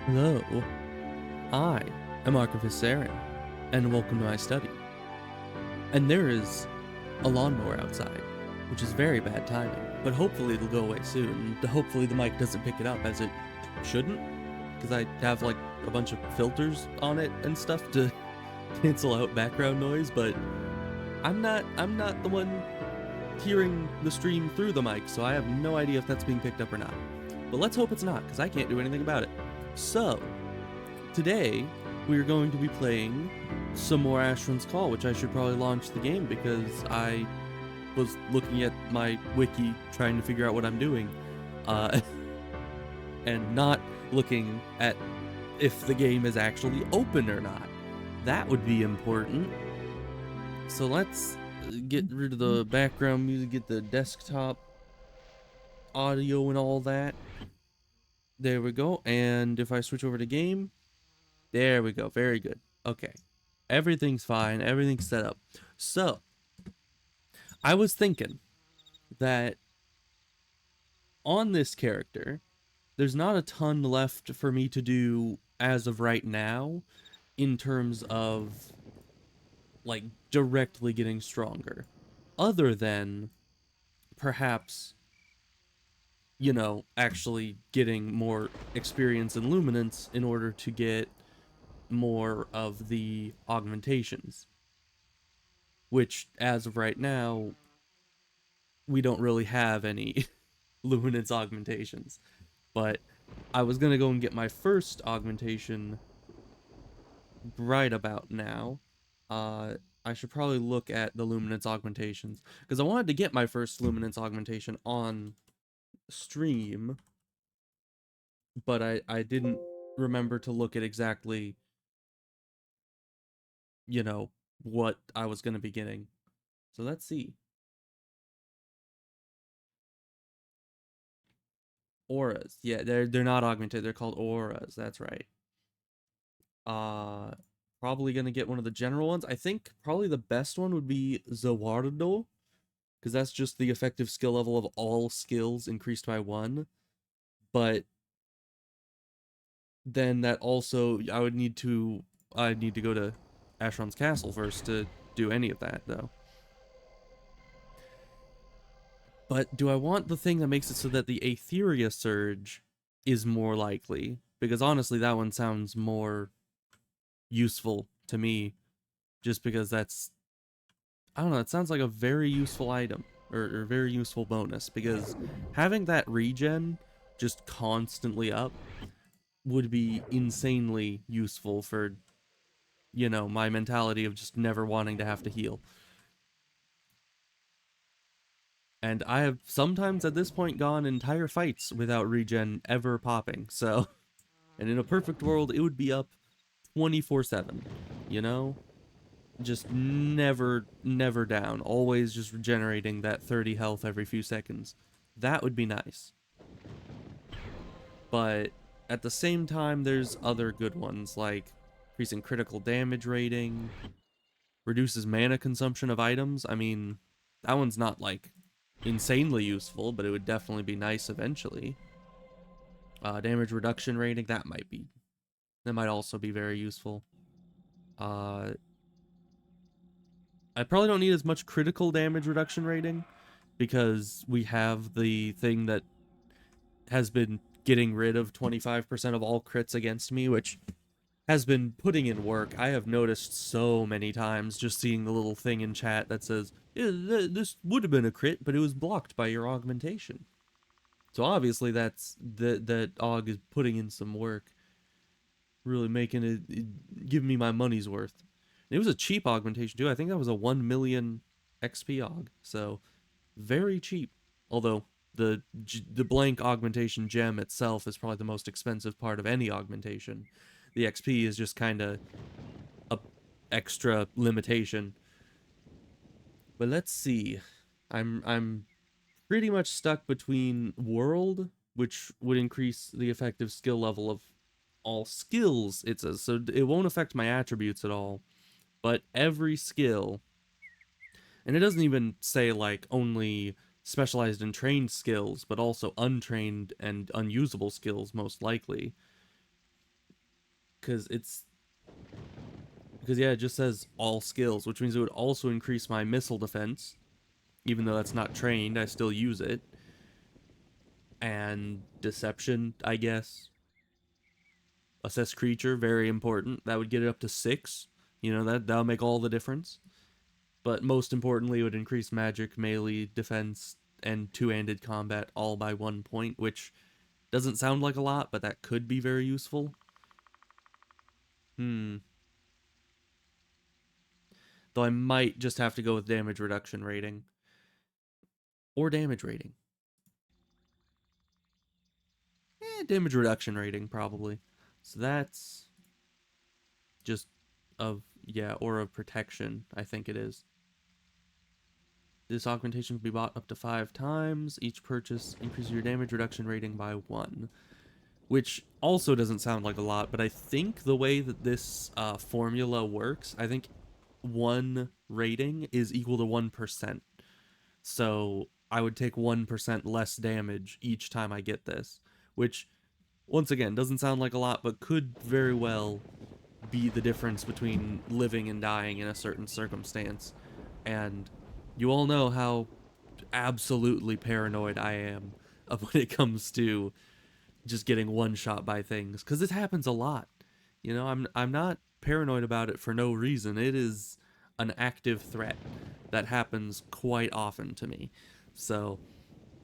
Hello, I am Asheron, and welcome to my study. And there is a lawnmower outside, which is very bad timing, but hopefully it'll go away soon. Hopefully the mic doesn't pick it up, as it shouldn't, because I have like a bunch of filters on it and stuff to cancel out background noise, but I'm not the one hearing the stream through the mic, so I have no idea if that's being picked up or not. But let's hope it's not, because I can't do anything about it. So, today we are going to be playing some more Asheron's Call, which I should probably launch the game because I was looking at my wiki trying to figure out what I'm doing, uh, and not looking at if the game is actually open or not. That would be important. So let's get rid of the background music, get the desktop audio and all that. There we go. And if I switch over to game, there we go. Very good. Okay. Everything's fine. Everything's set up. So, I was thinking that on this character, there's not a ton left for me to do as of right now in terms of like directly getting stronger. Other than perhaps, actually getting more experience in Luminance in order to get more of the augmentations, which as of right now we don't really have any Luminance augmentations. But I was gonna go and get my first augmentation right about now. I should probably look at the Luminance augmentations because I wanted to get my first Luminance augmentation on stream, but I didn't remember to look at exactly, you know, what I was gonna be getting. So let's see. Auras. Yeah, they're not augmented. They're called auras. That's right. Uh, Probably gonna get one of the general ones. I think probably the best one would be Zawardo, because that's just the effective skill level of all skills increased by 1. But then that also I'd need to go to Asheron's castle first to do any of that though. But do I want the thing that makes it so that the Aetheria Surge is more likely? Because honestly, that one sounds more useful to me, just because that's, I don't know, it sounds like a very useful item, or very useful bonus, because having that regen just constantly up would be insanely useful for, my mentality of just never wanting to have to heal. And I have sometimes at this point gone entire fights without regen ever popping, so, and in a perfect world, it would be up 24/7, you know? Just never down, always just regenerating that 30 health every few seconds. That would be nice. But at the same time, there's other good ones, like increasing critical damage rating, reduces mana consumption of items. I mean, that one's not like insanely useful, but it would definitely be nice eventually. Damage reduction rating, that might also be very useful. uh I probably don't need as much critical damage reduction rating because we have the thing that has been getting rid of 25% of all crits against me, which has been putting in work. I have noticed so many times just seeing the little thing in chat that says, yeah, this would have been a crit, but it was blocked by your augmentation. So obviously that aug is putting in some work, really making it give me my money's worth. It was a cheap augmentation too. I think that was a 1 million XP aug, so very cheap. Although the blank augmentation gem itself is probably the most expensive part of any augmentation. The XP is just kind of a extra limitation. But let's see. I'm pretty much stuck between world, which would increase the effective skill level of all skills, it says, so it won't affect my attributes at all, but every skill, and it doesn't even say like only specialized and trained skills, but also untrained and unusable skills most likely. because yeah, it just says all skills, which means it would also increase my missile defense. Even though that's not trained, I still use it. And deception, I guess. Assess creature, very important. That would get it up to 6. You know, that'll make all the difference. But most importantly, it would increase magic, melee, defense, and two-handed combat all by 1 point, which doesn't sound like a lot, but that could be very useful. Though I might just have to go with damage reduction rating. Or damage rating. Damage reduction rating, probably. So that's just or of protection, I think it is. This augmentation can be bought up to 5 times. Each purchase increases your damage reduction rating by 1. Which also doesn't sound like a lot, but I think the way that this formula works, I think 1 rating is equal to 1%. So I would take 1% less damage each time I get this. Which, once again, doesn't sound like a lot, but could very well be the difference between living and dying in a certain circumstance. And you all know how absolutely paranoid I am of when it comes to just getting one shot by things, because it happens a lot. You know, I'm not paranoid about it for no reason. It is an active threat that happens quite often to me. So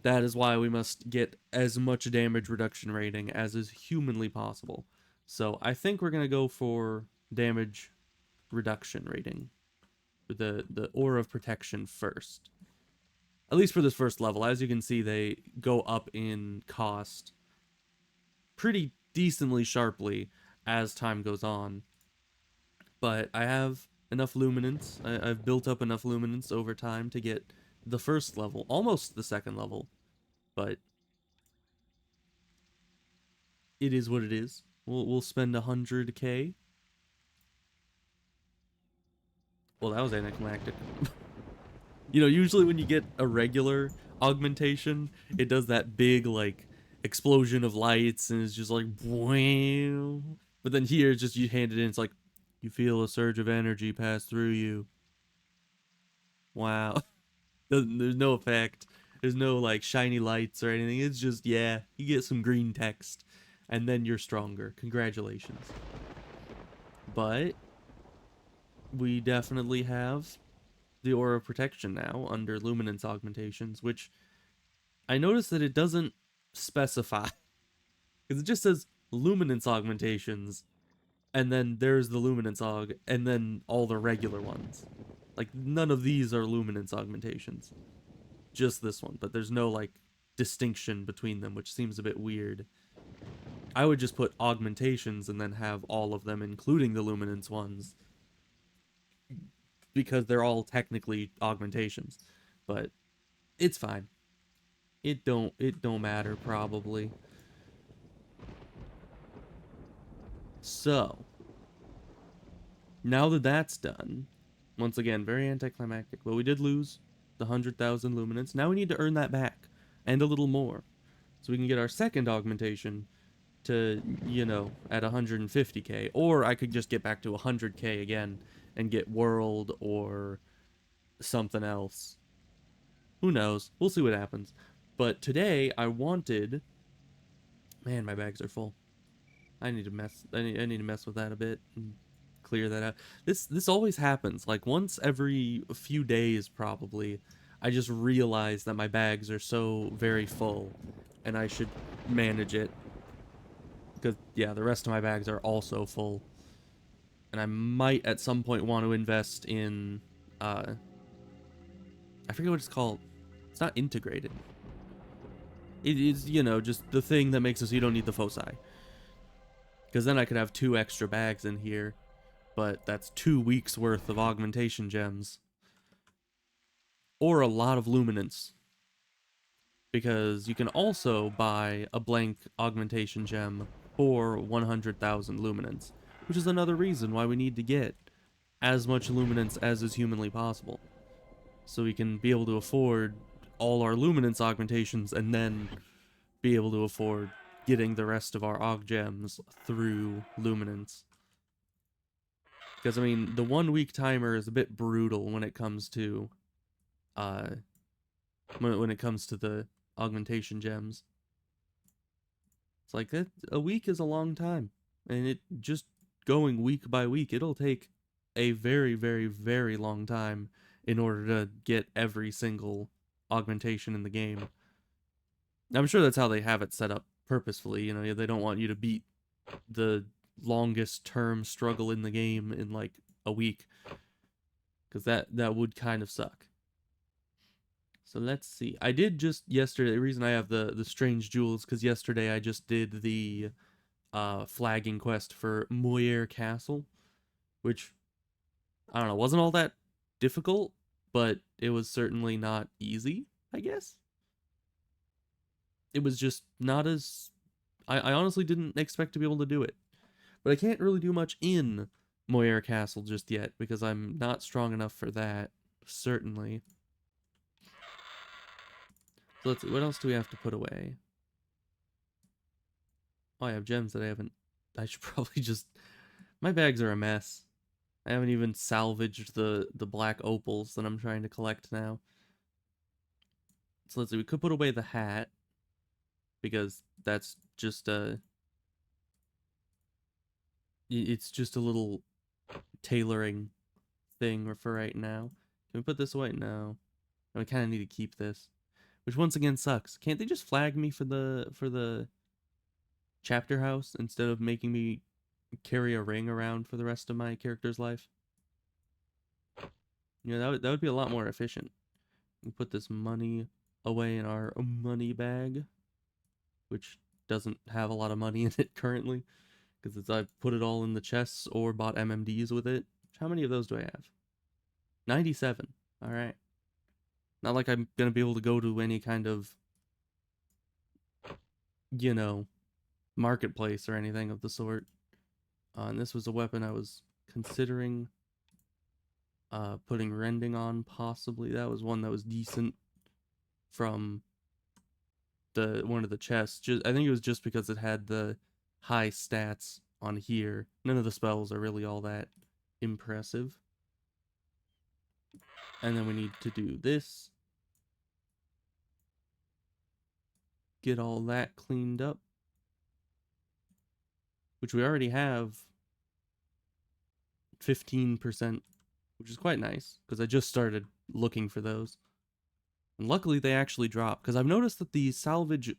that is why we must get as much damage reduction rating as is humanly possible. So I think we're going to go for damage reduction rating. The Aura of Protection first. At least for this first level. As you can see, they go up in cost pretty decently sharply as time goes on. But I have enough luminance. I've built up enough luminance over time to get the first level, almost the second level. But it is what it is. We'll spend 100k. Well, that was anticlimactic. You know, usually when you get a regular augmentation, it does that big, like, explosion of lights, and it's just like, wow. But then here, it's just you hand it in, it's like, you feel a surge of energy pass through you. Wow. There's no effect. There's no, like, shiny lights or anything. It's just, yeah, you get some green text, and then you're stronger. Congratulations. But we definitely have the Aura of Protection now under Luminance augmentations, which I noticed that it doesn't specify. Because it just says Luminance augmentations, and then there's the Luminance aug, and then all the regular ones. Like, none of these are Luminance augmentations. Just this one, but there's no, like, distinction between them, which seems a bit weird. I would just put augmentations and then have all of them, including the Luminance ones, because they're all technically augmentations. But it's fine. It don't matter, probably. So, now that that's done, once again, very anticlimactic, but we did lose the 100,000 luminance. Now we need to earn that back, and a little more, so we can get our second augmentation to, you know, at 150k, or I could just get back to 100k again and get world or something else. Who knows? We'll see what happens. But today I wanted... Man, my bags are full. I need to mess with that a bit and clear that out. This always happens. Like, once every few days, probably, I just realize that my bags are so very full, and I should manage it. Because, yeah, the rest of my bags are also full. And I might, at some point, want to invest in, I forget what it's called. It's not integrated. It is, you know, just the thing that makes it so you don't need the foci. Because then I could have 2 extra bags in here, but that's 2 weeks worth of augmentation gems. Or a lot of luminance. Because you can also buy a blank augmentation gem for 100,000 luminance, which is another reason why we need to get as much luminance as is humanly possible. So we can be able to afford all our luminance augmentations and then be able to afford getting the rest of our aug gems through Luminance. Because, I mean, the 1 week timer is a bit brutal when it comes to, when it comes to the augmentation gems. It's like, a week is a long time. And it just going week by week, it'll take a very, very, very long time in order to get every single augmentation in the game. I'm sure that's how they have it set up purposefully. You know, they don't want you to beat the longest term struggle in the game in like a week, because that would kind of suck. So let's see. I did just yesterday. The reason I have the strange jewels, because yesterday I just did the flagging quest for Moyer Castle, which I don't know, wasn't all that difficult, but it was certainly not easy, I guess. It was just not as I honestly didn't expect to be able to do it. But I can't really do much in Moyer Castle just yet, because I'm not strong enough for that, certainly. So let's see, what else do we have to put away? Oh, I have gems that I haven't... I should probably just... My bags are a mess. I haven't even salvaged the black opals that I'm trying to collect now. So let's see, we could put away the hat, because that's just a... It's just a little tailoring thing for right now. Can we put this away? No. I kind of need to keep this, which once again sucks. Can't they just flag me for the chapter house instead of making me carry a ring around for the rest of my character's life? You know, that would be a lot more efficient. We put this money away in our money bag, which doesn't have a lot of money in it currently, because I've put it all in the chests or bought MMDs with it. How many of those do I have? 97. All right. Not like I'm gonna be able to go to any kind of, you know, marketplace or anything of the sort. And this was a weapon I was considering putting rending on, possibly. That was one that was decent from one of the chests. I think it was just because it had the high stats on here. None of the spells are really all that impressive. And then we need to do this. Get all that cleaned up, which we already have 15%, which is quite nice, because I just started looking for those. And luckily they actually drop, because I've noticed that the salvage,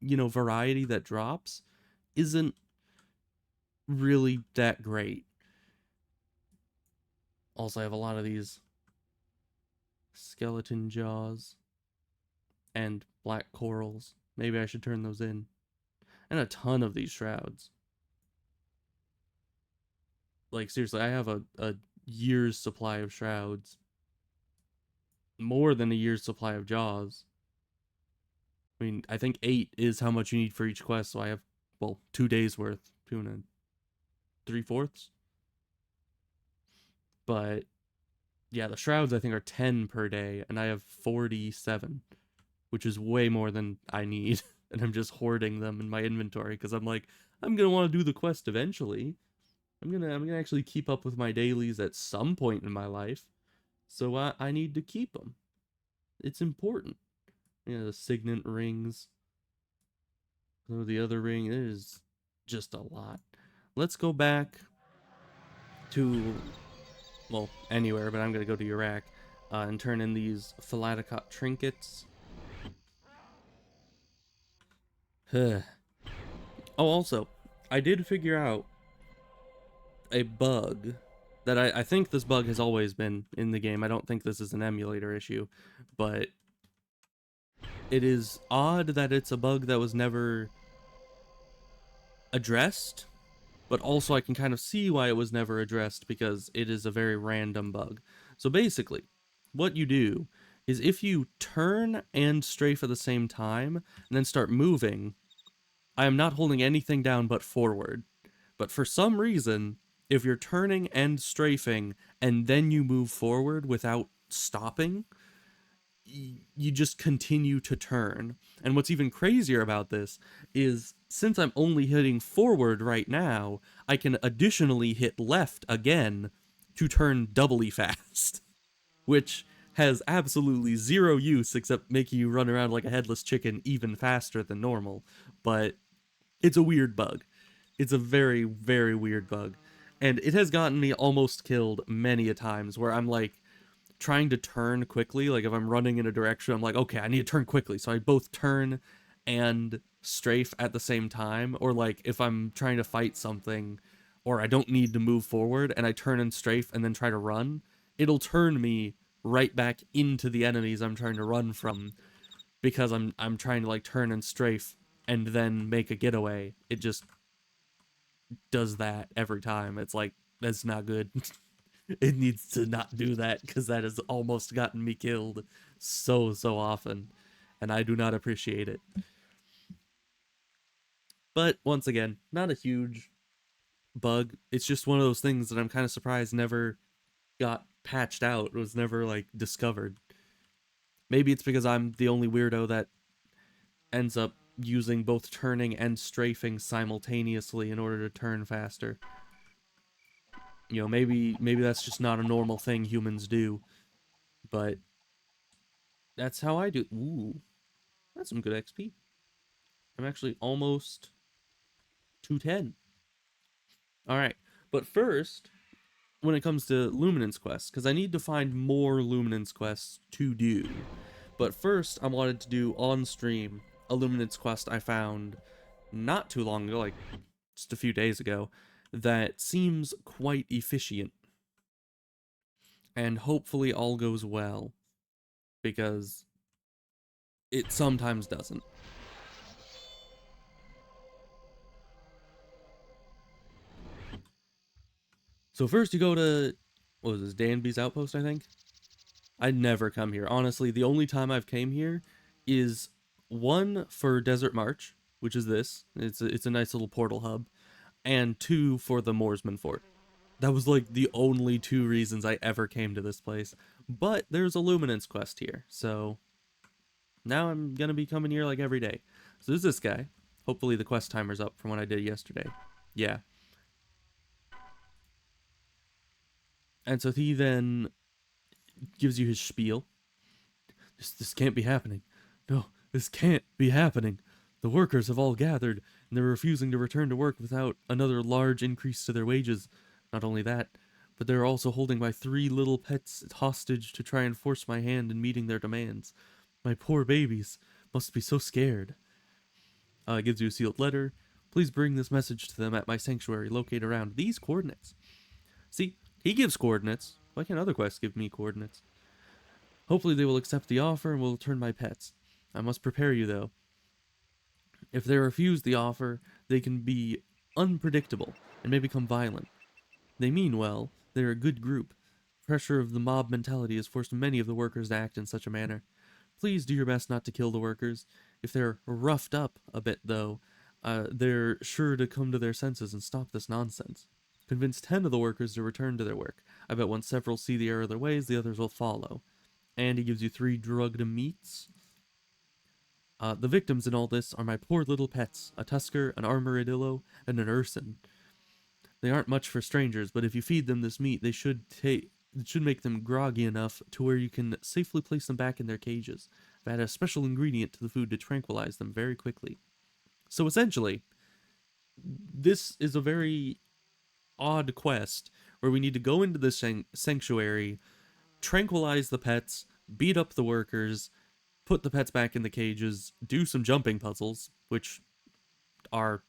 you know, variety that drops isn't really that great. Also, I have a lot of these skeleton jaws and black corals. Maybe I should turn those in. And a ton of these shrouds. Like, seriously, I have a year's supply of shrouds. More than a year's supply of jaws. I mean, I think 8 is how much you need for each quest, so I have, well, 2 days worth. 2 3/4. But, yeah, the shrouds I think are 10 per day, and I have 47, which is way more than I need. And I'm just hoarding them in my inventory, because I'm like, I'm gonna want to do the quest eventually. I'm gonna actually keep up with my dailies at some point in my life, so I need to keep them. It's important. You know, the signet rings. Oh, the other ring. It is just a lot. Let's go back to, well, anywhere, but I'm gonna go to Iraq and turn in these Philaticot trinkets. Oh, also, I did figure out a bug that I think this bug has always been in the game. I don't think this is an emulator issue, but it is odd that it's a bug that was never addressed, but also I can kind of see why it was never addressed, because it is a very random bug. So basically, what you do is if you turn and strafe at the same time and then start moving, I am not holding anything down but forward. But for some reason, if you're turning and strafing and then you move forward without stopping, you just continue to turn. And what's even crazier about this is since I'm only hitting forward right now, I can additionally hit left again to turn doubly fast, which has absolutely zero use except making you run around like a headless chicken even faster than normal. But it's a weird bug. It's a very, very weird bug. And it has gotten me almost killed many a times where I'm like, trying to turn quickly. Like if I'm running in a direction, I'm like, okay, I need to turn quickly. So I both turn and strafe at the same time. Or like if I'm trying to fight something or I don't need to move forward and I turn and strafe and then try to run, it'll turn me right back into the enemies I'm trying to run from because I'm trying to like turn and strafe and then make a getaway. It just does that every time. It's like that's not good. It needs to not do that because that has almost gotten me killed so often, and I do not appreciate it. But once again, not a huge bug. It's just one of those things that I'm kind of surprised never got patched out. It was never like discovered. Maybe it's because I'm the only weirdo that ends up using both turning and strafing simultaneously in order to turn faster. You know, maybe that's just not a normal thing humans do, but that's how I do. Ooh, that's some good XP. I'm actually almost 210. All right. But first, when it comes to Luminance quests, because I need to find more Luminance quests to do. But first, I wanted to do on stream a Luminance quest I found not too long ago, like just a few days ago, that seems quite efficient. And hopefully all goes well, because it sometimes doesn't. So first you go to, what was this, Danby's Outpost, I think? I'd never come here. Honestly, the only time I've came here is one for Desert March, which is this. It's a nice little portal hub, and two for the Moorsman Fort. That was like the only two reasons I ever came to this place. But there's a Luminance quest here, so now I'm gonna be coming here like every day. So there's this guy. Hopefully the quest timer's up from what I did yesterday. Yeah. And so he then gives you his spiel. This can't be happening. No, this can't be happening. The workers have all gathered, and they're refusing to return to work without another large increase to their wages. Not only that, but they're also holding my 3 little pets hostage to try and force my hand in meeting their demands. My poor babies must be so scared. It gives you a sealed letter. Please bring this message to them at my sanctuary located around these coordinates. See, he gives coordinates. Why can't other quests give me coordinates? Hopefully they will accept the offer and will return my pets. I must prepare you, though. If they refuse the offer, they can be unpredictable and may become violent. They mean well, they're a good group. Pressure of the mob mentality has forced many of the workers to act in such a manner. Please do your best not to kill the workers. If they're roughed up a bit, though, they're sure to come to their senses and stop this nonsense. Convince 10 of the workers to return to their work. I bet once several see the error of their ways, the others will follow. And he gives you 3 drugged meats. The victims in all this are my poor little pets, a tusker, an armoradillo, and an urson. They aren't much for strangers, but if you feed them this meat, it should make them groggy enough to where you can safely place them back in their cages. I've added a special ingredient to the food to tranquilize them very quickly. So essentially, this is a very odd quest where we need to go into the sanctuary, tranquilize the pets, beat up the workers, put the pets back in the cages, do some jumping puzzles, which are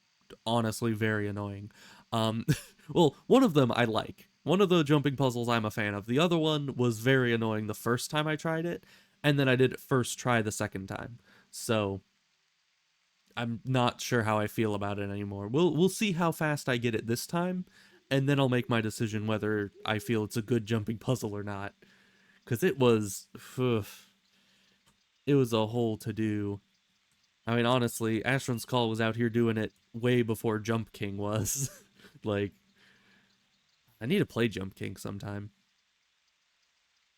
honestly very annoying. Um, well, one of them I like. One of the jumping puzzles I'm a fan of. The other one was very annoying the first time I tried it, and then I did it first try the second time. So I'm not sure how I feel about it anymore. We'll see how fast I get it this time, and then I'll make my decision whether I feel it's a good jumping puzzle or not. Cause it was a whole to do. I mean, honestly, Asheron's Call was out here doing it way before Jump King was. Like, I need to play Jump King sometime.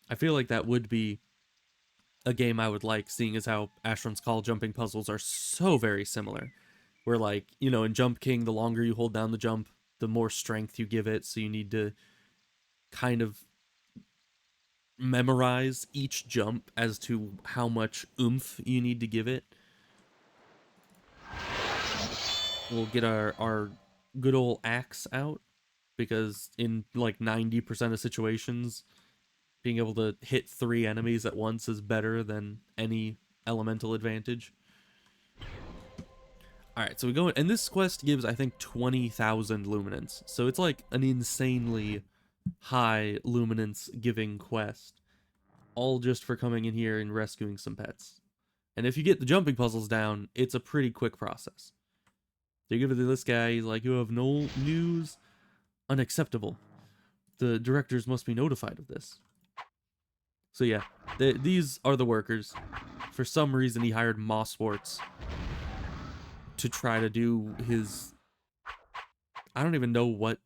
I feel like that would be a game I would like, seeing as how Asheron's Call jumping puzzles are so very similar. Where, like, you know, in Jump King, the longer you hold down the jump, the more strength you give it, so you need to kind of memorize each jump as to how much oomph you need to give it. We'll get our good old axe out, because in like 90% of situations, being able to hit 3 enemies at once is better than any elemental advantage. Alright, so we go, and this quest gives, I think, 20,000 luminance. So it's like an insanely high luminance giving quest. All just for coming in here and rescuing some pets. And if you get the jumping puzzles down, it's a pretty quick process. So you give it to this guy, he's like, you have no news? Unacceptable. The directors must be notified of this. So yeah, these are the workers. For some reason, he hired Mossworts to try to do his... I don't even know what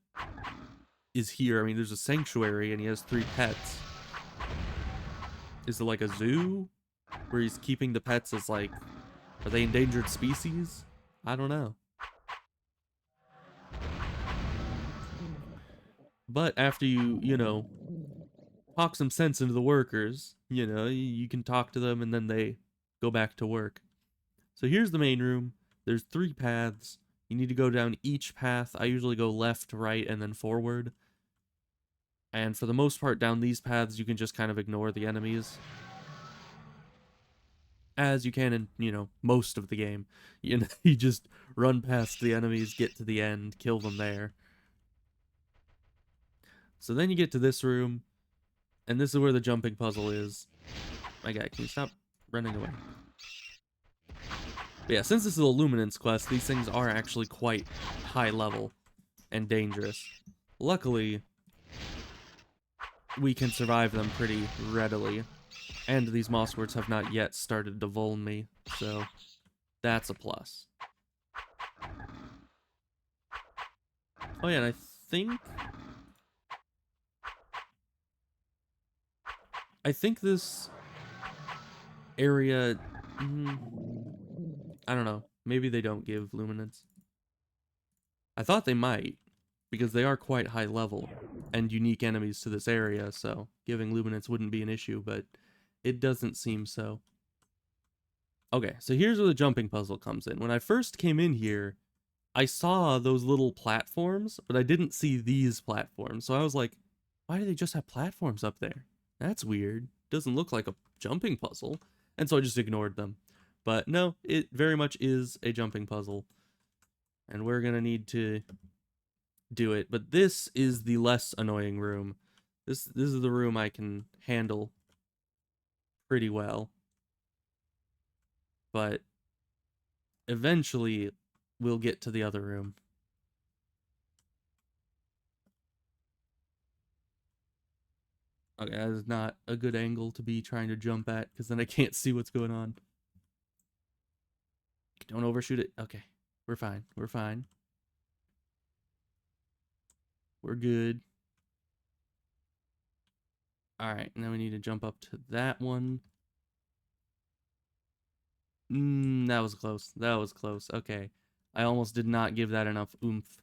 is here. I mean, there's a sanctuary and he has 3 pets. Is it like a zoo? Where he's keeping the pets as like... Are they endangered species? I don't know. But after you know, talk some sense into the workers, you know, you can talk to them and then they go back to work. So here's the main room. There's 3 paths. You need to go down each path. I usually go left, right, and then forward. And for the most part, down these paths, you can just kind of ignore the enemies. As you can in, you know, most of the game. You know, you just run past the enemies, get to the end, kill them there. So then you get to this room, and this is where the jumping puzzle is. My guy, can you stop running away? But yeah, since this is a Luminance quest, these things are actually quite high level and dangerous. Luckily, we can survive them pretty readily. And these Mossworts have not yet started to vuln me, so that's a plus. Oh yeah, and I think this area... I don't know. Maybe they don't give luminance. I thought they might, because they are quite high level and unique enemies to this area, so giving luminance wouldn't be an issue, but it doesn't seem so. Okay, so here's where the jumping puzzle comes in. When I first came in here, I saw those little platforms, but I didn't see these platforms, so I was like, why do they just have platforms up there? That's weird. Doesn't look like a jumping puzzle. And so I just ignored them. But no, it very much is a jumping puzzle. And we're gonna need to do it. But this is the less annoying room. This is the room I can handle pretty well. But eventually we'll get to the other room. Okay, that is not a good angle to be trying to jump at, because then I can't see what's going on. Don't overshoot it. Okay, we're fine. We're fine. We're good. Alright, now we need to jump up to that one. That was close. That was close. Okay. I almost did not give that enough oomph.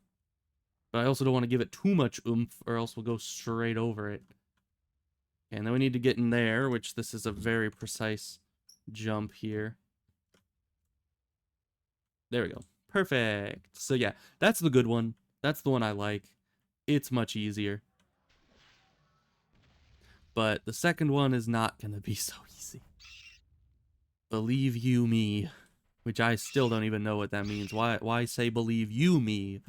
But I also don't want to give it too much oomph, or else we'll go straight over it. Okay, and then we need to get in there, which this is a very precise jump here. There we go. Perfect. So yeah, that's the good one. That's the one I like. It's much easier. But the second one is not going to be so easy. Believe you me. Which I still don't even know what that means. Why say believe you me?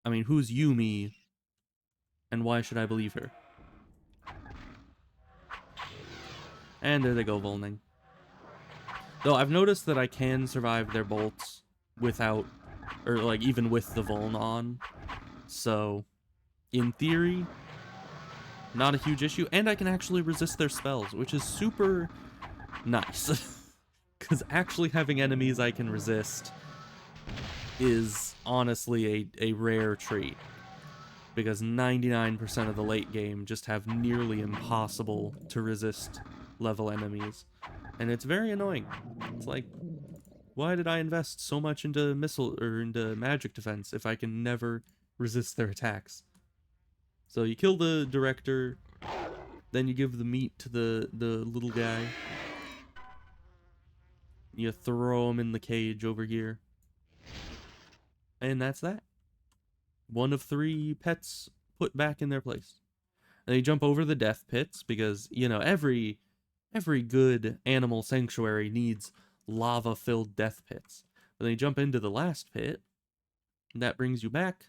I mean, who's you me? And why should I believe her? And there they go, Volning. Though I've noticed that I can survive their bolts without, or like even with the Voln on. So, in theory, not a huge issue. And I can actually resist their spells, which is super nice. Because actually having enemies I can resist is honestly a rare treat. Because 99% of the late game just have nearly impossible to resist level enemies. And it's very annoying. It's like, why did I invest so much into missile or into magic defense if I can never resist their attacks? So you kill the director, then you give the meat to the little guy. You throw him in the cage over here. And that's that. 1 of 3 pets put back in their place. And you jump over the death pits because, you know, every good animal sanctuary needs lava-filled death pits. But then you jump into the last pit, and that brings you back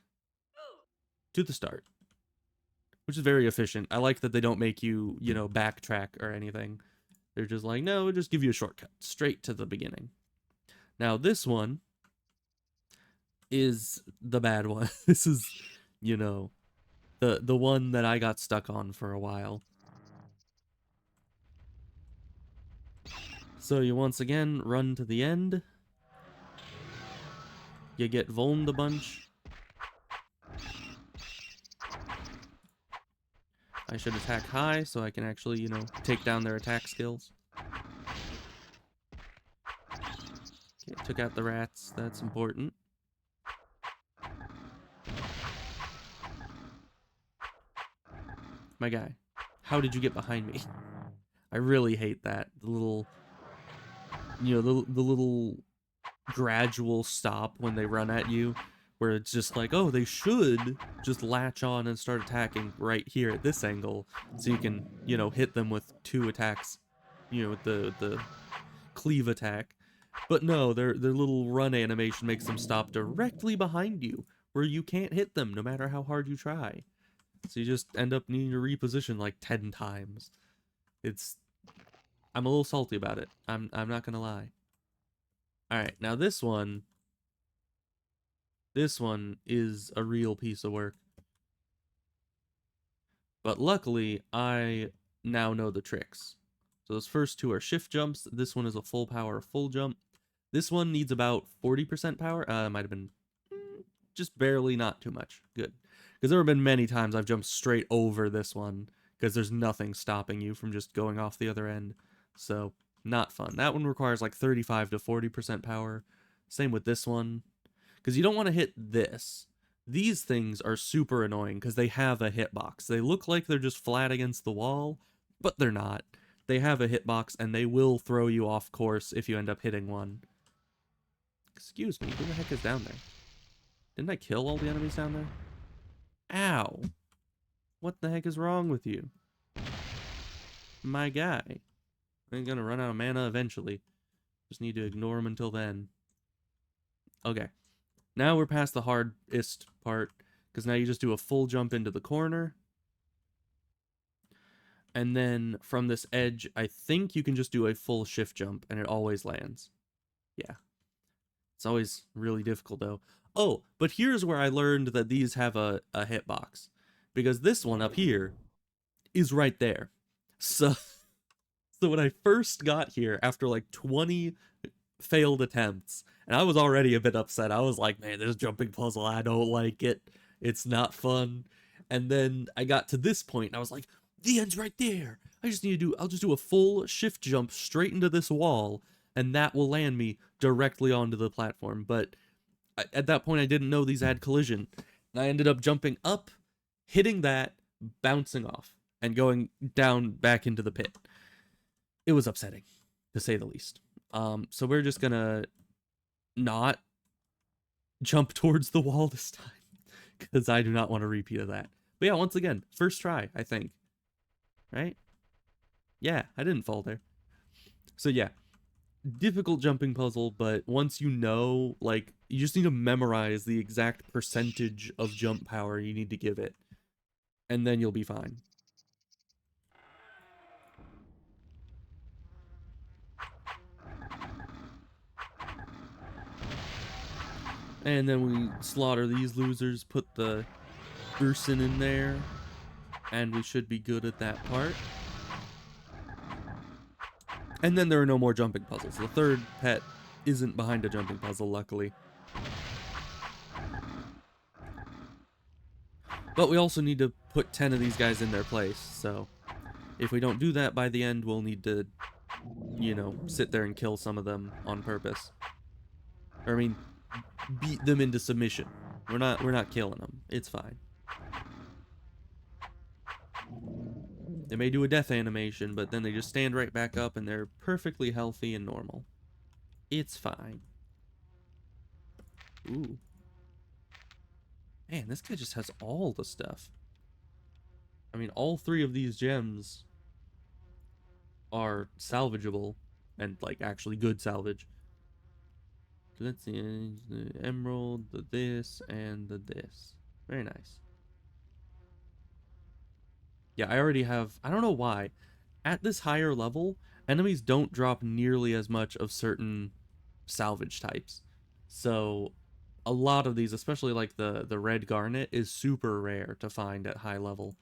to the start, which is very efficient. I like that they don't make you, you know, backtrack or anything. They're just like, no, we'll just give you a shortcut straight to the beginning. Now, this one is the bad one. This is, you know, the one that I got stuck on for a while. So you once again run to the end. You get vulned a bunch. I should attack high so I can actually, you know, take down their attack skills. Okay, took out the rats. That's important. My guy, how did you get behind me? I really hate that. The little, you know, the little gradual stop when they run at you, where it's just like, oh, they should just latch on and start attacking right here at this angle, so you can, you know, hit them with 2 attacks, you know, with the cleave attack. But no, their little run animation makes them stop directly behind you, where you can't hit them no matter how hard you try. So you just end up needing to reposition like 10 times. I'm a little salty about it. I'm not gonna lie. Alright, now this one is a real piece of work. But luckily, I now know the tricks. So those first 2 are shift jumps. This one is a full power, full jump. This one needs about 40% power. Might have been just barely, not too much. Good. Because there have been many times I've jumped straight over this one because there's nothing stopping you from just going off the other end. So, not fun. That one requires like 35 to 40% power. Same with this one. Because you don't want to hit this. These things are super annoying because they have a hitbox. They look like they're just flat against the wall, but they're not. They have a hitbox and they will throw you off course if you end up hitting one. Excuse me, who the heck is down there? Didn't I kill all the enemies down there? Ow. What the heck is wrong with you? My guy. I'm gonna run out of mana eventually. Just need to ignore him until then. Okay. Now we're past the hardest part, because now you just do a full jump into the corner. And then from this edge, I think you can just do a full shift jump, and it always lands. Yeah. It's always really difficult, though. Oh, but here's where I learned that these have a hitbox. Because this one up here is right there. So when I first got here, after like 20 failed attempts, and I was already a bit upset. I was like, man, this jumping puzzle, I don't like it. It's not fun. And then I got to this point, and I was like, the end's right there. I'll just do a full shift jump straight into this wall, and that will land me directly onto the platform. But at that point, I didn't know these had collision. And I ended up jumping up, hitting that, bouncing off, and going down back into the pit. It was upsetting, to say the least. So we're just gonna not jump towards the wall this time, because I do not want a repeat of that. But yeah, once again, first try, I think. Right? Yeah, I didn't fall there. So yeah, difficult jumping puzzle, but once you know, like, you just need to memorize the exact percentage of jump power you need to give it, and then you'll be fine. And then we slaughter these losers, put the Urson in there, and we should be good at that part. And then there are no more jumping puzzles. The third pet isn't behind a jumping puzzle, luckily. But we also need to put 10 of these guys in their place, so If we don't do that by the end, we'll need to, you know, sit there and kill some of them on purpose. Or, I mean, beat them into submission. We're not killing them. It's fine. They may do a death animation, but then they just stand right back up and they're perfectly healthy and normal. It's fine. Ooh. Man, this guy just has all the stuff. I mean, all 3 of these gems are salvageable and, like, actually good salvage. So let's see, the emerald, the this, and the this. Very nice. Yeah, I already have, I don't know why. At this higher level, enemies don't drop nearly as much of certain salvage types. So a lot of these, especially like the red garnet, is super rare to find at high level.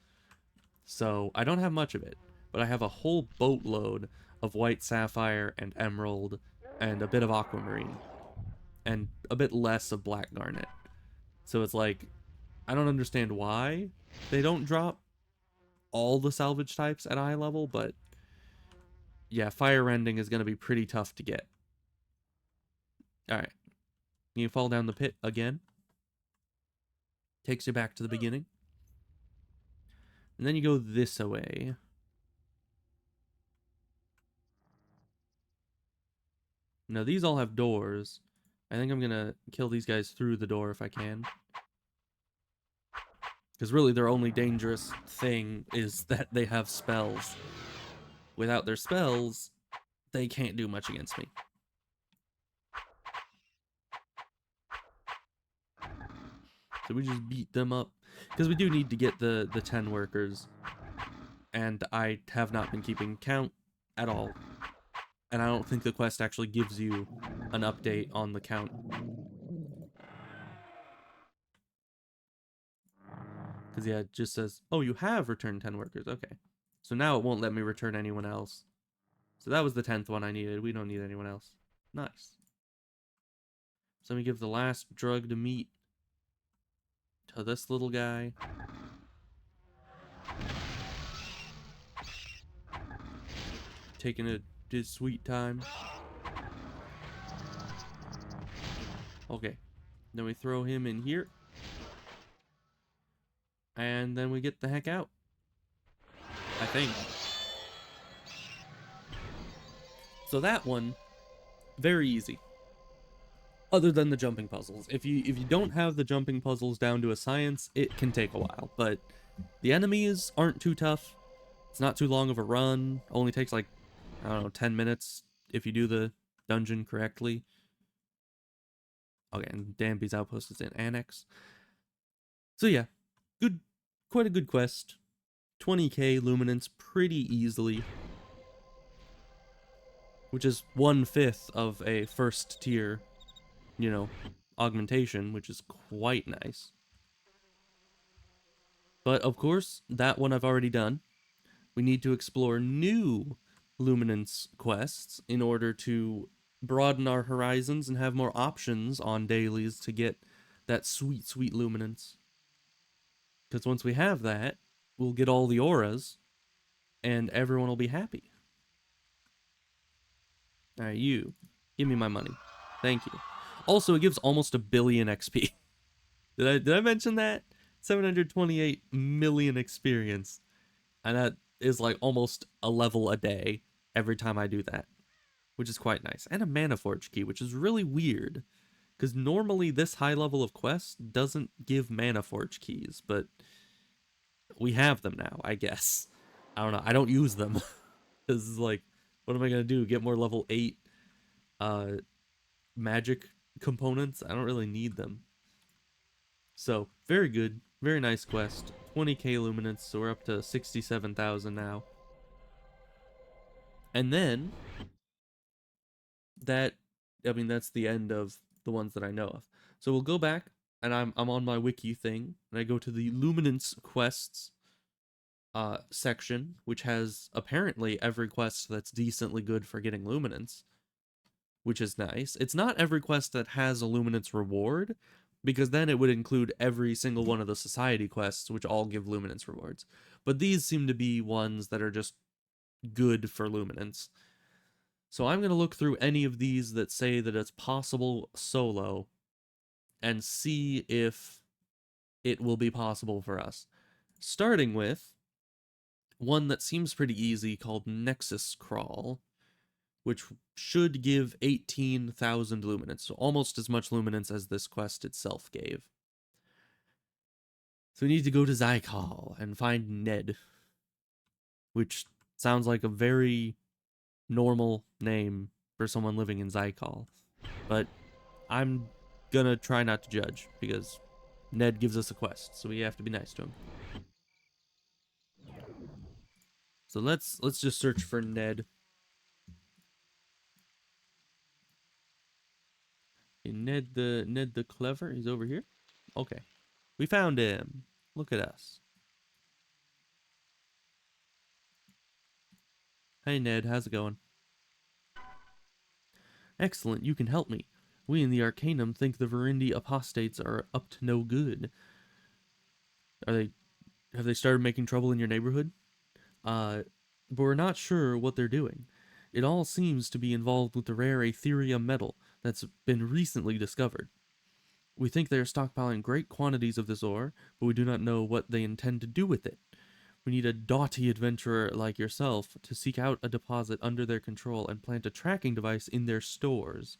So I don't have much of it, but I have a whole boatload of white sapphire and emerald and a bit of aquamarine and a bit less of black garnet. So it's like, I don't understand why they don't drop all the salvage types at a high level, but yeah, fire rending is going to be pretty tough to get. Alright, you fall down the pit again. Takes you back to the beginning. And then you go this way. Now, these all have doors. I think I'm going to kill these guys through the door if I can. Because really, their only dangerous thing is that they have spells. Without their spells, they can't do much against me. So we just beat them up. Because we do need to get the 10 workers. And I have not been keeping count at all. And I don't think the quest actually gives you an update on the count. Because, yeah, it just says, oh, you have returned 10 workers. Okay. So now it won't let me return anyone else. So that was the 10th one I needed. We don't need anyone else. Nice. So let me give the last drug to meat to this little guy. Taking it his sweet time. Okay. Then we throw him in here. And then we get the heck out. I think. So that one, very easy. Other than the jumping puzzles. If you don't have the jumping puzzles down to a science, it can take a while. But the enemies aren't too tough. It's not too long of a run. Only takes like, I don't know, 10 minutes if you do the dungeon correctly. Okay, and Danby's outpost is in Annex. So yeah, quite a good quest. 20k luminance pretty easily. Which is 1/5 of a first tier, you know, augmentation, which is quite nice. But of course, that one I've already done. We need to explore new luminance quests in order to broaden our horizons and have more options on dailies to get that sweet, sweet luminance. Because once we have that, we'll get all the auras and everyone will be happy. Alright, you. Give me my money. Thank you. Also, it gives almost 1 billion XP. Did I mention that? 728 million experience. And that is like almost a level a day every time I do that. Which is quite nice. And a mana forge key, which is really weird. Because normally this high level of quest doesn't give mana forge keys, but we have them now, I guess. I don't know. I don't use them. This is like, what am I going to do? Get more level 8 magic components? I don't really need them. So, very good. Very nice quest. 20k luminance, so we're up to 67,000 now. And then, that's the end of the ones that I know of. So we'll go back, and I'm on my wiki thing, and I go to the Luminance quests section, which has apparently every quest that's decently good for getting Luminance, which is nice. It's not every quest that has a Luminance reward, because then it would include every single one of the society quests, which all give Luminance rewards. But these seem to be ones that are just good for Luminance. So I'm going to look through any of these that say that it's possible solo and see if it will be possible for us. Starting with one that seems pretty easy called Nexus Crawl, which should give 18,000 luminance, so almost as much luminance as this quest itself gave. So we need to go to Zykal and find Ned, which sounds like a very normal name for someone living in Zykal. But I'm gonna try not to judge, because Ned gives us a quest, so we have to be nice to him. So let's just search for Ned. Ned the clever, he's over here. Okay. We found him. Look at us. Hey Ned, how's it going? Excellent, you can help me. We in the Arcanum think the Verindi apostates are up to no good. Have they started making trouble in your neighborhood? But we're not sure what they're doing. It all seems to be involved with the rare Aetherium metal that's been recently discovered. We think they are stockpiling great quantities of this ore, but we do not know what they intend to do with it. We need a doughty adventurer like yourself to seek out a deposit under their control and plant a tracking device in their stores.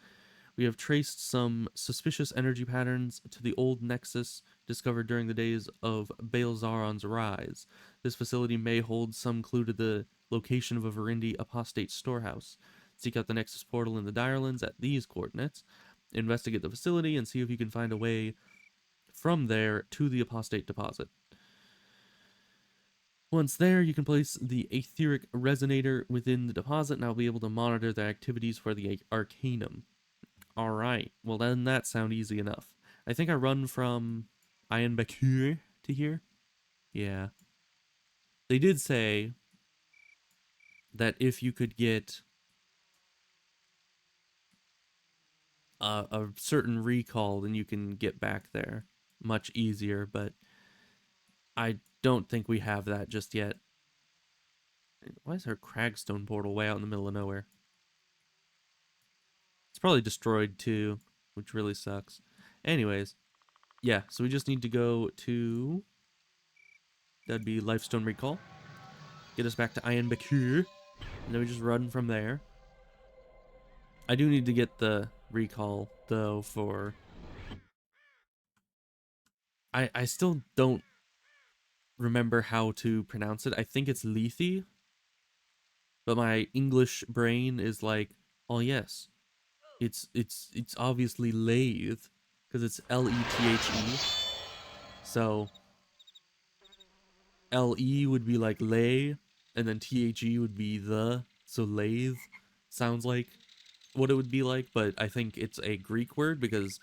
We have traced some suspicious energy patterns to the old nexus discovered during the days of Baelzaron's rise. This facility may hold some clue to the location of a Verindi apostate storehouse. Seek out the nexus portal in the Direlands at these coordinates. Investigate the facility and see if you can find a way from there to the apostate deposit. Once there, you can place the etheric resonator within the deposit, and I'll be able to monitor the activities for the Arcanum. Alright, well then that sounds easy enough. I think I run from Ironbecure to here. Yeah. They did say that if you could get a certain recall, then you can get back there much easier, but I don't think we have that just yet. Why is our Cragstone portal way out in the middle of nowhere? It's probably destroyed too, which really sucks. Anyways, yeah, so we just need to go to... That'd be Lifestone Recall. Get us back to Ironbecure. And then we just run from there. I do need to get the recall, though, for... I still don't remember how to pronounce it. I think it's Lethe. But my English brain is like, oh yes, it's obviously lathe, because it's Lethe. So Le would be like lay, and then The would be the. So lathe sounds like what it would be like, but I think it's a Greek word because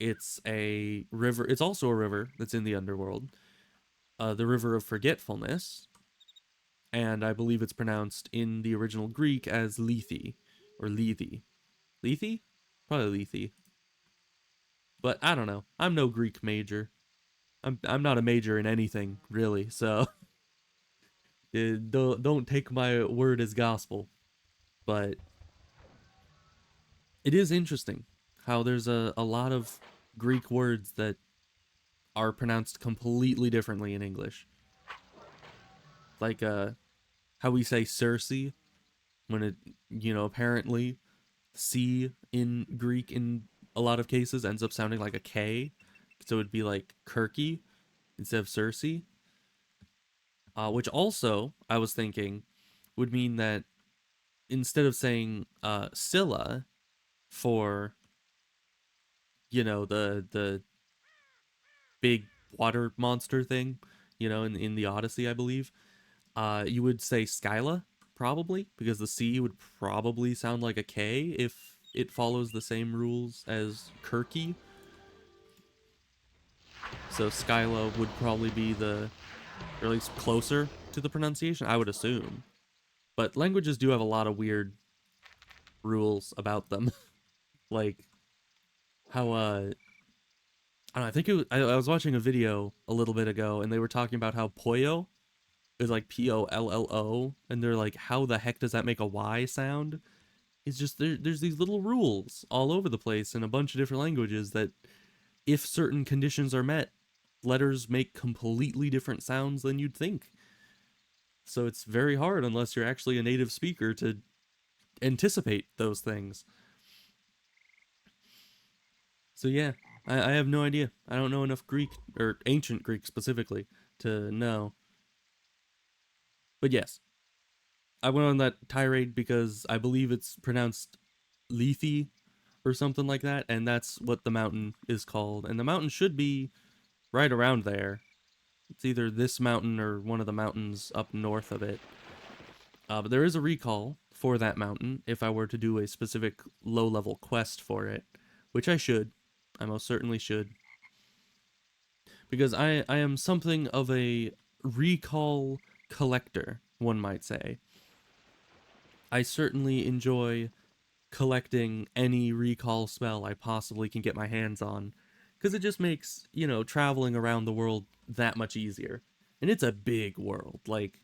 it's a river. It's also a river that's in the underworld, the River of Forgetfulness, and I believe it's pronounced in the original Greek as Lethe or Lethe. Lethe? Probably Lethe. But I don't know. I'm no Greek major. I'm not a major in anything really, so don't take my word as gospel. But it is interesting how there's a lot of Greek words that are pronounced completely differently in English. Like how we say Circe when it, apparently C in Greek in a lot of cases ends up sounding like a K. So it'd be like Kirky instead of Circe. Which also, I was thinking, would mean that instead of saying Scylla for, the big water monster thing, in the Odyssey, I believe, you would say Skyla, probably, because the C would probably sound like a K if it follows the same rules as Kirky. So Skyla would probably be or at least closer to the pronunciation, I would assume. But languages do have a lot of weird rules about them. Like how I don't know, I think I was watching a video a little bit ago and they were talking about how Poyo is like Pollo, and they're like, how the heck does that make a Y sound? It's just there's these little rules all over the place in a bunch of different languages that, if certain conditions are met, letters make completely different sounds than you'd think. So it's very hard unless you're actually a native speaker to anticipate those things. So yeah, I have no idea. I don't know enough Greek or ancient Greek specifically to know. But yes, I went on that tirade because I believe it's pronounced Lethe or something like that, and that's what the mountain is called. And the mountain should be right around there. It's either this mountain or one of the mountains up north of it. But there is a recall for that mountain if I were to do a specific low level quest for it, which I should. I most certainly should. Because I am something of a recall collector, one might say. I certainly enjoy collecting any recall spell I possibly can get my hands on, because it just makes, traveling around the world that much easier. And it's a big world. Like,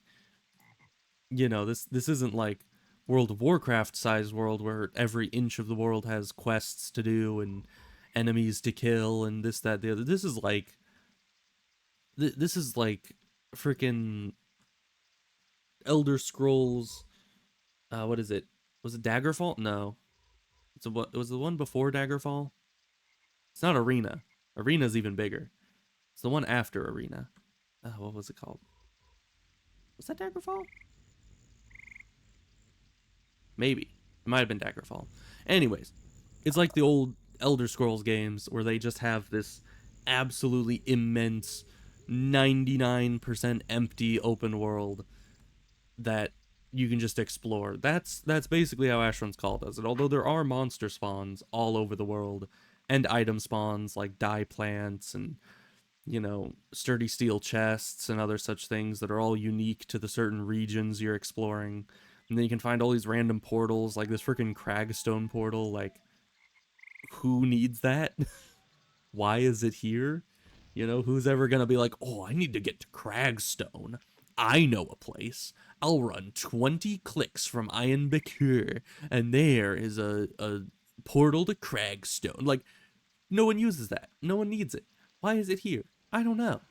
this isn't like World of Warcraft sized world where every inch of the world has quests to do and enemies to kill and this, that, the other. This is like freaking Elder Scrolls. What is it? Was it Daggerfall? No, it was the one before Daggerfall. It's not Arena. Arena's even bigger. It's the one after Arena. What was it called? Was that Daggerfall? Maybe. It might have been Daggerfall. Anyways, it's like the old Elder Scrolls games where they just have this absolutely immense 99% empty open world that you can just explore. That's basically how Asheron's Call does it. Although there are monster spawns all over the world and item spawns like dye plants and sturdy steel chests and other such things that are all unique to the certain regions you're exploring. And then you can find all these random portals, like this freaking Cragstone portal. Like, who needs that? Why is it here? Who's ever gonna be like, oh, I need to get to Cragstone? I know a place. I'll run 20 clicks from Iron Bakur, and there is a portal to Cragstone. Like, no one uses that. No one needs it. Why is it here? I don't know.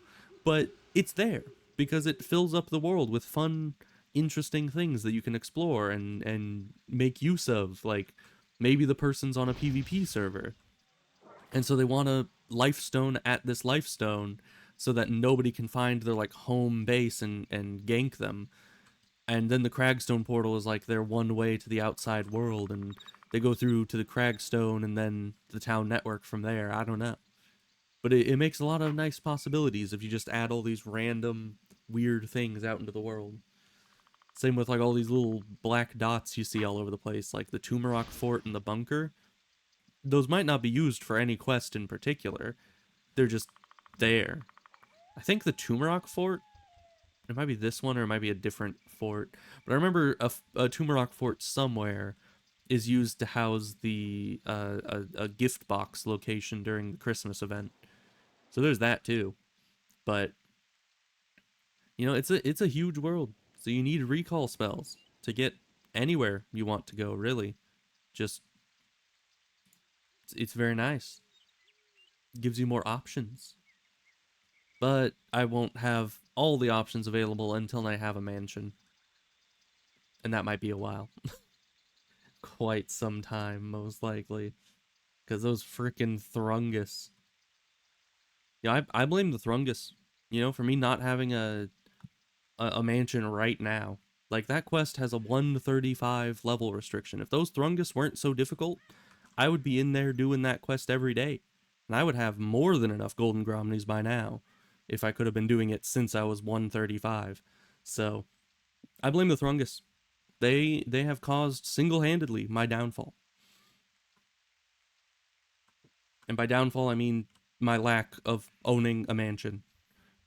But it's there because it fills up the world with fun, interesting things that you can explore and make use of. Like, maybe the person's on a PvP server, and so they want a lifestone at this lifestone so that nobody can find their like home base and gank them. And then the Cragstone portal is like their one way to the outside world, and they go through to the Cragstone and then the town network from there. I don't know. But it makes a lot of nice possibilities if you just add all these random weird things out into the world. Same with like all these little black dots you see all over the place, like the Tumarok Fort and the bunker. Those might not be used for any quest in particular. They're just there. I think the Tumarok Fort, it might be this one or it might be a different fort. But I remember a Tumarok Fort somewhere is used to house a gift box location during the Christmas event. So there's that too. But it's a huge world. So you need recall spells to get anywhere you want to go, really. Just it's very nice. It gives you more options. But I won't have all the options available until I have a mansion. And that might be a while. Quite some time, most likely. Because those freaking Thrungus. Yeah, I blame the Thrungus. For me not having a mansion right now. Like, that quest has a 135 level restriction. If those Thrungus weren't so difficult, I would be in there doing that quest every day. And I would have more than enough Golden Gromnies by now if I could have been doing it since I was 135. So, I blame the Thrungus. They have caused single-handedly my downfall. And by downfall, I mean my lack of owning a mansion,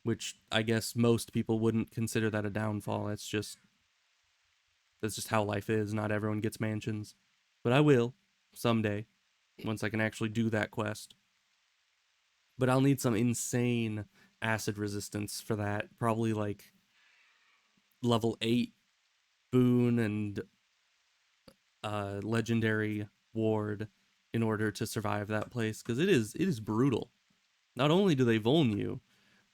which I guess most people wouldn't consider that a downfall. That's just how life is. Not everyone gets mansions. But I will someday once I can actually do that quest. But I'll need some insane acid resistance for that. Probably like level 8 boon and legendary ward in order to survive that place, because it is brutal. Not only do they vuln you,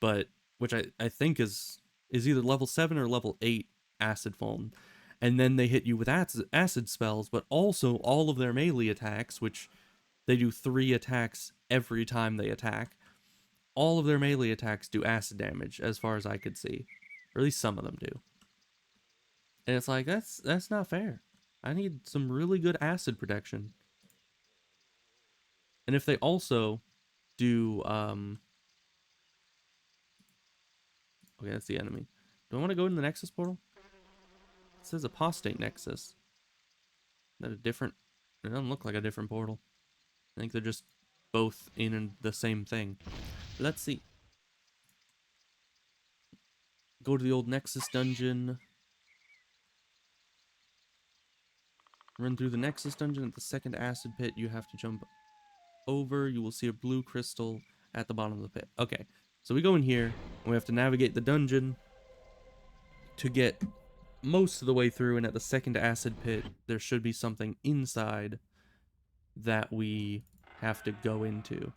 but which I think is either level 7 or level 8 acid vuln. And then they hit you with acid spells, but also all of their melee attacks, which they do 3 attacks every time they attack. All of their melee attacks do acid damage, as far as I could see. Or at least some of them do. And it's like, that's not fair. I need some really good acid protection. And if they also do okay, that's the enemy. Do I want to go in the Nexus portal? It says Apostate Nexus. Is that a different... It doesn't look like a different portal. I think they're just both in the same thing. Let's see. Go to the old Nexus dungeon. Run through the Nexus dungeon. At the second acid pit, you have to jump over. You will see a blue crystal at the bottom of the pit. Okay, so we go in here, and we have to navigate the dungeon to get most of the way through, and at the second acid pit, there should be something inside that we have to go into.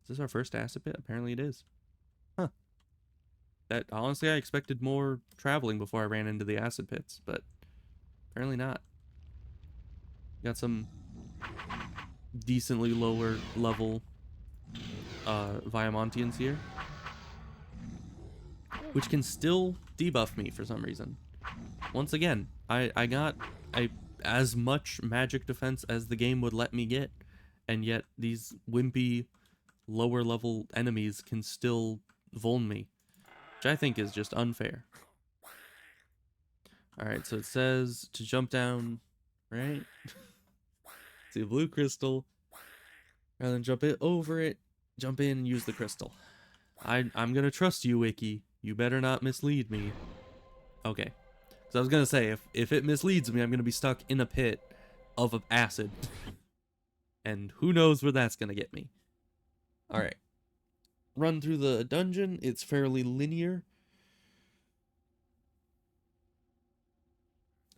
Is this our first acid pit? Apparently it is. Huh. That, honestly, I expected more traveling before I ran into the acid pits, but apparently not. Got some decently lower level Viamontians here, which can still debuff me for some reason. Once again, I got as much magic defense as the game would let me get, and yet these wimpy lower level enemies can still vuln me, which I think is just unfair. Alright, so it says to jump down, right? See a blue crystal. Rather than jump it over it, jump in and use the crystal. I'm gonna trust you, Wiki. You better not mislead me. Okay. So I was gonna say, if it misleads me, I'm gonna be stuck in a pit of acid. And who knows where that's gonna get me. Alright. Run through the dungeon. It's fairly linear.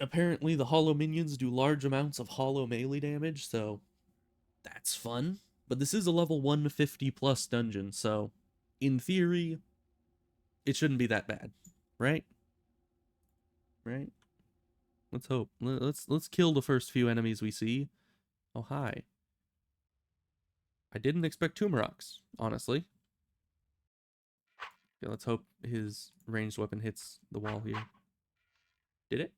Apparently the hollow minions do large amounts of hollow melee damage, so that's fun. But this is a level 150 plus dungeon, so in theory, it shouldn't be that bad, right? Right? Let's hope. Let's kill the first few enemies we see. Oh, hi. I didn't expect Tumorox, honestly. Okay, let's hope his ranged weapon hits the wall here. Did it?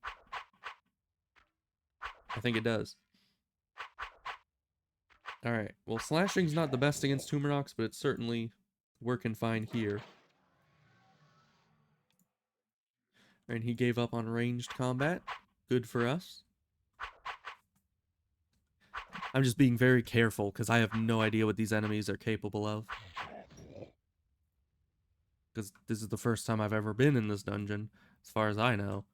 I think it does. Alright, well, slashing's not the best against Tumorox, but it's certainly working fine here. And he gave up on ranged combat. Good for us. I'm just being very careful, because I have no idea what these enemies are capable of. Because this is the first time I've ever been in this dungeon, as far as I know.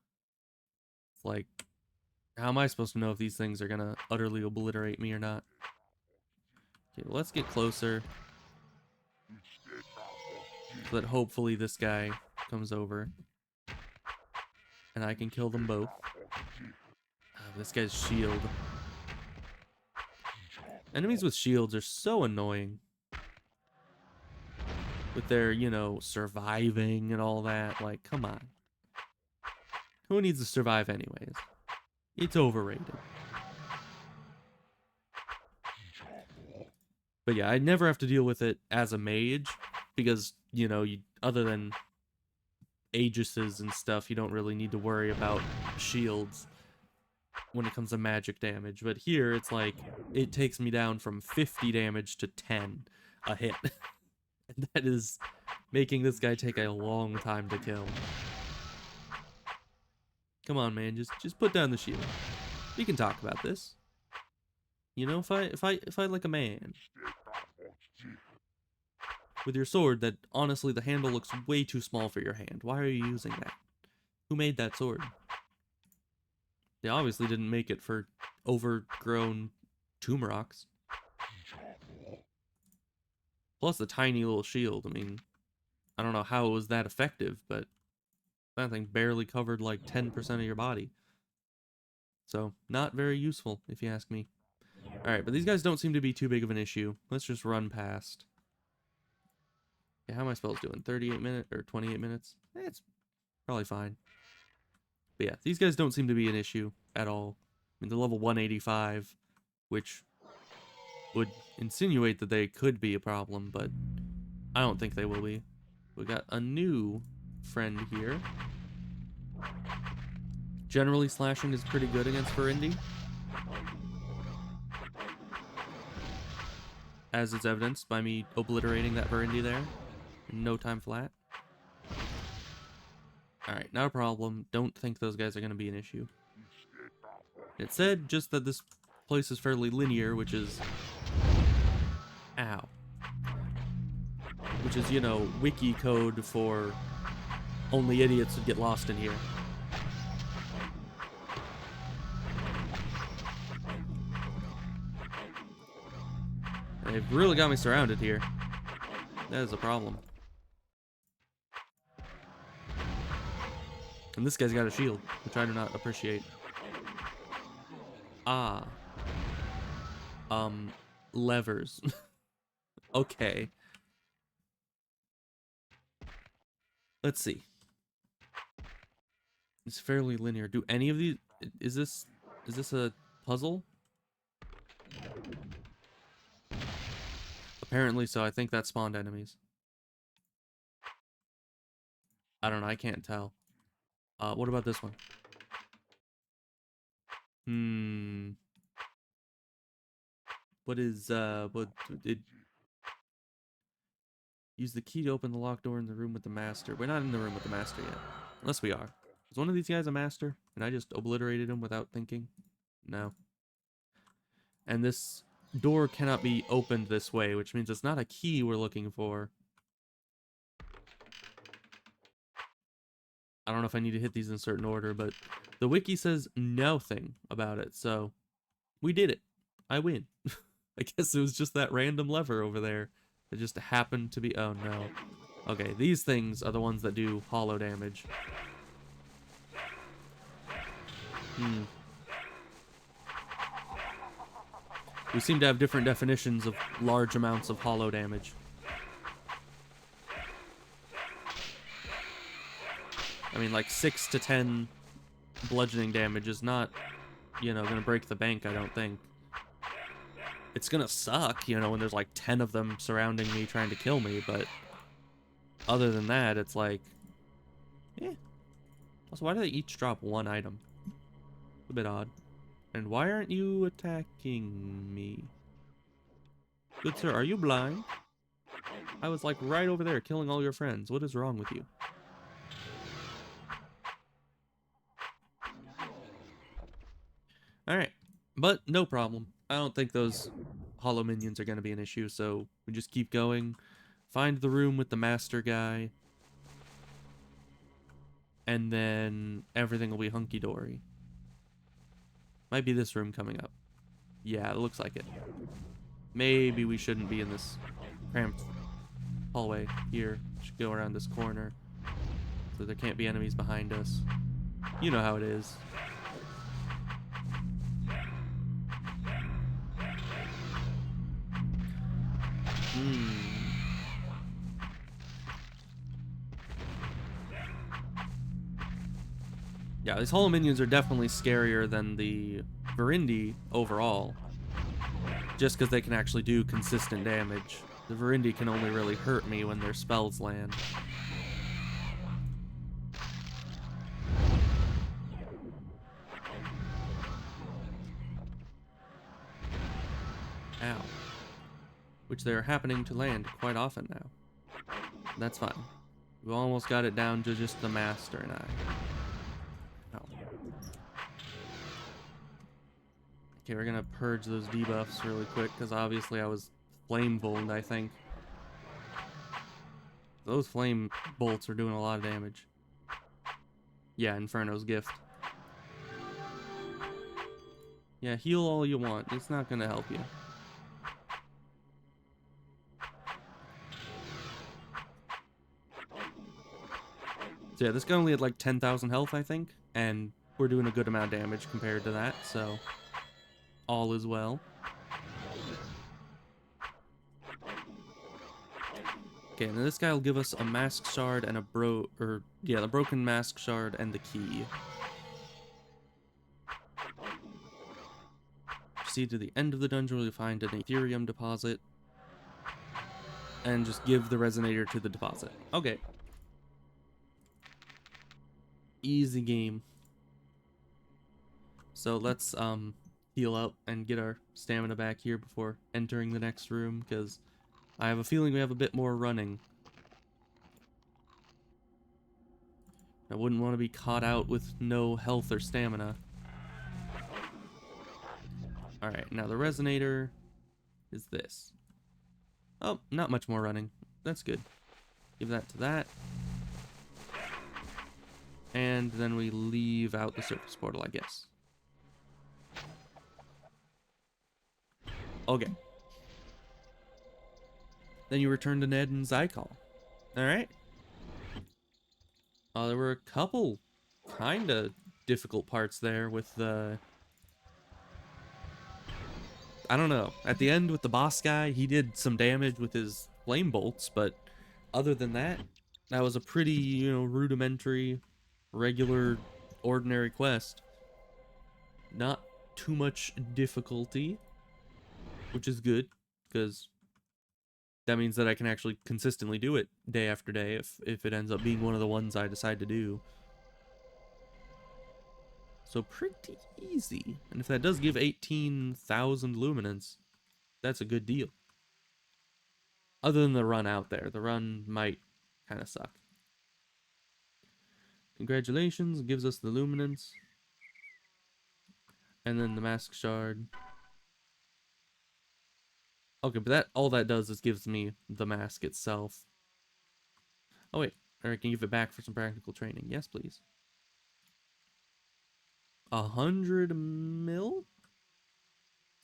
It's like, how am I supposed to know if these things are gonna utterly obliterate me or not? Okay, let's get closer. So that hopefully this guy comes over. And I can kill them both. This guy's shield. Enemies with shields are so annoying. With their, you know, surviving and all that. Like, come on. Who needs to survive anyways? It's overrated. But yeah, I never have to deal with it as a mage. Because, you know, other than Aegises and stuff, you don't really need to worry about shields when it comes to magic damage. But here, it's like, it takes me down from 50 damage to 10 a hit. And that is making this guy take a long time to kill. Come on, man, just put down the shield. We can talk about this. You know, fight like a man. With your sword that, honestly, the handle looks way too small for your hand. Why are you using that? Who made that sword? They obviously didn't make it for overgrown Tumorox. Plus the tiny little shield. I mean, I don't know how it was that effective, but That thing barely covered like 10% of your body. So, not very useful, if you ask me. Alright, but these guys don't seem to be too big of an issue. Let's just run past. Yeah, how are my spells doing? 38 minutes or 28 minutes? It's probably fine. But yeah, these guys don't seem to be an issue at all. I mean, they're level 185, which would insinuate that they could be a problem, but I don't think they will be. We got a new friend here. Generally, slashing is pretty good against Verendi, as is evidenced by me obliterating that Verendi there in no time flat. Alright, not a problem. Don't think those guys are going to be an issue. It said just that this place is fairly linear, which is... Ow. Which is, you know, wiki code for only idiots would get lost in here. They've really got me surrounded here. That is a problem. And this guy's got a shield, which I do not appreciate. Ah. Levers. Okay. Let's see. It's fairly linear. Do any of these... Is this a puzzle? Apparently so. I think that spawned enemies. I don't know. I can't tell. What about this one? What is, what did... Use the key to open the locked door in the room with the master. We're not in the room with the master yet. Unless we are. Is one of these guys a master? And I just obliterated him without thinking? No. And this door cannot be opened this way, which means it's not a key we're looking for. I don't know if I need to hit these in a certain order, but the wiki says nothing about it, so we did it. I win. I guess it was just that random lever over there that just happened to be... Oh, no. Okay, these things are the ones that do hollow damage. We seem to have different definitions of large amounts of hollow damage. I mean, like 6 to 10 bludgeoning damage is not, you know, gonna break the bank, I don't think. It's gonna suck, you know, when there's like 10 of them surrounding me trying to kill me, but other than that, it's like, eh. Also, why do they each drop one item? A bit odd. And why aren't you attacking me? Good sir, are you blind? I was like right over there killing all your friends. What is wrong with you? Alright, but no problem. I don't think those hollow minions are going to be an issue, so we just keep going. Find the room with the master guy. And then everything will be hunky-dory. Might be this room coming up. Yeah, it looks like it. Maybe we shouldn't be in this cramped hallway here. Should go around this corner so there can't be enemies behind us. You know how it is. Yeah, these hollow minions are definitely scarier than the Verendi overall. Just because they can actually do consistent damage. The Verendi can only really hurt me when their spells land. Ow. Which they're happening to land quite often now. That's fine. We almost got it down to just the master and I. Ow. Okay, we're gonna purge those debuffs really quick, because obviously I was flame bolted, I think. Those flame bolts are doing a lot of damage. Yeah, Inferno's gift. Yeah, heal all you want. It's not gonna help you. So yeah, this guy only had like 10,000 health, I think, and we're doing a good amount of damage compared to that, so all is well. Okay, and then this guy will give us a mask shard and the broken mask shard and the key. Proceed to the end of the dungeon where you find an Ethereum deposit. And just give the resonator to the deposit. Okay. Easy game. So let's heal up and get our stamina back here before entering the next room, because I have a feeling we have a bit more running. I wouldn't want to be caught out with no health or stamina. Alright, now the resonator is this. Oh, not much more running. That's good. Give that to that. And then we leave out the surface portal, I guess. Okay. Then you return to Ned and Zykal. Alright. There were a couple kind of difficult parts there with the... I don't know. At the end with the boss guy, he did some damage with his flame bolts, but other than that, that was a pretty, rudimentary, regular, ordinary quest. Not too much difficulty, which is good, because that means that I can actually consistently do it day after day if it ends up being one of the ones I decide to do. So pretty easy. And if that does give 18,000 luminance, that's a good deal. Other than the run out there. The run might kind of suck. Congratulations, gives us the luminance. And then the mask shard. Okay, but that all that does is gives me the mask itself. Oh wait, or I can give it back for some practical training. Yes, please. 100 mil?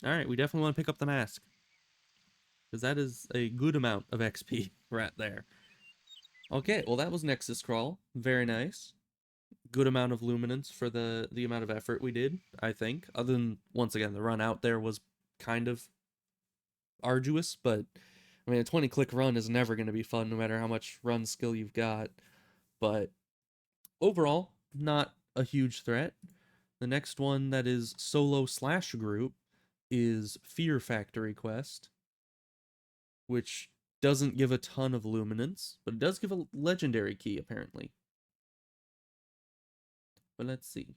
Alright, we definitely want to pick up the mask. Because that is a good amount of XP right there. Okay, well that was Nexus Crawl. Very nice. Good amount of luminance for the amount of effort we did, I think. Other than, once again, the run out there was kind of arduous, but I mean, a 20-click run is never going to be fun no matter how much run skill you've got. But overall, not a huge threat. The next one that is solo/group is Fear Factory Quest, which doesn't give a ton of luminance, but it does give a legendary key, apparently. But let's see.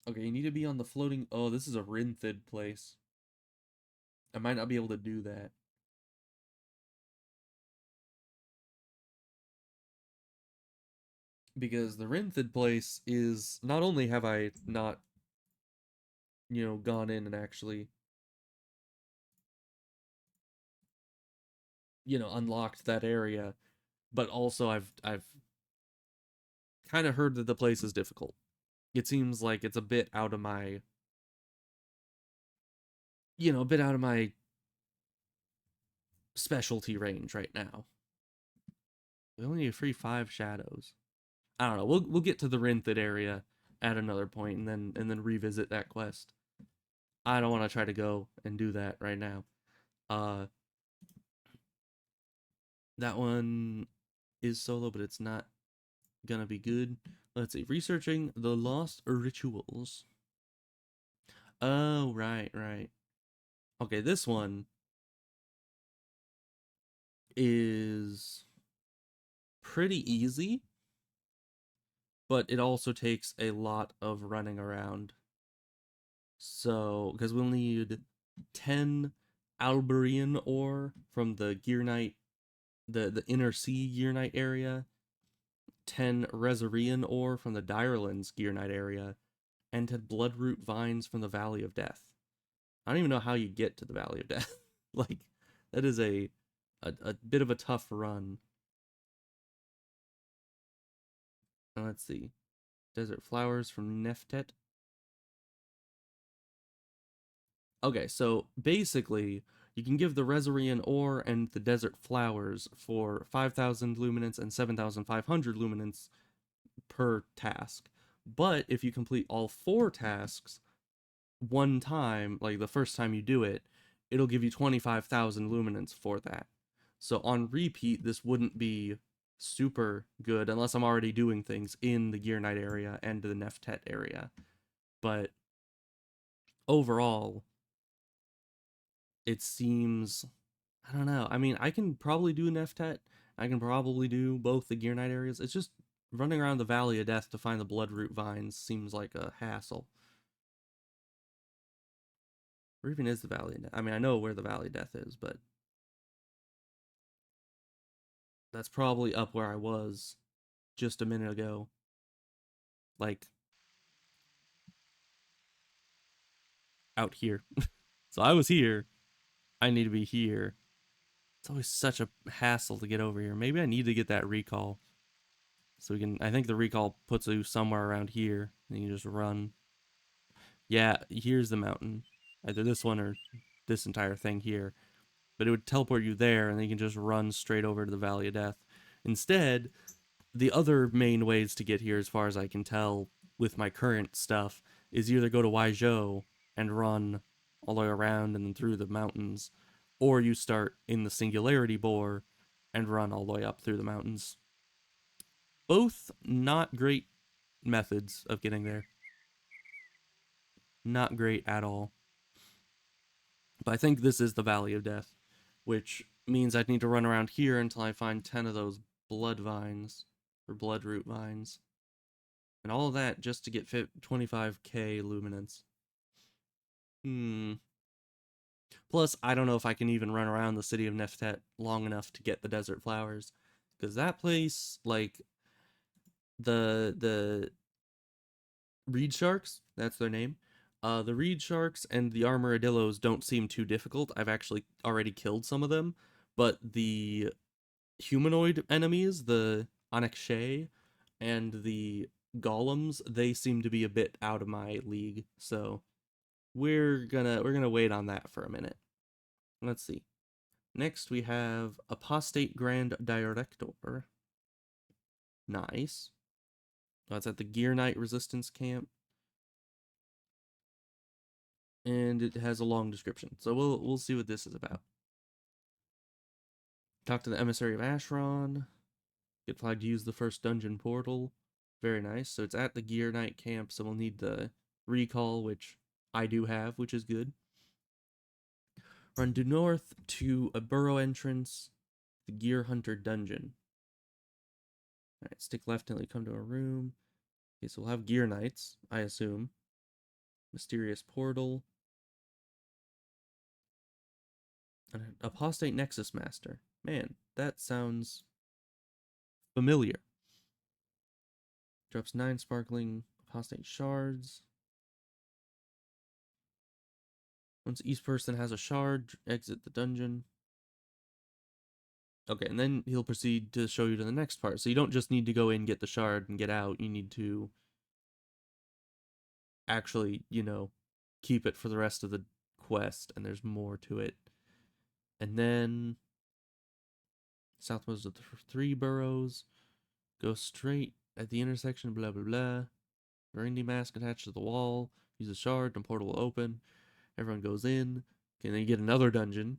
Okay, you need to be on the floating... Oh, this is a Rinthid place. I might not be able to do that. Because the Rinthid place is... Not only have I not, gone in and actually, unlocked that area, but also I've kind of heard that the place is difficult. It seems like it's a bit out of my... a bit out of my specialty range right now. We only need a free 5 shadows. I don't know. We'll get to the Rinthid area at another point and then revisit that quest. I don't want to try to go and do that right now. That one is solo, but it's not gonna be good. Let's see. Researching the lost rituals. Oh, right. Okay, this one is pretty easy, but it also takes a lot of running around. So, because we'll need 10 Alberian ore from the Gearnite, the Inner Sea Gearnite area, 10 Resurrean ore from the Direlands Gearnite area, and 10 Bloodroot vines from the Valley of Death. I don't even know how you get to the Valley of Death. Like, that is a bit of a tough run. Let's see. Desert flowers from Neftet. Okay, so basically, You can give the Resurrean ore and the desert flowers for 5,000 luminance and 7,500 luminance per task. But if you complete all 4 tasks one time, like the first time you do it, it'll give you 25,000 luminance for that. So on repeat, this wouldn't be super good unless I'm already doing things in the Gear Knight area and the Neftet area. But overall, it seems, I don't know. I mean, I can probably do Neftet. I can probably do both the Gear Knight areas. It's just running around the Valley of Death to find the Bloodroot Vines seems like a hassle. Where even is the Valley of Death? I mean, I know where the Valley of Death is, but that's probably up where I was just a minute ago. Like, out here. So I was here. I need to be here. It's always such a hassle to get over here. Maybe I need to get that recall. So we can, I think the recall puts you somewhere around here. And you just run. Yeah, here's the mountain. Either this one or this entire thing here. But it would teleport you there, and then you can just run straight over to the Valley of Death. Instead, the other main ways to get here, as far as I can tell with my current stuff, is either go to Waizhou and run all the way around and then through the mountains, or you start in the Singularity Bore and run all the way up through the mountains. Both not great methods of getting there. Not great at all. But I think this is the Valley of Death, which means I'd need to run around here until I find 10 of those blood vines, or bloodroot vines. And all of that just to get 25k luminance. Plus, I don't know if I can even run around the city of Neftet long enough to get the desert flowers. Because that place, like, the reed sharks, that's their name. The reed sharks and the armoradillos don't seem too difficult. I've actually already killed some of them. But the humanoid enemies, the Onyxae and the golems, they seem to be a bit out of my league. So we're gonna wait on that for a minute. Let's see. Next we have Apostate Grand Director. Nice. That's at the Gear Knight Resistance Camp. And it has a long description. So we'll see what this is about. Talk to the Emissary of Asheron. Get flagged to use the first dungeon portal. Very nice. So it's at the Gear Knight camp, so we'll need the recall, which I do have, which is good. Run due north to a burrow entrance, the Gear Hunter dungeon. Alright, stick left until you come to a room. Okay, so we'll have Gear Knights, I assume. Mysterious portal. An Apostate Nexus Master. Man, that sounds familiar. Drops 9 sparkling apostate shards. Once each person has a shard, exit the dungeon. Okay, and then he'll proceed to show you to the next part. So you don't just need to go in, get the shard, and get out. You need to actually, keep it for the rest of the quest, and there's more to it. And then southwest of the 3 boroughs, go straight at the intersection, blah, blah, blah. Verandy mask attached to the wall. Use a shard, and portal will open. Everyone goes in. Okay, then you get another dungeon.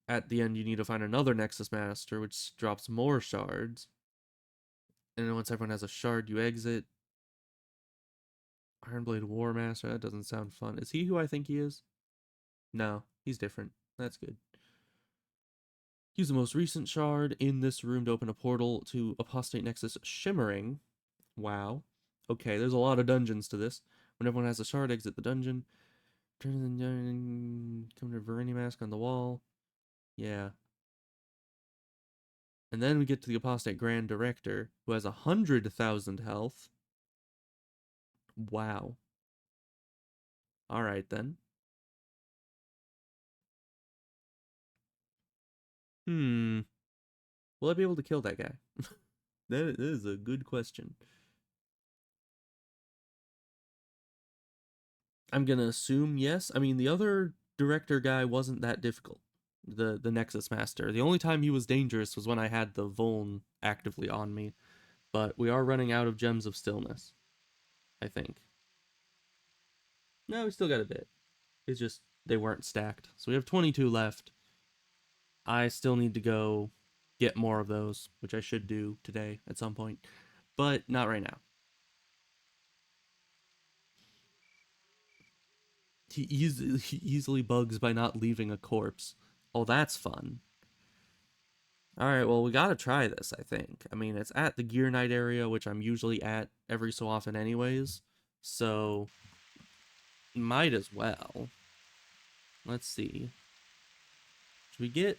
At the end, you need to find another Nexus Master, which drops more shards. And then once everyone has a shard, you exit. Ironblade War Master, that doesn't sound fun. Is he who I think he is? No, he's different. That's good. Use the most recent shard in this room to open a portal to Apostate Nexus Shimmering. Wow. Okay, there's a lot of dungeons to this. When everyone has a shard, exit the dungeon. Turn the dungeon, come to Verandy Mask on the wall. Yeah. And then we get to the Apostate Grand Director, who has 100,000 health. Wow. Alright then. Will I be able to kill that guy? That is a good question. I'm gonna assume yes. I mean, the other director guy wasn't that difficult. the Nexus Master. The only time he was dangerous was when I had the Vuln actively on me. But we are running out of Gems of Stillness, I think. No, we still got a bit. It's just they weren't stacked. So we have 22 left. I still need to go get more of those, which I should do today at some point, but not right now. He easily bugs by not leaving a corpse. Oh, that's fun. Alright, well, we gotta try this, I think. I mean, it's at the Gear Night area, which I'm usually at every so often anyways, so might as well. Let's see. Should we get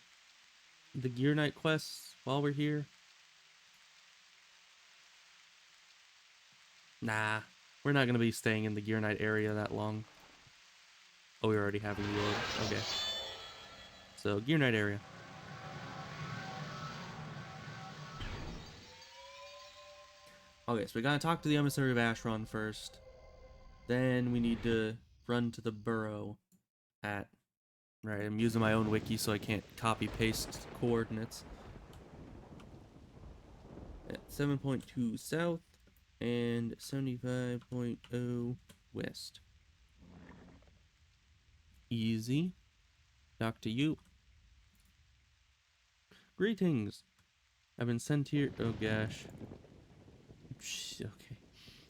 the Gear Night quests while we're here? Nah, we're not gonna be staying in the Gear Night area that long. Oh, we already have a reload. Okay. So, Gear Night area. Okay, so we gotta talk to the emissary of Asheron first. Then we need to run to the burrow at... Right, I'm using my own wiki so I can't copy-paste coordinates. At 7.2 south and 75.0 west. Easy. Talk to you. Greetings. I've been sent here... Oh, gosh. Okay.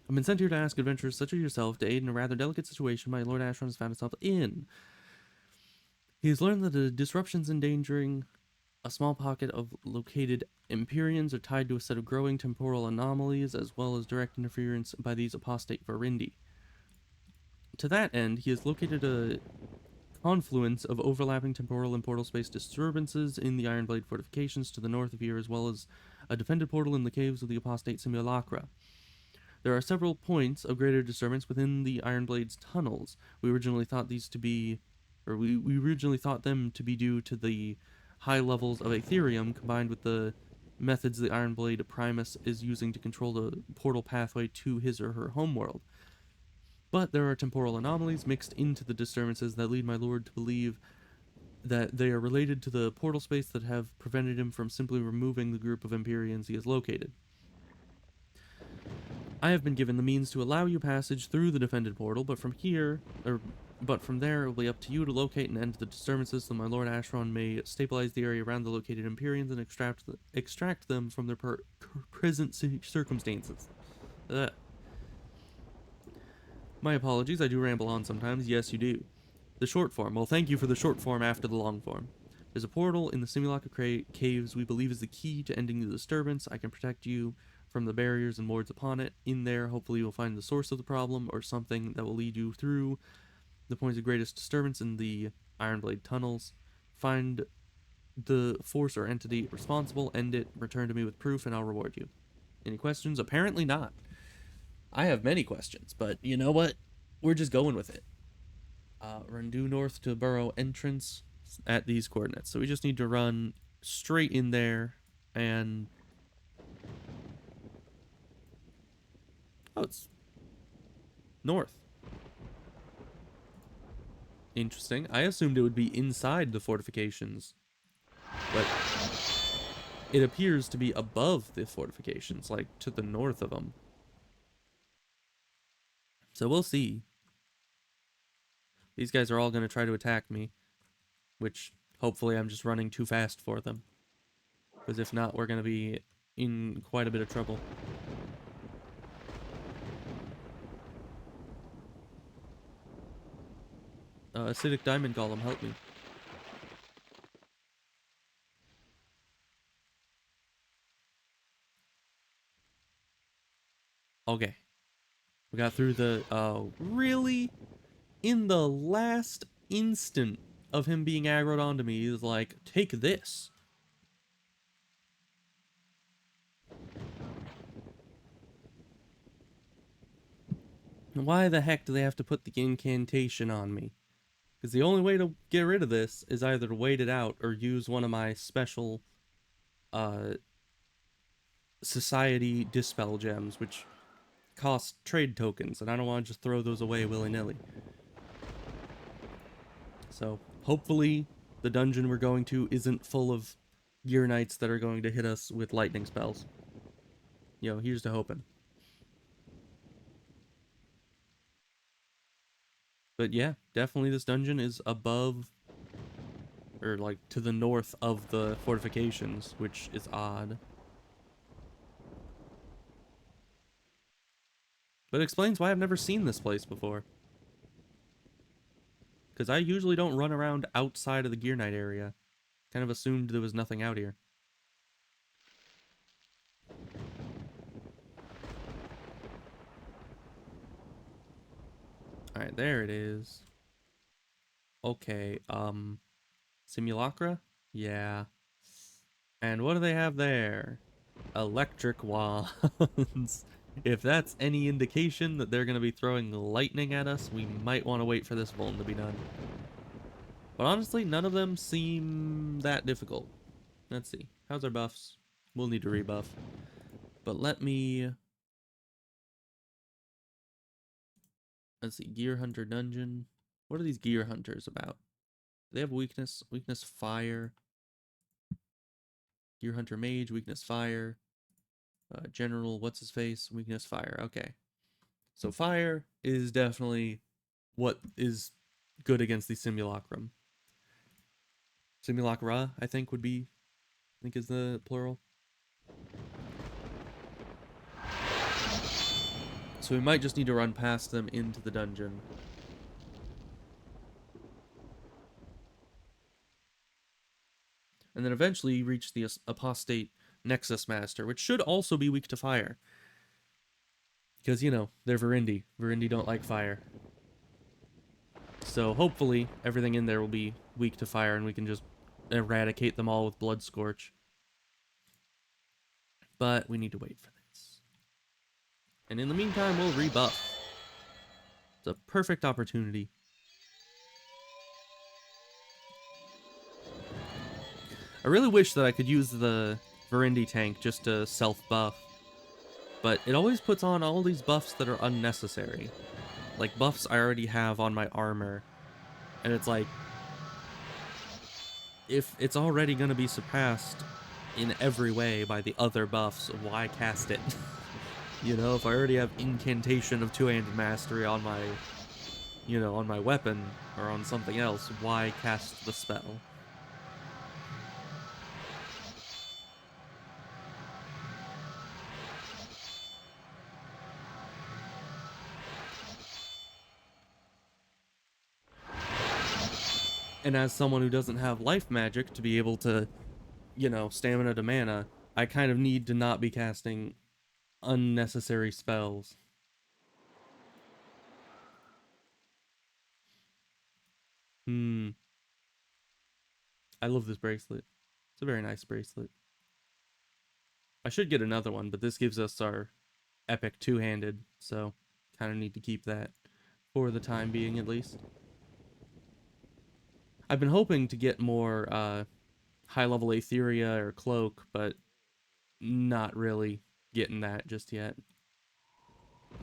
I've been sent here to ask adventurers such as yourself to aid in a rather delicate situation my Lord Asheron has found himself in. He has learned that the disruptions endangering a small pocket of located Empyreans are tied to a set of growing temporal anomalies, as well as direct interference by these apostate Varindi. To that end, he has located a confluence of overlapping temporal and portal space disturbances in the Ironblade fortifications to the north of here, as well as a defended portal in the caves of the apostate simulacra. There are several points of greater disturbance within the Ironblade's tunnels. We originally thought these to be, or we originally thought them to be due to the high levels of Aetherium combined with the methods the Ironblade Primus is using to control the portal pathway to his or her homeworld. But there are temporal anomalies mixed into the disturbances that lead my lord to believe that they are related to the portal space that have prevented him from simply removing the group of Empyreans he has located. I have been given the means to allow you passage through the defended portal, but from there it will be up to you to locate and end the disturbances so my Lord Asheron may stabilize the area around the located Empyreans and extract them from their present circumstances. My apologies, I do ramble on sometimes. Yes, you do. The short form. Well, thank you for the short form after the long form. There's a portal in the Simulacra caves we believe is the key to ending the disturbance. I can protect you from the barriers and wards upon it. In there, hopefully you'll find the source of the problem or something that will lead you through the points of greatest disturbance in the Ironblade tunnels. Find the force or entity responsible, end it, return to me with proof, and I'll reward you. Any questions? Apparently not. I have many questions, but you know what? We're just going with it. Run due north to burrow entrance at these coordinates. So we just need to run straight in there and... Oh, it's north. Interesting. I assumed it would be inside the fortifications, but it appears to be above the fortifications, like to the north of them. So we'll see. These guys are all going to try to attack me, which hopefully I'm just running too fast for them. Because if not, we're going to be in quite a bit of trouble. Acidic Diamond Golem, help me. Okay. We got through the... Oh, really? In the last instant of him being aggroed onto me, he's like, take this. Why the heck do they have to put the incantation on me? Because the only way to get rid of this is either to wait it out or use one of my special society dispel gems, which cost trade tokens, and I don't want to just throw those away willy-nilly. So hopefully the dungeon we're going to isn't full of Gear Knights that are going to hit us with lightning spells. You know, here's to hoping. But yeah, definitely this dungeon is above, or like to the north of the fortifications, which is odd. But it explains why I've never seen this place before. Because I usually don't run around outside of the Gear Knight area. Kind of assumed there was nothing out here. Alright, there it is. Okay, Simulacra? Yeah. And what do they have there? Electric wands. If that's any indication that they're going to be throwing lightning at us, we might want to wait for this vuln to be done. But honestly, none of them seem that difficult. Let's see. How's our buffs? We'll need to rebuff. But let me... Let's see. Gear Hunter Dungeon. What are these Gear Hunters about? Do they have weakness? Weakness Fire. Gear Hunter Mage. Weakness Fire. General, what's his face? Weakness Fire. Okay. So fire is definitely what is good against the simulacrum. Simulacra, I think, would be, I think is the plural. So we might just need to run past them into the dungeon. And then eventually reach the apostate Nexus Master, which should also be weak to fire. Because, you know, they're Verendi. Verendi don't like fire. So hopefully everything in there will be weak to fire and we can just eradicate them all with Blood Scorch. But we need to wait for this. And in the meantime, we'll rebuff. It's a perfect opportunity. I really wish that I could use the Verendi tank just to self-buff. But it always puts on all these buffs that are unnecessary. Like buffs I already have on my armor. And it's like, if it's already going to be surpassed in every way by the other buffs, why cast it? You know, if I already have Incantation of Two-Handed Mastery on my, you know, on my weapon or on something else, why cast the spell? And as someone who doesn't have life magic to be able to, you know, stamina to mana, I kind of need to not be casting unnecessary spells. I love this bracelet. It's a very nice bracelet. I should get another one, but this gives us our epic two-handed, so kind of need to keep that for the time being at least. I've been hoping to get more high-level Aetheria or Cloak, but not really getting that just yet.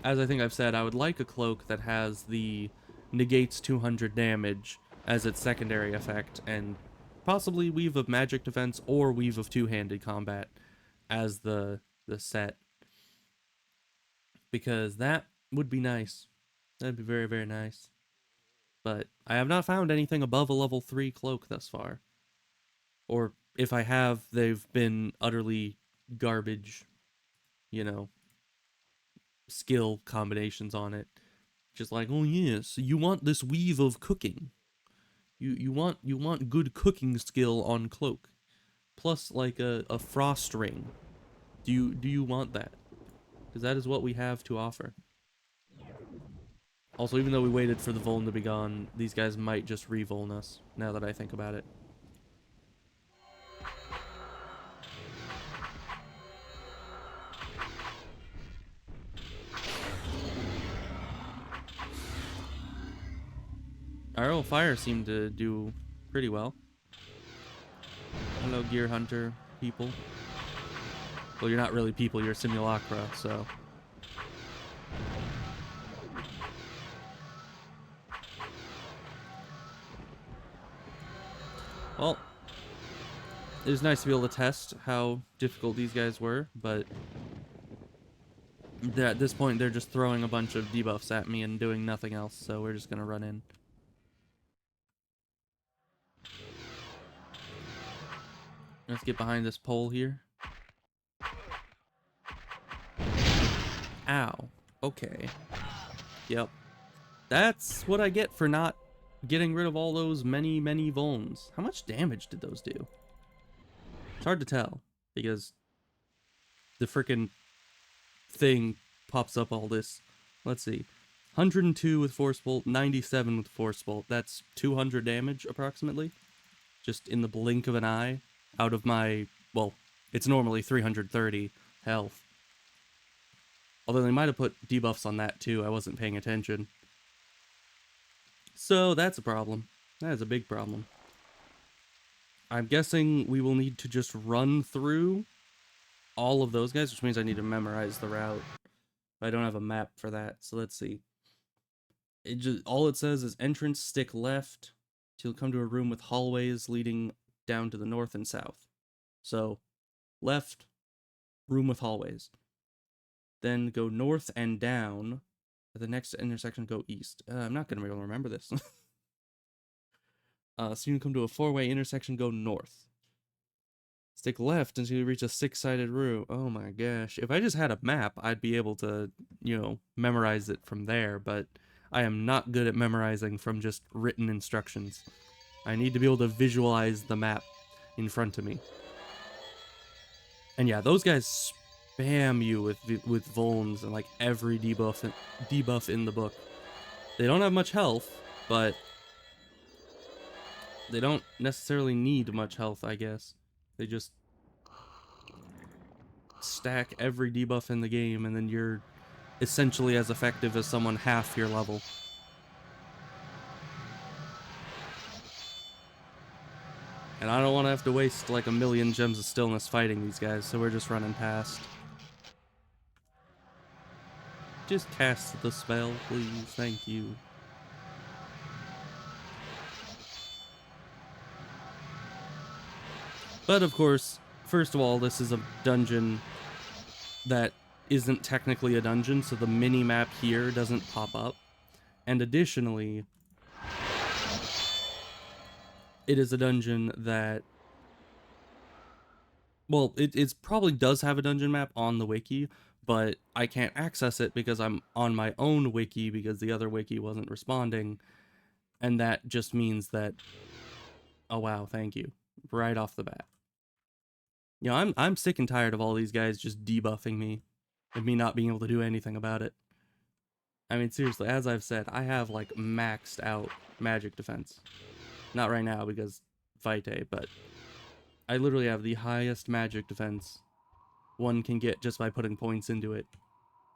As I think I've said, I would like a Cloak that has the negates 200 damage as its secondary effect, and possibly Weave of Magic Defense or Weave of Two-Handed Combat as the set. Because that would be nice. That'd be very, very nice. But I have not found anything above a level 3 cloak thus far. Or if I have, they've been utterly garbage, you know, skill combinations on it. Just like, oh yes, you want this weave of cooking. You want good cooking skill on cloak. Plus like a frost ring. Do you want that? Because that is what we have to offer. Also, even though we waited for the Vuln to be gone, these guys might just re-Vuln us, now that I think about it. Arrow of Fire seemed to do pretty well. Hello, Gear Hunter people. Well, you're not really people, you're Simulacra, so... Well, it was nice to be able to test how difficult these guys were, but at this point they're just throwing a bunch of debuffs at me and doing nothing else, so we're just gonna run in. Let's get behind this pole here. Ow. Okay. Yep. That's what I get for not getting rid of all those many vulns. How much damage did those do? It's hard to tell, because the frickin' thing pops up all this. Let's see. 102 with Force Bolt, 97 with Force Bolt. That's 200 damage, approximately. Just in the blink of an eye. Out of my, well, it's normally 330 health. Although they might have put debuffs on that too, I wasn't paying attention. So that's a problem. That is a big problem. I'm guessing we will need to just run through all of those guys, which means I need to memorize the route. I don't have a map for that, so let's see. All it says is entrance, stick left, till you come to a room with hallways leading down to the north and south. So, left, room with hallways. Then go north and down. At the next intersection, go east. I'm not going to be able to remember this. So you come to a 4-way intersection, go north. Stick left until you reach a 6-sided room. Oh my gosh. If I just had a map, I'd be able to, memorize it from there, but I am not good at memorizing from just written instructions. I need to be able to visualize the map in front of me. And yeah, those guys spam you with vulns and like every debuff in the book. They don't have much health, but they don't necessarily need much health, I guess. They just stack every debuff in the game, and then you're essentially as effective as someone half your level. And I don't want to have to waste like a million gems of stillness fighting these guys, so we're just running past. Just cast the spell, please. Thank you. But of course, first of all, this is a dungeon that isn't technically a dungeon, so the mini-map here doesn't pop up. And additionally, it is a dungeon that... Well, it probably does have a dungeon map on the wiki, but I can't access it because I'm on my own wiki because the other wiki wasn't responding. And that just means that... Oh wow, thank you. Right off the bat. I'm sick and tired of all these guys just debuffing me and me not being able to do anything about it. I mean, seriously, as I've said, I have like maxed out magic defense. Not right now because Vitae, but I literally have the highest magic defense one can get just by putting points into it.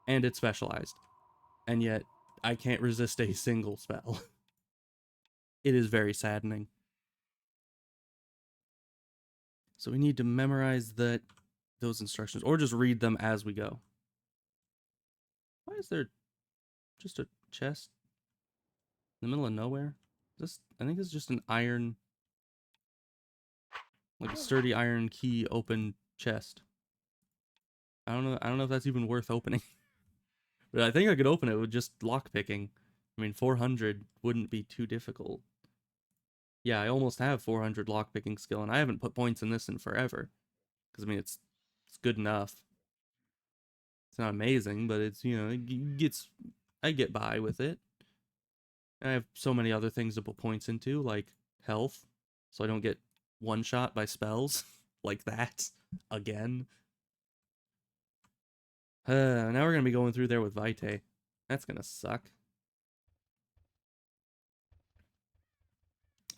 And it's specialized. And yet, I can't resist a single spell. It is very saddening. So we need to memorize those instructions, or just read them as we go. Why is there just a chest in the middle of nowhere? I think this is just an iron, like a sturdy iron key open chest. I don't know if that's even worth opening. But I think I could open it with just lockpicking. I mean, 400 wouldn't be too difficult. Yeah, I almost have 400 lockpicking skill, and I haven't put points in this in forever. Because, I mean, it's good enough. It's not amazing, but it's, I get by with it. I have so many other things to put points into, like health, so I don't get one-shot by spells like that again. Now we're going to be going through there with Vitae. That's going to suck.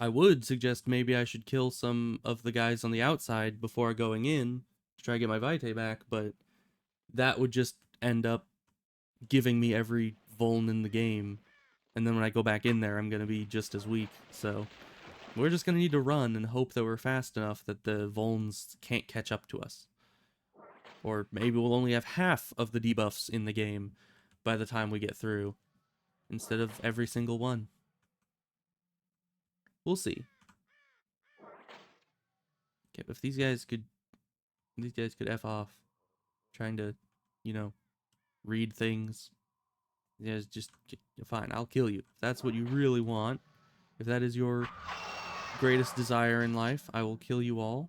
I would suggest maybe I should kill some of the guys on the outside before going in to try to get my Vitae back, but that would just end up giving me every vuln in the game. And then when I go back in there, I'm going to be just as weak. So we're just going to need to run and hope that we're fast enough that the vulns can't catch up to us. Or maybe we'll only have half of the debuffs in the game by the time we get through, instead of every single one. We'll see. Okay, if these guys could F off trying to, you know, read things. You guys just fine, I'll kill you. If that's what you really want, if that is your greatest desire in life, I will kill you all.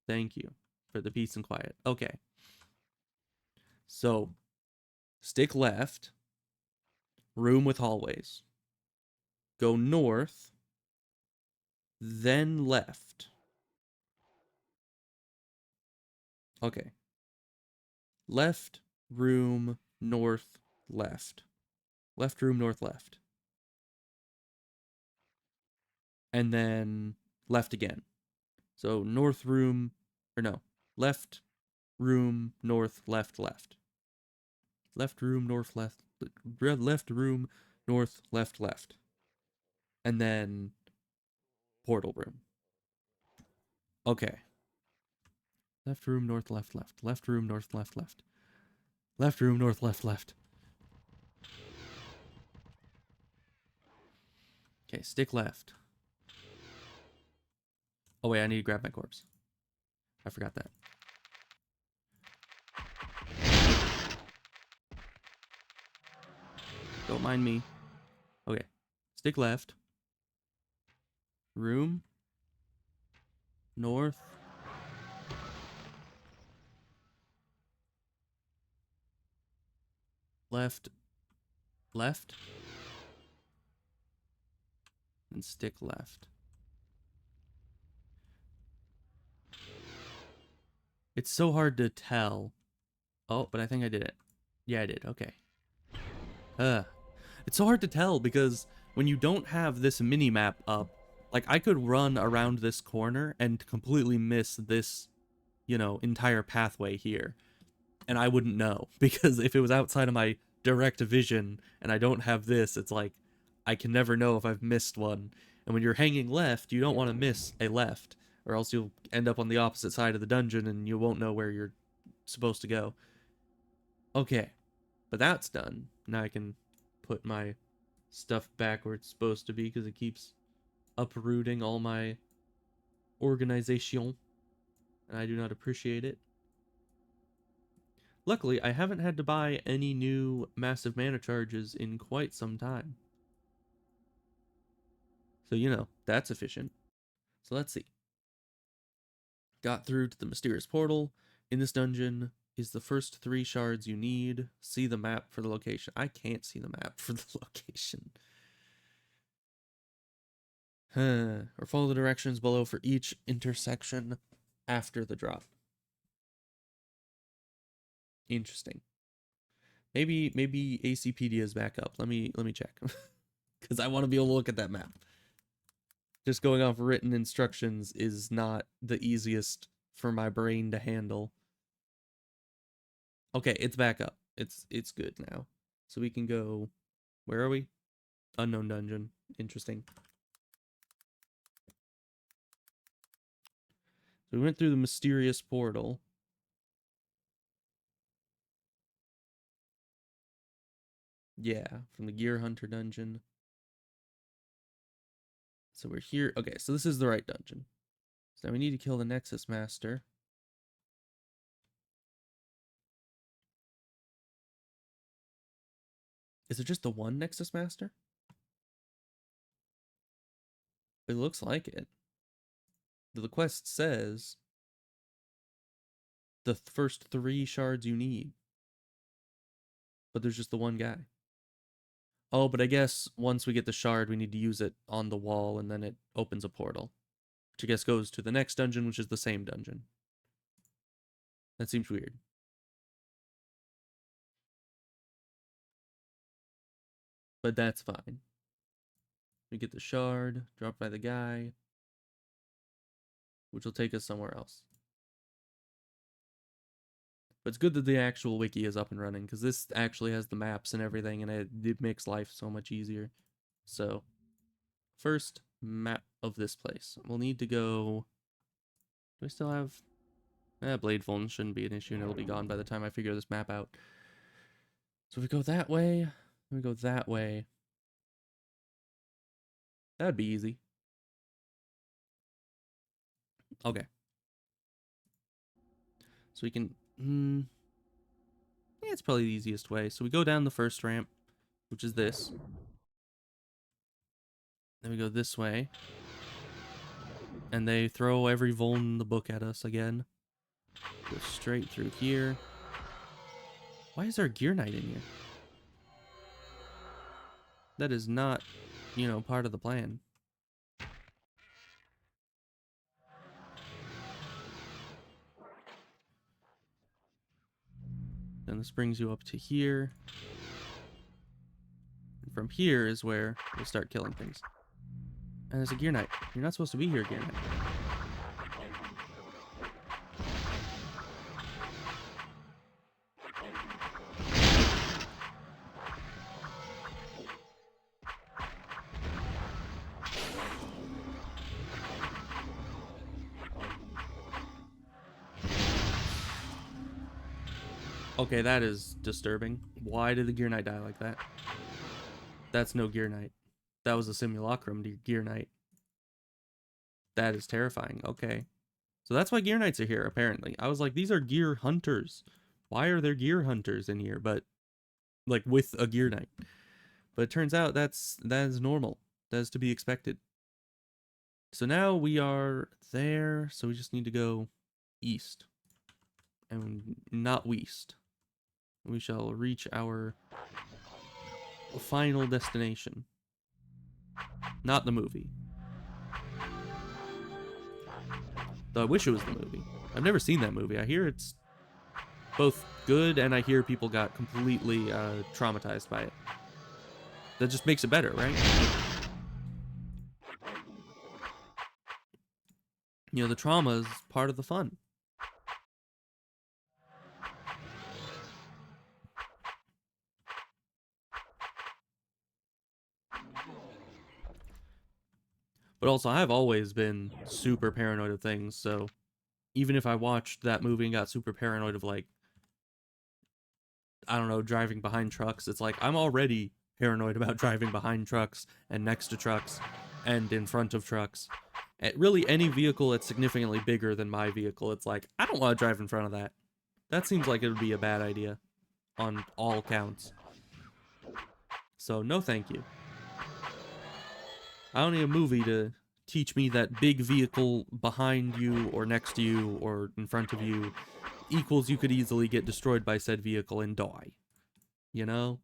Thank you for the peace and quiet. Okay. So, stick left, room with hallways. Go north, then left. Okay. Left, room, north, left. Left, room, north, left. And then left again. So north room, or no, left room, north, left, left. Left room, north, left, left room, north, left, left. And then portal room. Okay. Left room, north, left, left. Left room, north, left, left. Left room, north, left, left. Okay, stick left. Oh wait, I need to grab my corpse. I forgot that. Don't mind me. Okay. Stick left. Room. North. Left. Left. And stick left. It's so hard to tell. Oh, but I think I did it. Yeah, I did. Okay. It's so hard to tell because when you don't have this mini map up, like I could run around this corner and completely miss this, you know, entire pathway here. And I wouldn't know because if it was outside of my direct vision and I don't have this, it's like I can never know if I've missed one. And when you're hanging left, you don't want to miss a left or else you'll end up on the opposite side of the dungeon and you won't know where you're supposed to go. Okay, but that's done. Now I can put my stuff back where it's supposed to be because it keeps uprooting all my organization, and I do not appreciate it. Luckily, I haven't had to buy any new massive mana charges in quite some time. So, you know, that's efficient. So let's see. Got through to the mysterious portal. In this dungeon is the first 3 shards you need. See the map for the location. I can't see the map for the location. Or follow the directions below for each intersection after the drop. Interesting. Maybe ACpedia is back up. Let me check. Because I want to be able to look at that map. Just going off written instructions is not the easiest for my brain to handle. Okay, it's back up. It's good now. So we can go, where are we? Unknown dungeon. Interesting. So we went through the mysterious portal. Yeah, from the Gear Hunter dungeon. So we're here. Okay, so this is the right dungeon. So now we need to kill the Nexus Master. Is it just the one Nexus Master? It looks like it. The quest says the first 3 shards you need. But there's just the one guy. Oh, but I guess once we get the shard, we need to use it on the wall, and then it opens a portal. Which I guess goes to the next dungeon, which is the same dungeon. That seems weird. But that's fine. We get the shard, dropped by the guy, which will take us somewhere else. But it's good that the actual wiki is up and running, because this actually has the maps and everything, and it makes life so much easier. So, first map of this place. We'll need to go... Do I still have... Blade Fulton shouldn't be an issue, and it'll be gone by the time I figure this map out. So if we go that way, we go that way. That'd be easy. Okay. So we can... yeah, it's probably the easiest way. So we go down the first ramp, which is this. Then we go this way. And they throw every vuln in the book at us again. Go straight through here. Why is there a gear knight in here? That is not, you know, part of the plan. Then this brings you up to here. And from here is where we start killing things. And there's a gear knight. You're not supposed to be here, gear knight. Okay, that is disturbing. Why did the gear knight die like that? That's no gear knight. That was a simulacrum gear knight. That is terrifying. Okay. So that's why gear knights are here, apparently. I was like, these are gear hunters. Why are there gear hunters in here? But, like, with a gear knight. But it turns out that is normal. That is to be expected. So now we are there. So we just need to go east. And not west. We shall reach our final destination. Not the movie. Though I wish it was the movie. I've never seen that movie. I hear it's both good and I hear people got completely traumatized by it. That just makes it better, right? You know, the trauma is part of the fun. But also, I've always been super paranoid of things, so even if I watched that movie and got super paranoid of, like, I don't know, driving behind trucks, it's like, I'm already paranoid about driving behind trucks and next to trucks and in front of trucks. Really, any vehicle that's significantly bigger than my vehicle, it's like, I don't want to drive in front of that. That seems like it would be a bad idea on all counts. So, no thank you. I don't need a movie to teach me that big vehicle behind you or next to you or in front of you equals you could easily get destroyed by said vehicle and die. You know?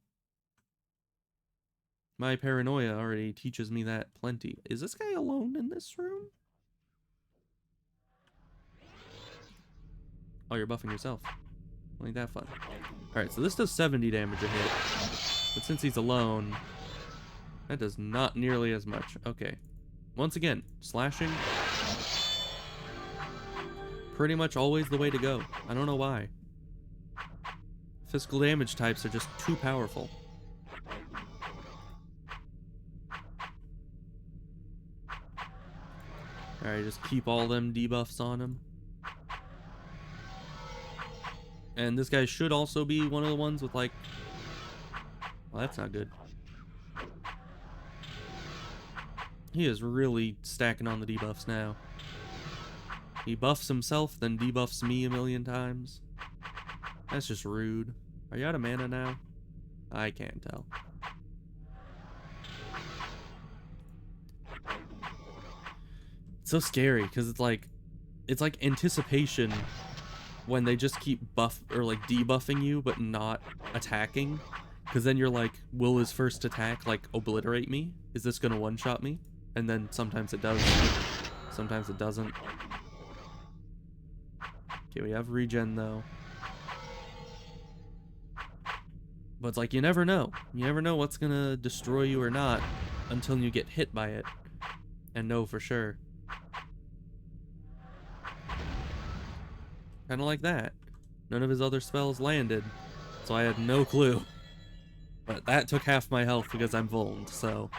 My paranoia already teaches me that plenty. Is this guy alone in this room? Oh, you're buffing yourself. Ain't that fun. Alright, so this does 70 damage a hit. But since he's alone, that does not nearly as much. Okay. Once again, slashing. Pretty much always the way to go. I don't know why. Physical damage types are just too powerful. Alright, just keep all them debuffs on him. And this guy should also be one of the ones with, like... Well, that's not good. He is really stacking on the debuffs now. He buffs himself, then debuffs me a million times. That's just rude. Are you out of mana now? I can't tell. It's so scary, because it's like anticipation when they just keep debuffing you, but not attacking. Because then you're like, will his first attack, like, obliterate me? Is this gonna one-shot me? And then sometimes it does. Sometimes it doesn't. Okay, we have regen, though. But it's like, you never know. You never know what's gonna destroy you or not until you get hit by it. And know for sure. Kinda like that. None of his other spells landed, so I had no clue. But that took half my health because I'm vulned, so...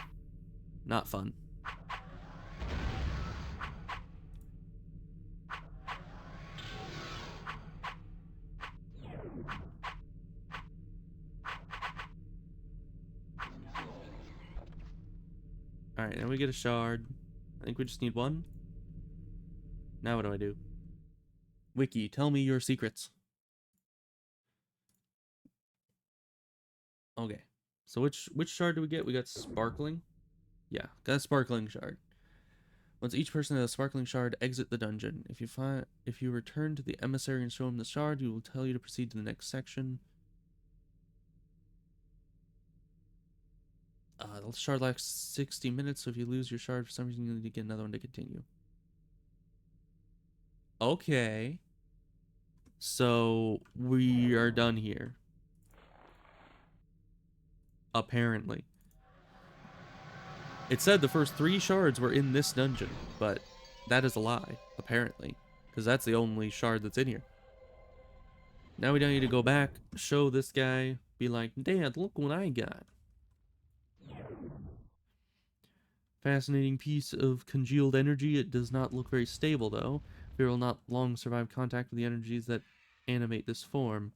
not fun. Alright, now we get a shard. I think we just need one. Now what do? Wiki, tell me your secrets. Okay. So which shard do we get? We got sparkling. Yeah, got a sparkling shard. Once each person has a sparkling shard, exit the dungeon. If you return to the emissary and show him the shard, he will tell you to proceed to the next section. The shard lasts 60 minutes, so if you lose your shard for some reason, you need to get another one to continue. Okay. So we are done here. Apparently. It said the first 3 shards were in this dungeon, but that is a lie, apparently. Because that's the only shard that's in here. Now we don't need to go back, show this guy, be like, Dad, look what I got. Fascinating piece of congealed energy. It does not look very stable, though. Fear will not long survive contact with the energies that animate this form.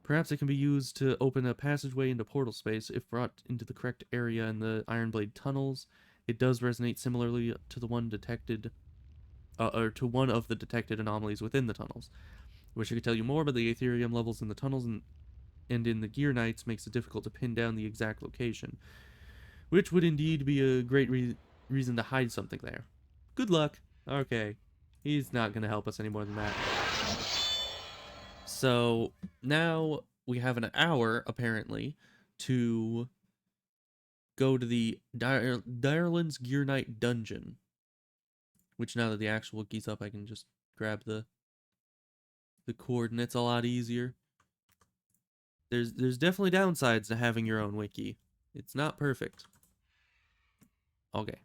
Perhaps it can be used to open a passageway into portal space if brought into the correct area in the Ironblade tunnels. It does resonate similarly to the one detected, or to one of the detected anomalies within the tunnels. I wish I could tell you more, but the Aetherium levels in the tunnels and in the Gear Knights makes it difficult to pin down the exact location, which would indeed be a great reason to hide something there. Good luck. Okay, he's not going to help us any more than that. So now we have an hour, apparently, to go to the Direland's Gear Knight dungeon. Which now that the actual wiki's up, I can just grab the coordinates a lot easier. There's definitely downsides to having your own wiki. It's not perfect. Okay.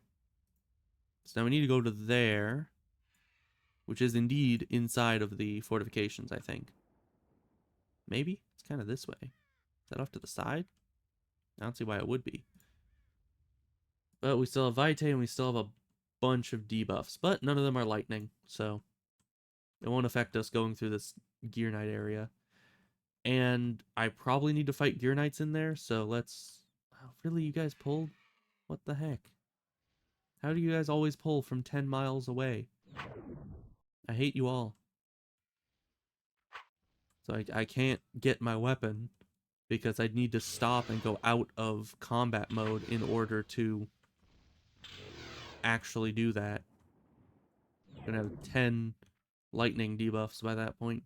So now we need to go to there, which is indeed inside of the fortifications, I think. Maybe? It's kind of this way. Is that off to the side? I don't see why it would be. But we still have Vitae and we still have a bunch of debuffs, but none of them are lightning, so it won't affect us going through this Gear Knight area. And I probably need to fight Gear Knights in there, so let's... Oh, really, you guys pulled? What the heck? How do you guys always pull from 10 miles away? I hate you all. So I can't get my weapon because I'd need to stop and go out of combat mode in order to actually do that. I'm gonna have 10 lightning debuffs by that point.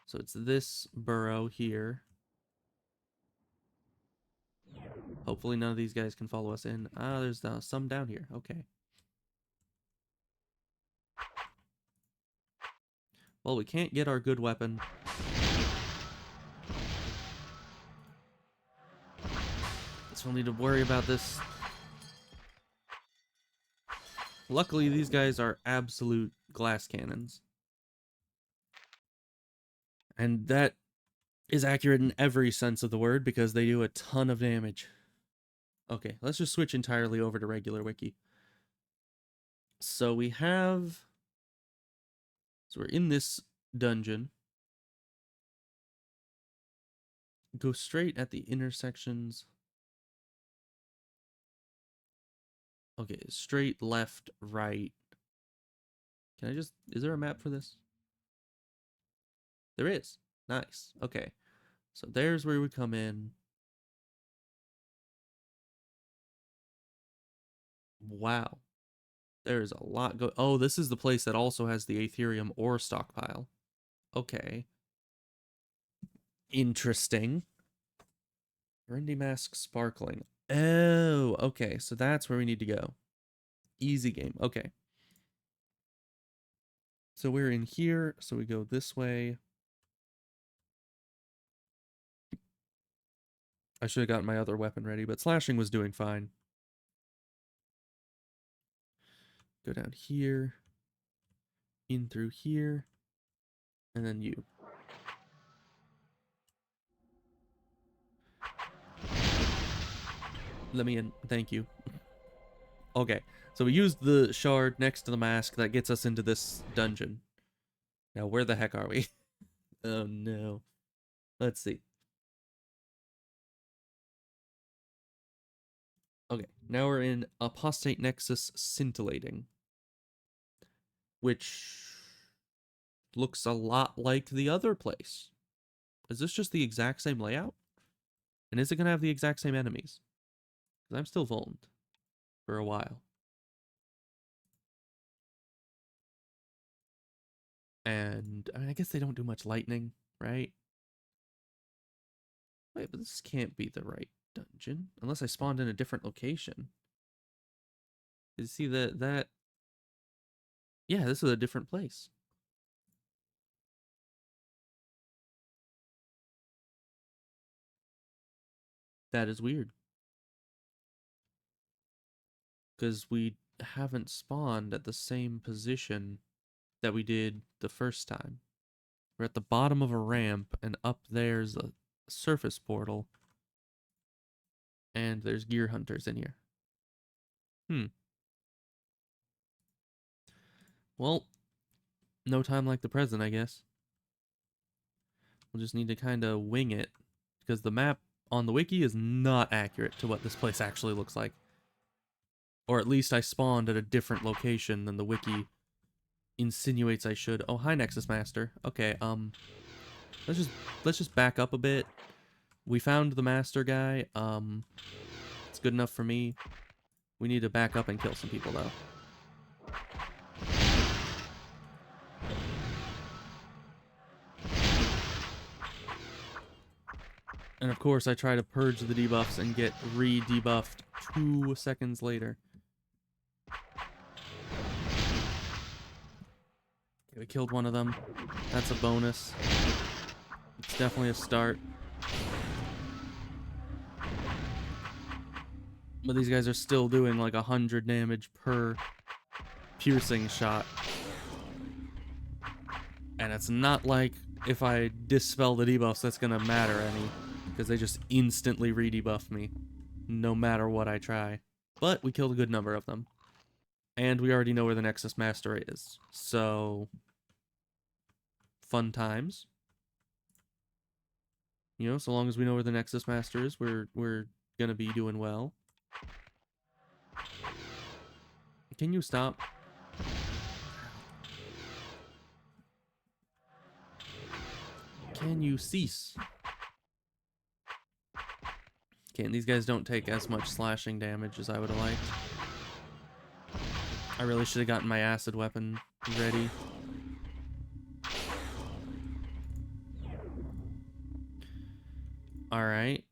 So it's this burrow here. Hopefully none of these guys can follow us in. Ah, there's some down here. Okay. Well, we can't get our good weapon. So we'll need to worry about this. Luckily, these guys are absolute glass cannons. And that is accurate in every sense of the word because they do a ton of damage. Okay, let's just switch entirely over to regular wiki. So we have... So we're in this dungeon. Go straight at the intersections. Okay, straight, left, right. Can I just... Is there a map for this? There is. Nice. Okay. So there's where we come in. Wow. There's a lot go... Oh, this is the place that also has the Aetherium ore stockpile. Okay. Interesting. Rendy mask sparkling. Oh, okay. So that's where we need to go. Easy game. Okay. So we're in here. So we go this way. I should have gotten my other weapon ready, but slashing was doing fine. Go down here. In through here. And then you. Let me in. Thank you. Okay. So we used the shard next to the mask that gets us into this dungeon. Now, where the heck are we? Oh, no. Let's see. Okay, now we're in Apostate Nexus Scintillating. which looks a lot like the other place. Is this just the exact same layout? And is it going to have the exact same enemies? Because I'm still vulnerable for a while. And I mean, I guess they don't do much lightning, right? Wait, but this can't be the right dungeon unless I spawned in a different location. You see that? Yeah, this is a different place. That is weird. Because we haven't spawned at the same position that we did the first time. We're at the bottom of a ramp, and up there's a surface portal. And there's gear hunters in here. Well, no time like the present, I guess. We'll just need to kind of wing it, because the map on the wiki is not accurate to what this place actually looks like. Or at least I spawned at a different location than the wiki insinuates I should. Oh, hi, Nexus Master. Okay, let's just back up a bit. We found the Master guy. It's good enough for me. We need to back up and kill some people, though. And of course, I try to purge the debuffs and get re-debuffed 2 seconds later. Okay, we killed one of them. That's a bonus. It's definitely a start. But these guys are still doing like 100 damage per piercing shot. And it's not like if I dispel the debuffs that's gonna matter any, because they just instantly re-debuff me, no matter what I try. But we killed a good number of them. And we already know where the Nexus Master is, so fun times. You know, so long as we know where the Nexus Master is, we're gonna be doing well. Can you stop? Can you cease? Okay, and these guys don't take as much slashing damage as I would have liked. I really should have gotten my acid weapon ready. Alright.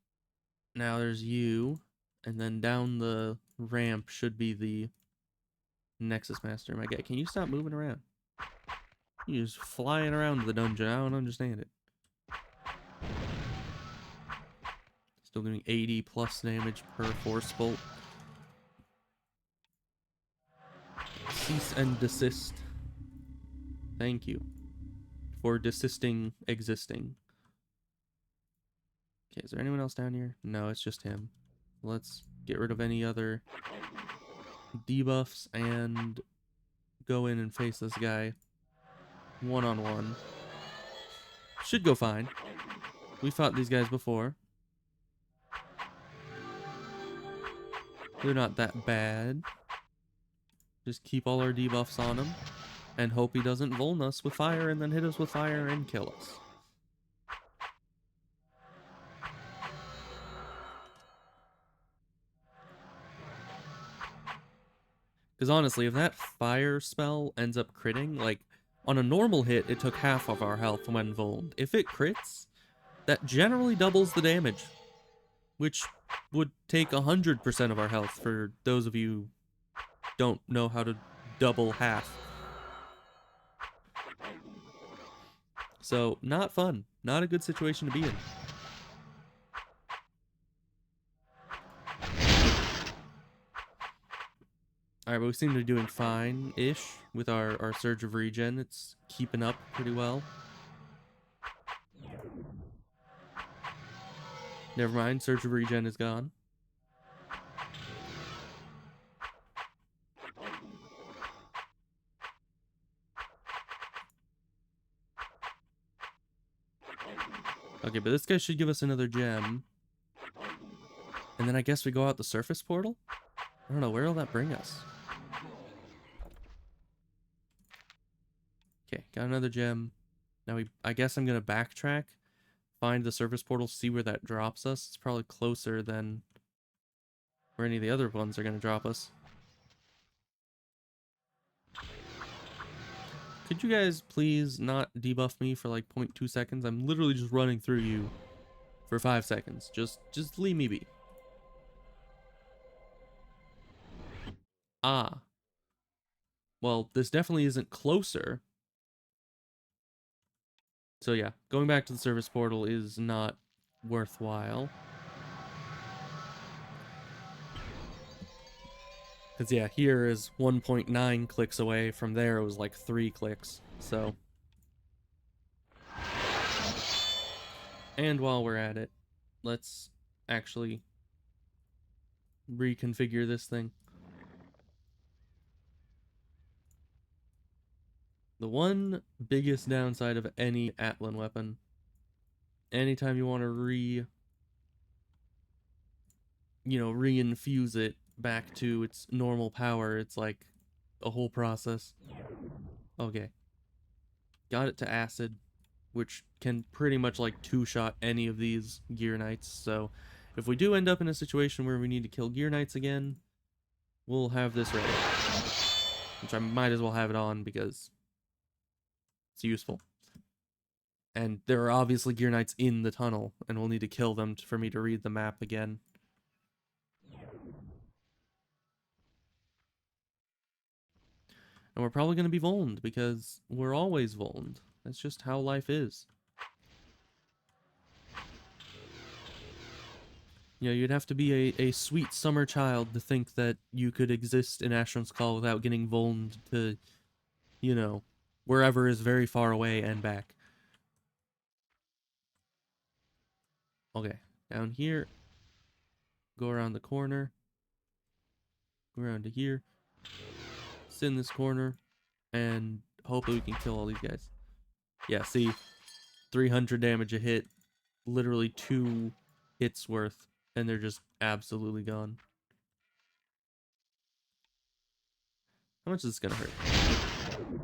Now there's you. And then down the ramp should be the Nexus Master. My guy, can you stop moving around? You're just flying around the dungeon. I don't understand it. Still doing 80 plus damage per force bolt. Cease and desist. Thank you for desisting existing. Okay, is there anyone else down here? No, it's just him. Let's get rid of any other debuffs and go in and face this guy one-on-one. Should go fine. We fought these guys before. They're not that bad. Just keep all our debuffs on him and hope he doesn't vuln us with fire and then hit us with fire and kill us. Because honestly, if that fire spell ends up critting, like, on a normal hit, it took half of our health when vulned. If it crits, that generally doubles the damage, which would take 100% of our health for those of you who don't know how to double half. So, not fun. Not a good situation to be in. Alright, but we seem to be doing fine-ish with our Surge of Regen. It's keeping up pretty well. Never mind, Surge of Regen is gone. Okay, but this guy should give us another gem. And then I guess we go out the surface portal? I don't know, where will that bring us? Okay, got another gem. Now I guess I'm gonna backtrack, find the service portal, see where that drops us. It's probably closer than where any of the other ones are gonna drop us. Could you guys please not debuff me for like 0.2 seconds? I'm literally just running through you for 5 seconds. Just leave me be. Ah. Well, this definitely isn't closer. So yeah, going back to the service portal is not worthwhile. Because yeah, here is 1.9 clicks away. From there, it was like 3 clicks. So. And while we're at it, let's actually reconfigure this thing. The one biggest downside of any Atlan weapon, anytime you want to reinfuse it back to its normal power, it's like a whole process. Okay. Got it to acid, which can pretty much like two-shot any of these Gear Knights. So if we do end up in a situation where we need to kill Gear Knights again, we'll have this ready. Which I might as well have it on because it's useful. And there are obviously Gear Knights in the tunnel, and we'll need to kill them for me to read the map again. And we're probably going to be vulned, because we're always vulned. That's just how life is. You know, you'd have to be a sweet summer child to think that you could exist in Asheron's Call without getting vulned to, you know, wherever is very far away and back. Okay, down here. Go around the corner. Go around to here. Sit in this corner. And hopefully we can kill all these guys. Yeah, see, 300 damage a hit, literally 2 hits worth, and they're just absolutely gone. How much is this gonna hurt?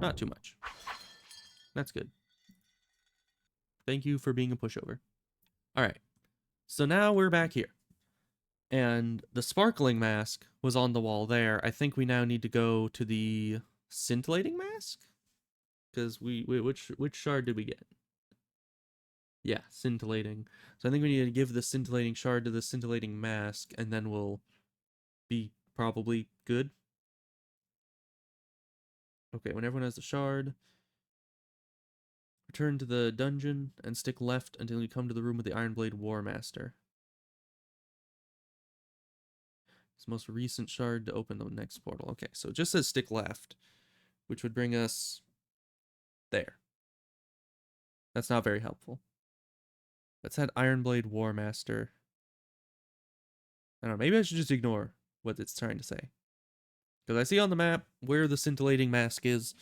Not too much. That's good. Thank you for being a pushover. Alright, so now we're back here. And the sparkling mask was on the wall there. I think we now need to go to the scintillating mask? Because which shard did we get? Yeah, scintillating. So I think we need to give the scintillating shard to the scintillating mask, and then we'll be probably good. Okay, when everyone has the shard, return to the dungeon and stick left until you come to the room with the Ironblade War Master. It's the most recent shard to open the next portal. Okay, so it just says stick left, which would bring us there. That's not very helpful. Let's add Ironblade War Master. I don't know, maybe I should just ignore what it's trying to say. Because I see on the map where the scintillating mask is.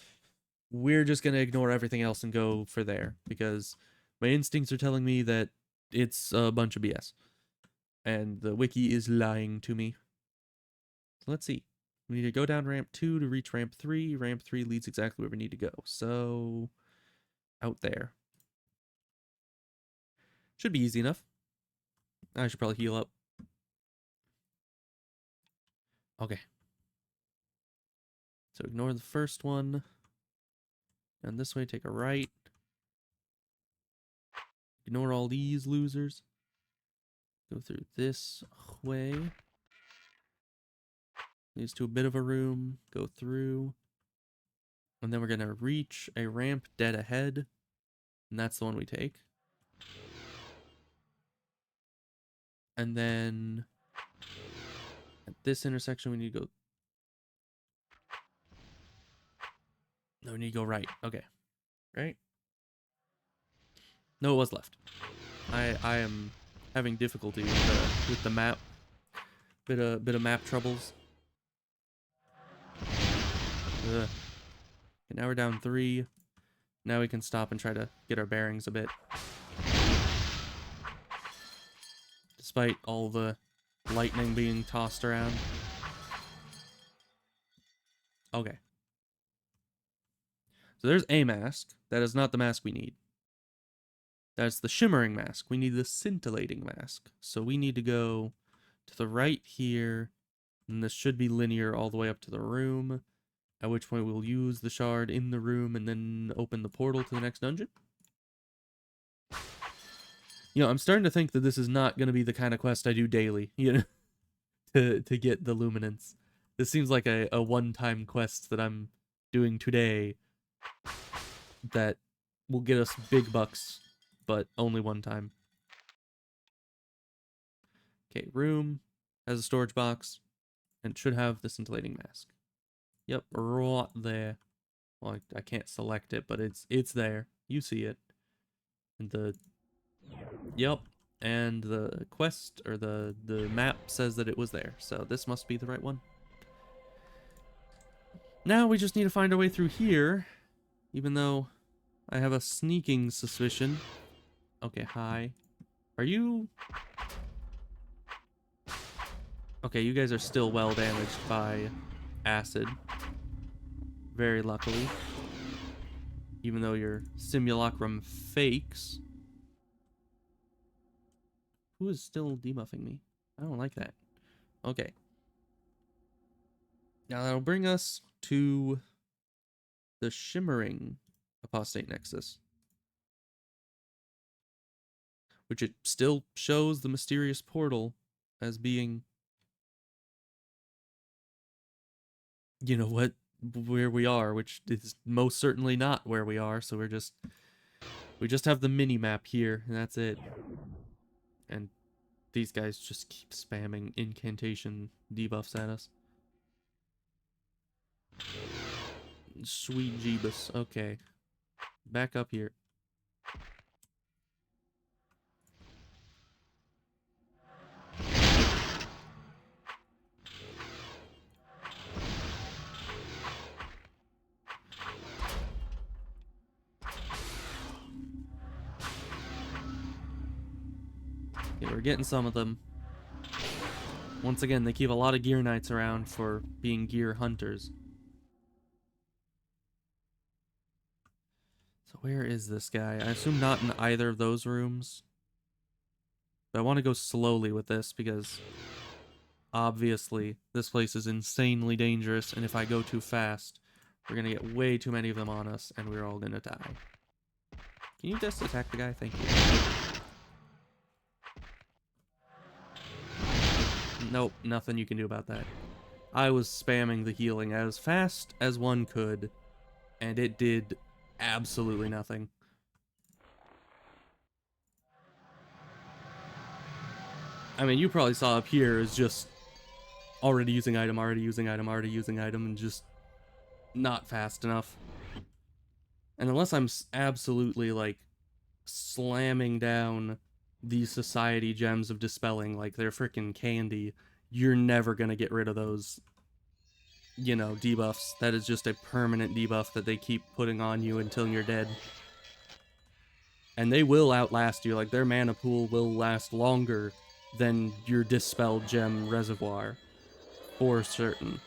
We're just going to ignore everything else and go for there. Because my instincts are telling me that it's a bunch of BS. And the wiki is lying to me. So let's see. We need to go down ramp 2 to reach ramp 3. Ramp 3 leads exactly where we need to go. So, out there. Should be easy enough. I should probably heal up. Okay. So ignore the first one. And this way, take a right. Ignore all these losers. Go through this way. Leads to a bit of a room. Go through. And then we're going to reach a ramp dead ahead. And that's the one we take. And then at this intersection, we need to go. No, we need to go right. Okay. Right? No, it was left. I am having difficulty with the map. Bit of map troubles. Ugh. Okay, now we're down 3. Now we can stop and try to get our bearings a bit. Despite all the lightning being tossed around. Okay. So there's a mask. That is not the mask we need. That's the shimmering mask. We need the scintillating mask. So we need to go to the right here, and this should be linear all the way up to the room, at which point we'll use the shard in the room and then open the portal to the next dungeon. You know, I'm starting to think that this is not going to be the kind of quest I do daily, you know, to get the Luminance. This seems like a one-time quest that I'm doing today that will get us big bucks, but only one time. Okay, room has a storage box, and it should have the scintillating mask. Yep, right there. Well, I can't select it, but it's there. You see it. And yep, and the quest, or the map says that it was there, so this must be the right one. Now we just need to find our way through here, even though I have a sneaking suspicion. Okay, hi. Are you... Okay, you guys are still well damaged by acid. Very luckily. Even though your simulacrum fakes. Who is still debuffing me? I don't like that. Okay. Now that'll bring us to the shimmering apostate nexus, which it still shows the mysterious portal as being, you know what, where we are, which is most certainly not where we are. So we just have the mini map here, and that's it. And these guys just keep spamming incantation debuffs at us. Sweet Jeebus. Okay. Back up here. Okay, we're getting some of them. Once again, they keep a lot of gear knights around for being gear hunters. So where is this guy? I assume not in either of those rooms. But I want to go slowly with this because obviously this place is insanely dangerous, and if I go too fast, we're going to get way too many of them on us, and we're all going to die. Can you just attack the guy? Thank you. Nope, nothing you can do about that. I was spamming the healing as fast as one could, and it did absolutely nothing. I mean, you probably saw up here is just already using item, already using item, already using item, and just not fast enough. And unless I'm absolutely, like, slamming down these society gems of dispelling like they're freaking candy, you're never gonna get rid of those, you know, debuffs. That is just a permanent debuff that they keep putting on you until you're dead. And they will outlast you. Like, their mana pool will last longer than your dispelled gem reservoir, for certain.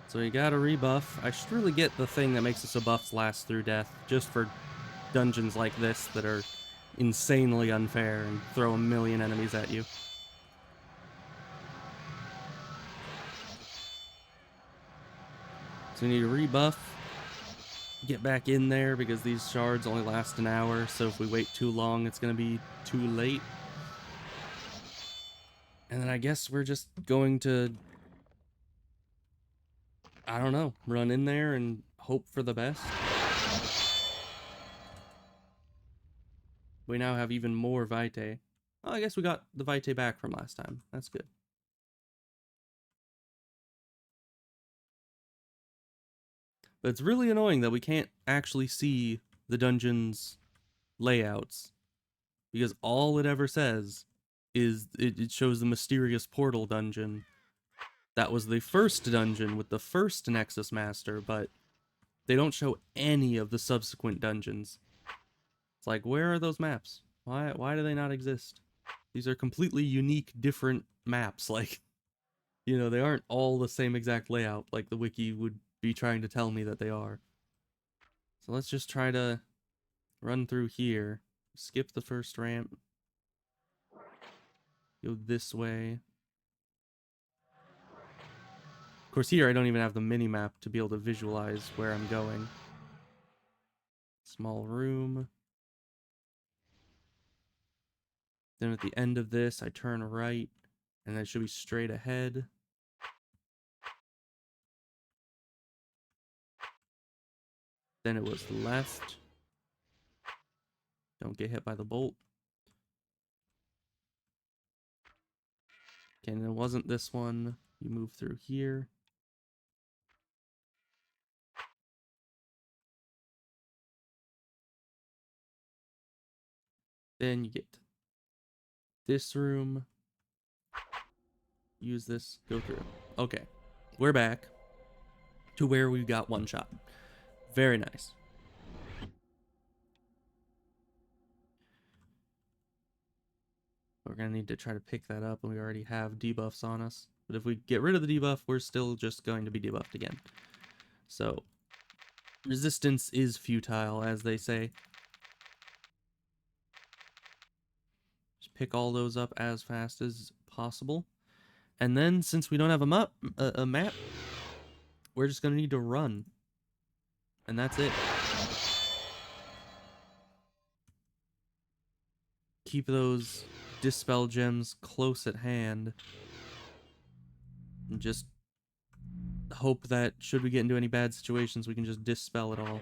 So you gotta rebuff. I should really get the thing that makes the buffs last through death, just for dungeons like this that are insanely unfair and throw a million enemies at you. So we need to rebuff, get back in there, because these shards only last an hour, so if we wait too long, it's gonna be too late. And then I guess we're just going to, I don't know, run in there and hope for the best. We now have even more Vitae. Oh, I guess we got the Vitae back from last time. That's good. But it's really annoying that we can't actually see the dungeon's layouts, because all it ever says is it shows the mysterious portal dungeon. That was the first dungeon with the first Nexus Master, but they don't show any of the subsequent dungeons. It's like, where are those maps? Why do they not exist? These are completely unique, different maps. Like, you know, they aren't all the same exact layout like the wiki would be trying to tell me that they are. So let's just try to run through here. Skip the first ramp. Go this way. Of course, here I don't even have the mini-map to be able to visualize where I'm going. Small room. Then at the end of this, I turn right, and that should be straight ahead. Then it was left. Don't get hit by the bolt. Okay, and it wasn't this one. You move through here. Then you get this room. Use this, go through. Okay, we're back to where we got one shot. Very nice. We're gonna need to try to pick that up, and we already have debuffs on us. But if we get rid of the debuff, we're still just going to be debuffed again. So, resistance is futile, as they say. Just pick all those up as fast as possible. And then, since we don't have a map, we're just gonna need to run. And that's it. Keep those dispel gems close at hand. And just hope that should we get into any bad situations, we can just dispel it all.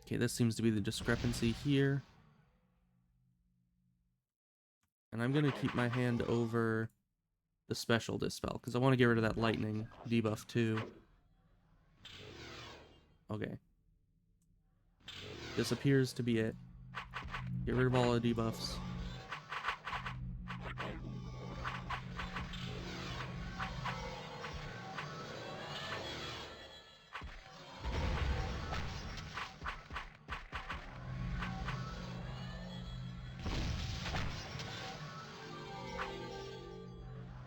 Okay, this seems to be the discrepancy here. And I'm going to keep my hand over the special dispel, because I want to get rid of that lightning debuff too. Okay. This appears to be it. Get rid of all the debuffs.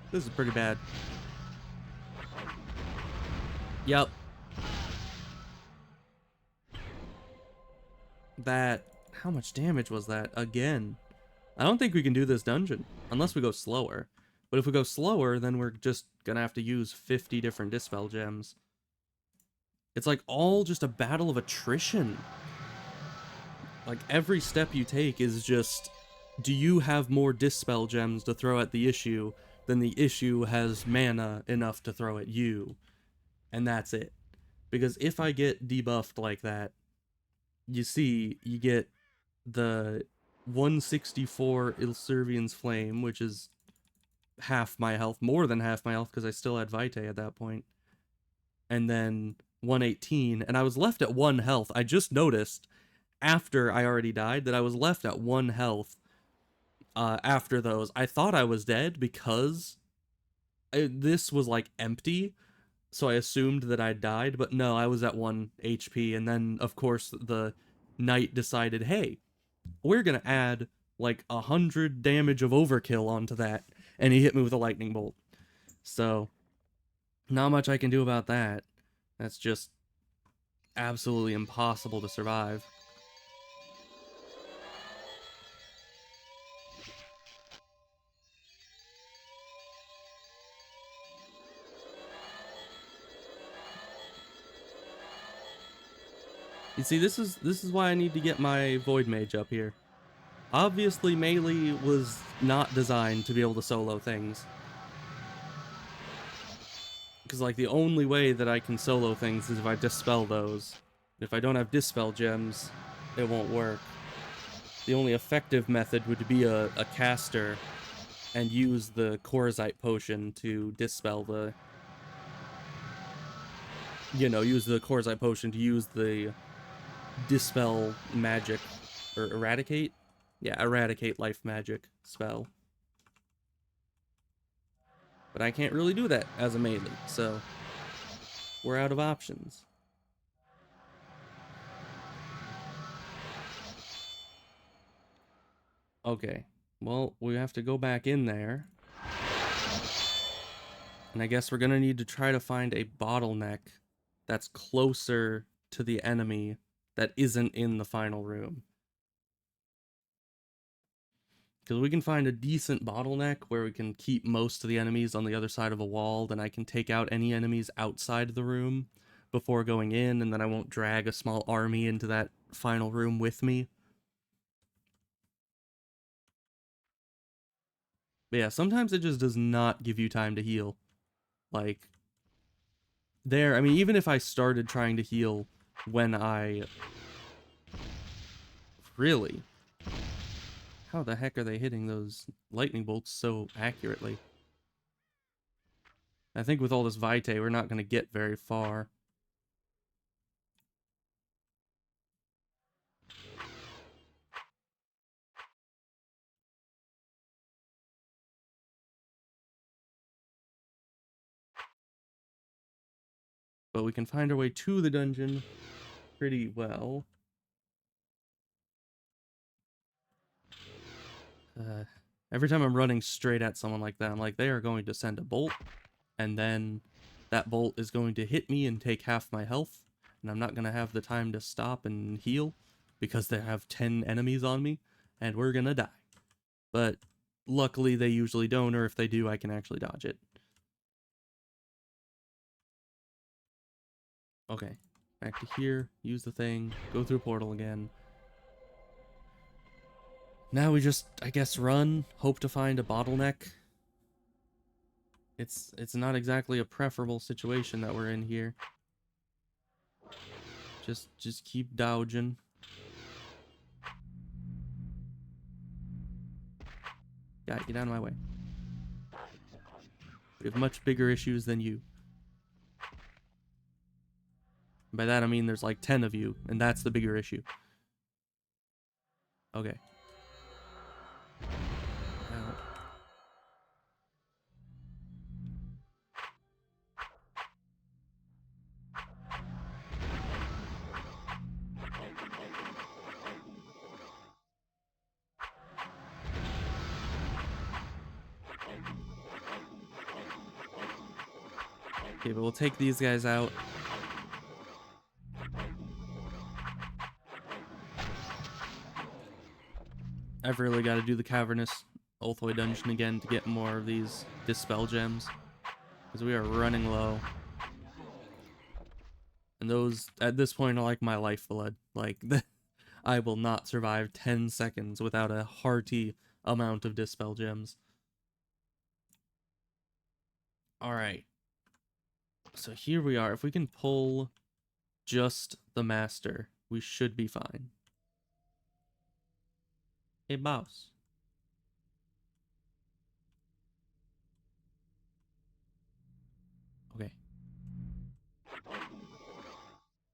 This is pretty bad. Yep. That... How much damage was that? Again. I don't think we can do this dungeon. Unless we go slower. But if we go slower, then we're just gonna have to use 50 different dispel gems. It's like all just a battle of attrition. Like every step you take is just... Do you have more dispel gems to throw at the issue than the issue has mana enough to throw at you? And that's it. Because if I get debuffed like that, you see, you get the 164 Ilservian's Flame, which is half my health, more than half my health, because I still had Vitae at that point. And then 118, and I was left at 1 health. I just noticed, after I already died, that I was left at 1 health after those. I thought I was dead because this was like empty, so I assumed that I died, but no, I was at 1 HP, and then, of course, the knight decided, hey, we're gonna add like 100 damage of overkill onto that, and he hit me with a lightning bolt. So, not much I can do about that. That's just absolutely impossible to survive. You see, this is why I need to get my Void Mage up here. Obviously, melee was not designed to be able to solo things. Because, like, the only way that I can solo things is if I dispel those. If I don't have dispel gems, it won't work. The only effective method would be a caster and use the Chorazite potion to dispel the... You know, use the Chorazite potion to use the dispel magic, or eradicate? Yeah, eradicate life magic spell. But I can't really do that as a melee, so we're out of options. Okay. Well, we have to go back in there. And I guess we're gonna need to try to find a bottleneck that's closer to the enemy that isn't in the final room. Because we can find a decent bottleneck where we can keep most of the enemies on the other side of a wall, then I can take out any enemies outside the room before going in, and then I won't drag a small army into that final room with me. But yeah, sometimes it just does not give you time to heal. Like, I mean, even if I started trying to heal when I... Really? How the heck are they hitting those lightning bolts so accurately? I think with all this Vitae, we're not going to get very far. But we can find our way to the dungeon pretty well. Every time I'm running straight at someone like that, I'm like, they are going to send a bolt, and then that bolt is going to hit me and take half my health, and I'm not going to have the time to stop and heal because they have 10 enemies on me, and we're going to die. But luckily they usually don't, or if they do, I can actually dodge it. Okay, back to here, use the thing, go through portal again. Now we just, I guess, run, hope to find a bottleneck. It's not exactly a preferable situation that we're in here. Just keep dodging. Yeah, get out of my way. We have much bigger issues than you. By that I mean there's like 10 of you, and that's the bigger issue. Okay. Now. Okay, but we'll take these guys out. I've really got to do the cavernous Ulthoi dungeon again to get more of these dispel gems, because we are running low. And those, at this point, are like my lifeblood. Like, I will not survive 10 seconds without a hearty amount of dispel gems. Alright. So here we are. If we can pull just the master, we should be fine. Hey, boss. Okay.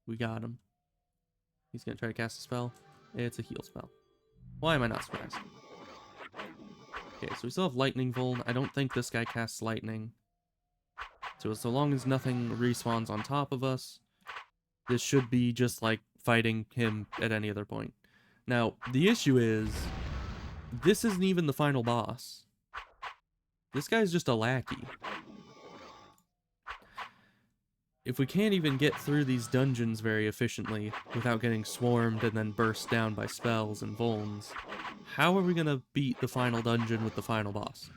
We got him. He's gonna try to cast a spell. It's a heal spell. Why am I not surprised? Okay, so we still have Lightning Volt. I don't think this guy casts Lightning. So long as nothing respawns on top of us, this should be just like fighting him at any other point. Now, the issue is, this isn't even the final boss. This guy's just a lackey. If we can't even get through these dungeons very efficiently without getting swarmed and then burst down by spells and vulns, how are we gonna beat the final dungeon with the final boss?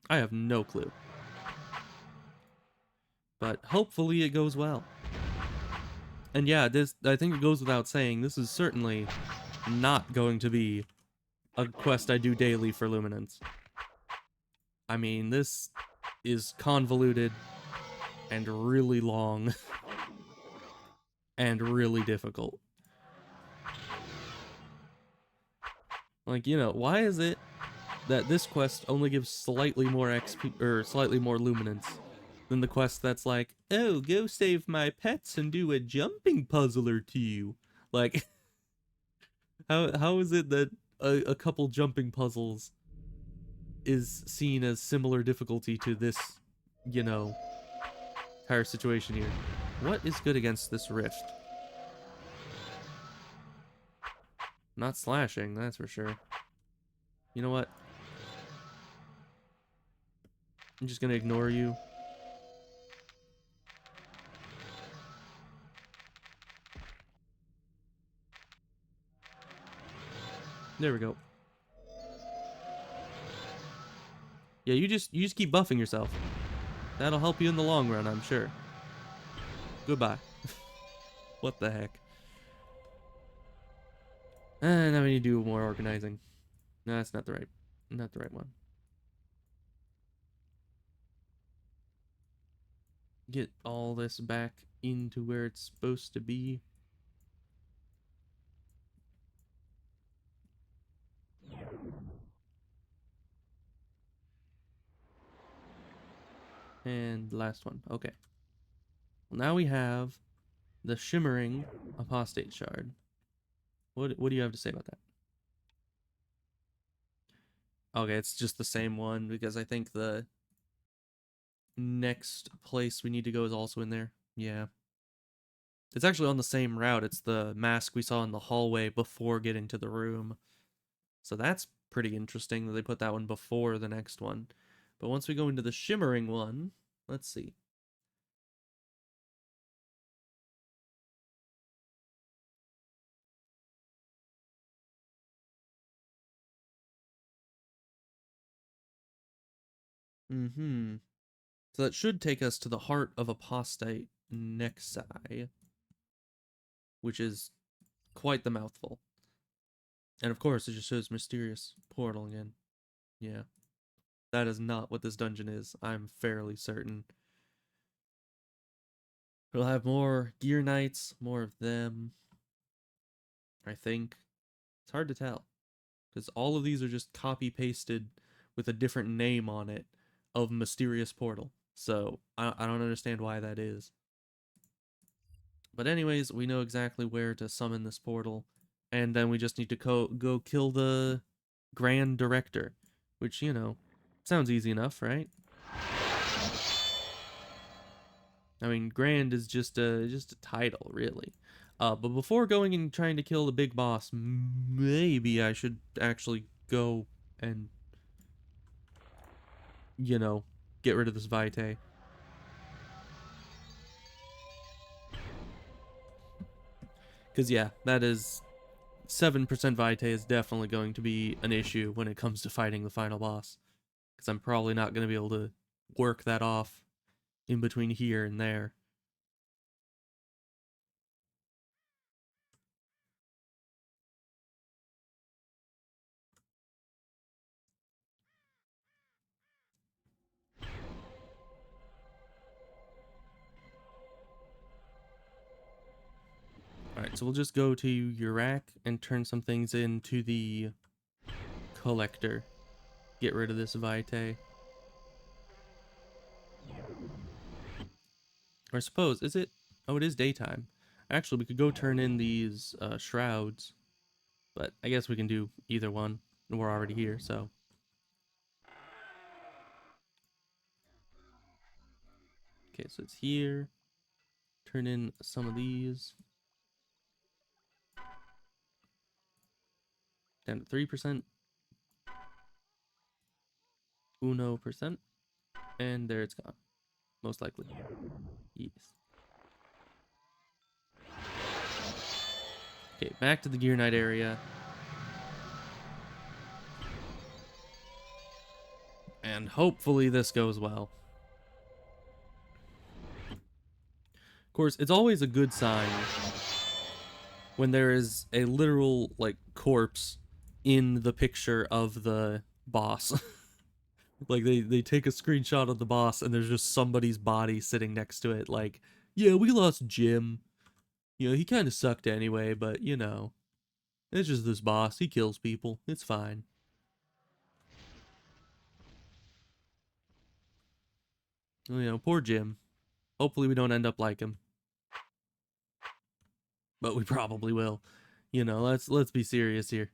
I have no clue. But hopefully it goes well. And yeah, I think it goes without saying, this is certainly not going to be a quest I do daily for Luminance. I mean, this is convoluted and really long and really difficult. Like, you know, why is it that this quest only gives slightly more XP, or slightly more Luminance, than the quest that's like, oh, go save my pets and do a jumping puzzle or two? Like, how is it that a couple jumping puzzles is seen as similar difficulty to this, you know, entire situation here? What is good against this rift? Not slashing, that's for sure. You know what? I'm just gonna ignore you. There we go. Yeah, you just keep buffing yourself. That'll help you in the long run, I'm sure. Goodbye. What the heck? And now we need to do more organizing. No, that's not the right one. Get all this back into where it's supposed to be. And last one. Okay. Well, now we have the shimmering apostate shard. What do you have to say about that? Okay, it's just the same one because I think the next place we need to go is also in there. Yeah. It's actually on the same route. It's the mask we saw in the hallway before getting to the room. So that's pretty interesting that they put that one before the next one. But once we go into the shimmering one, let's see. Mm-hmm. So that should take us to the heart of apostate Nexi, which is quite the mouthful. And of course, it just shows mysterious portal again. Yeah. That is not what this dungeon is. I'm fairly certain. We'll have more gear knights, more of them. I think. It's hard to tell. Because all of these are just copy pasted with a different name on it of mysterious portal. So I don't understand why that is. But anyways, we know exactly where to summon this portal. And then we just need to go kill the Grand Director. Which, you know, sounds easy enough, right? I mean, Grand is just a title, really. But before going and trying to kill the big boss, maybe I should actually go and, you know, get rid of this Vitae. Because, yeah, that is 7% Vitae is definitely going to be an issue when it comes to fighting the final boss. Because I'm probably not going to be able to work that off in between here and there. Alright, so we'll just go to Urak and turn some things into the collector. Get rid of this Vitae. Or I suppose, is it? Oh, it is daytime. Actually, we could go turn in these shrouds. But I guess we can do either one. We're already here, so. Okay, so it's here. Turn in some of these. Down to 3%. 1%. And there it's gone. Most likely. Yes. Okay, back to the Gear Knight area. And hopefully this goes well. Of course, it's always a good sign when there is a literal, like, corpse in the picture of the boss. Like, they take a screenshot of the boss and there's just somebody's body sitting next to it. Like, yeah, we lost Jim. You know, he kind of sucked anyway, but, you know, it's just this boss. He kills people. It's fine. You know, poor Jim. Hopefully we don't end up like him. But we probably will. You know, let's be serious here.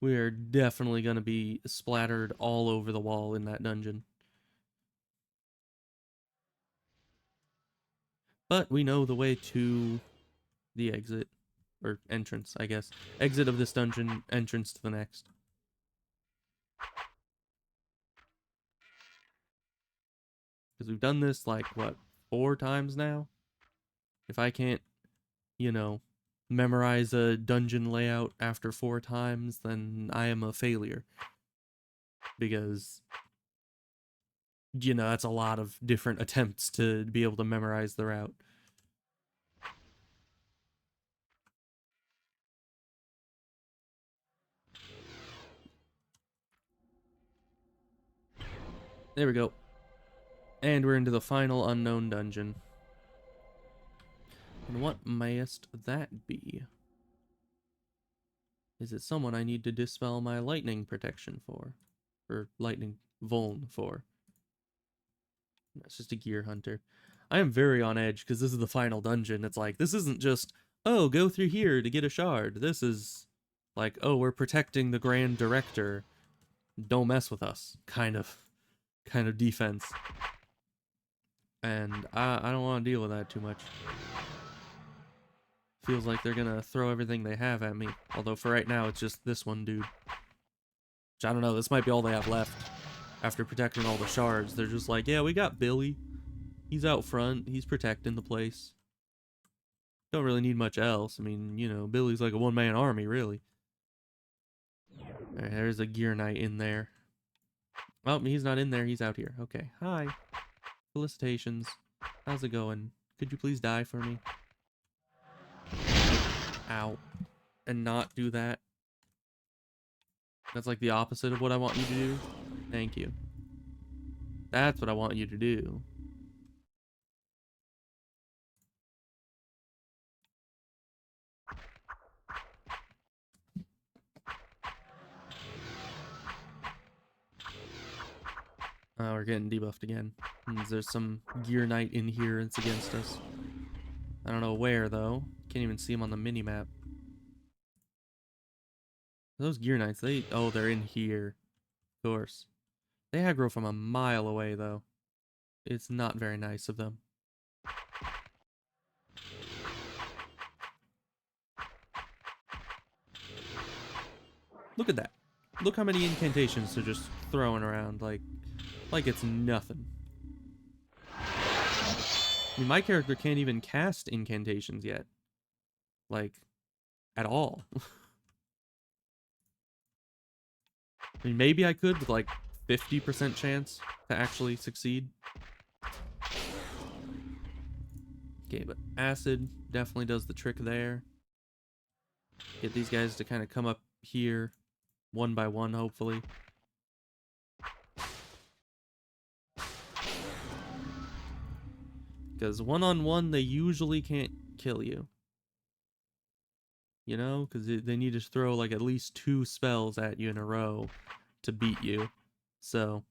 We are definitely going to be splattered all over the wall in that dungeon. But we know the way to the exit. or entrance, I guess. Exit of this dungeon, entrance to the next. Because we've done this, like, what, 4 times now? If I can't, you know, memorize a dungeon layout after 4 times, then I am a failure. Because, you know, that's a lot of different attempts to be able to memorize the route. There we go. And we're into the final unknown dungeon. And what mayest that be? Is it someone I need to dispel my lightning protection for? Or lightning vuln for? It's just a gear hunter. I am very on edge because this is the final dungeon. It's like, this isn't just, oh, go through here to get a shard. This is like, oh, we're protecting the Grand Director. Don't mess with us. Kind of defense. And I don't want to deal with that too much. Feels like they're gonna throw everything they have at me. Although for right now, it's just this one dude. Which I don't know, this might be all they have left. After protecting all the shards, they're just like, yeah, we got Billy. He's out front. He's protecting the place. Don't really need much else. I mean, you know, Billy's like a one-man army, really. Alright, there's a gear knight in there. Oh, he's not in there. He's out here. Okay. Hi. Felicitations. How's it going? Could you please die for me? Ow. And not do that. That's like the opposite of what I want you to do. Thank you. That's what I want you to do. Oh, we're getting debuffed again. There's some gear knight in here. It's against us. I don't know where, though. Can't even see him on the mini-map. Those gear knights, oh, they're in here. Of course. They aggro from a mile away, though. It's not very nice of them. Look at that. Look how many incantations they're just throwing around, like it's nothing. I mean, my character can't even cast incantations yet. Like, at all. I mean, maybe I could with like 50% chance to actually succeed. Okay, but acid definitely does the trick there. Get these guys to kind of come up here one by one, hopefully. Because one-on-one, they usually can't kill you. You know? Because they need to throw like at least 2 spells at you in a row to beat you. So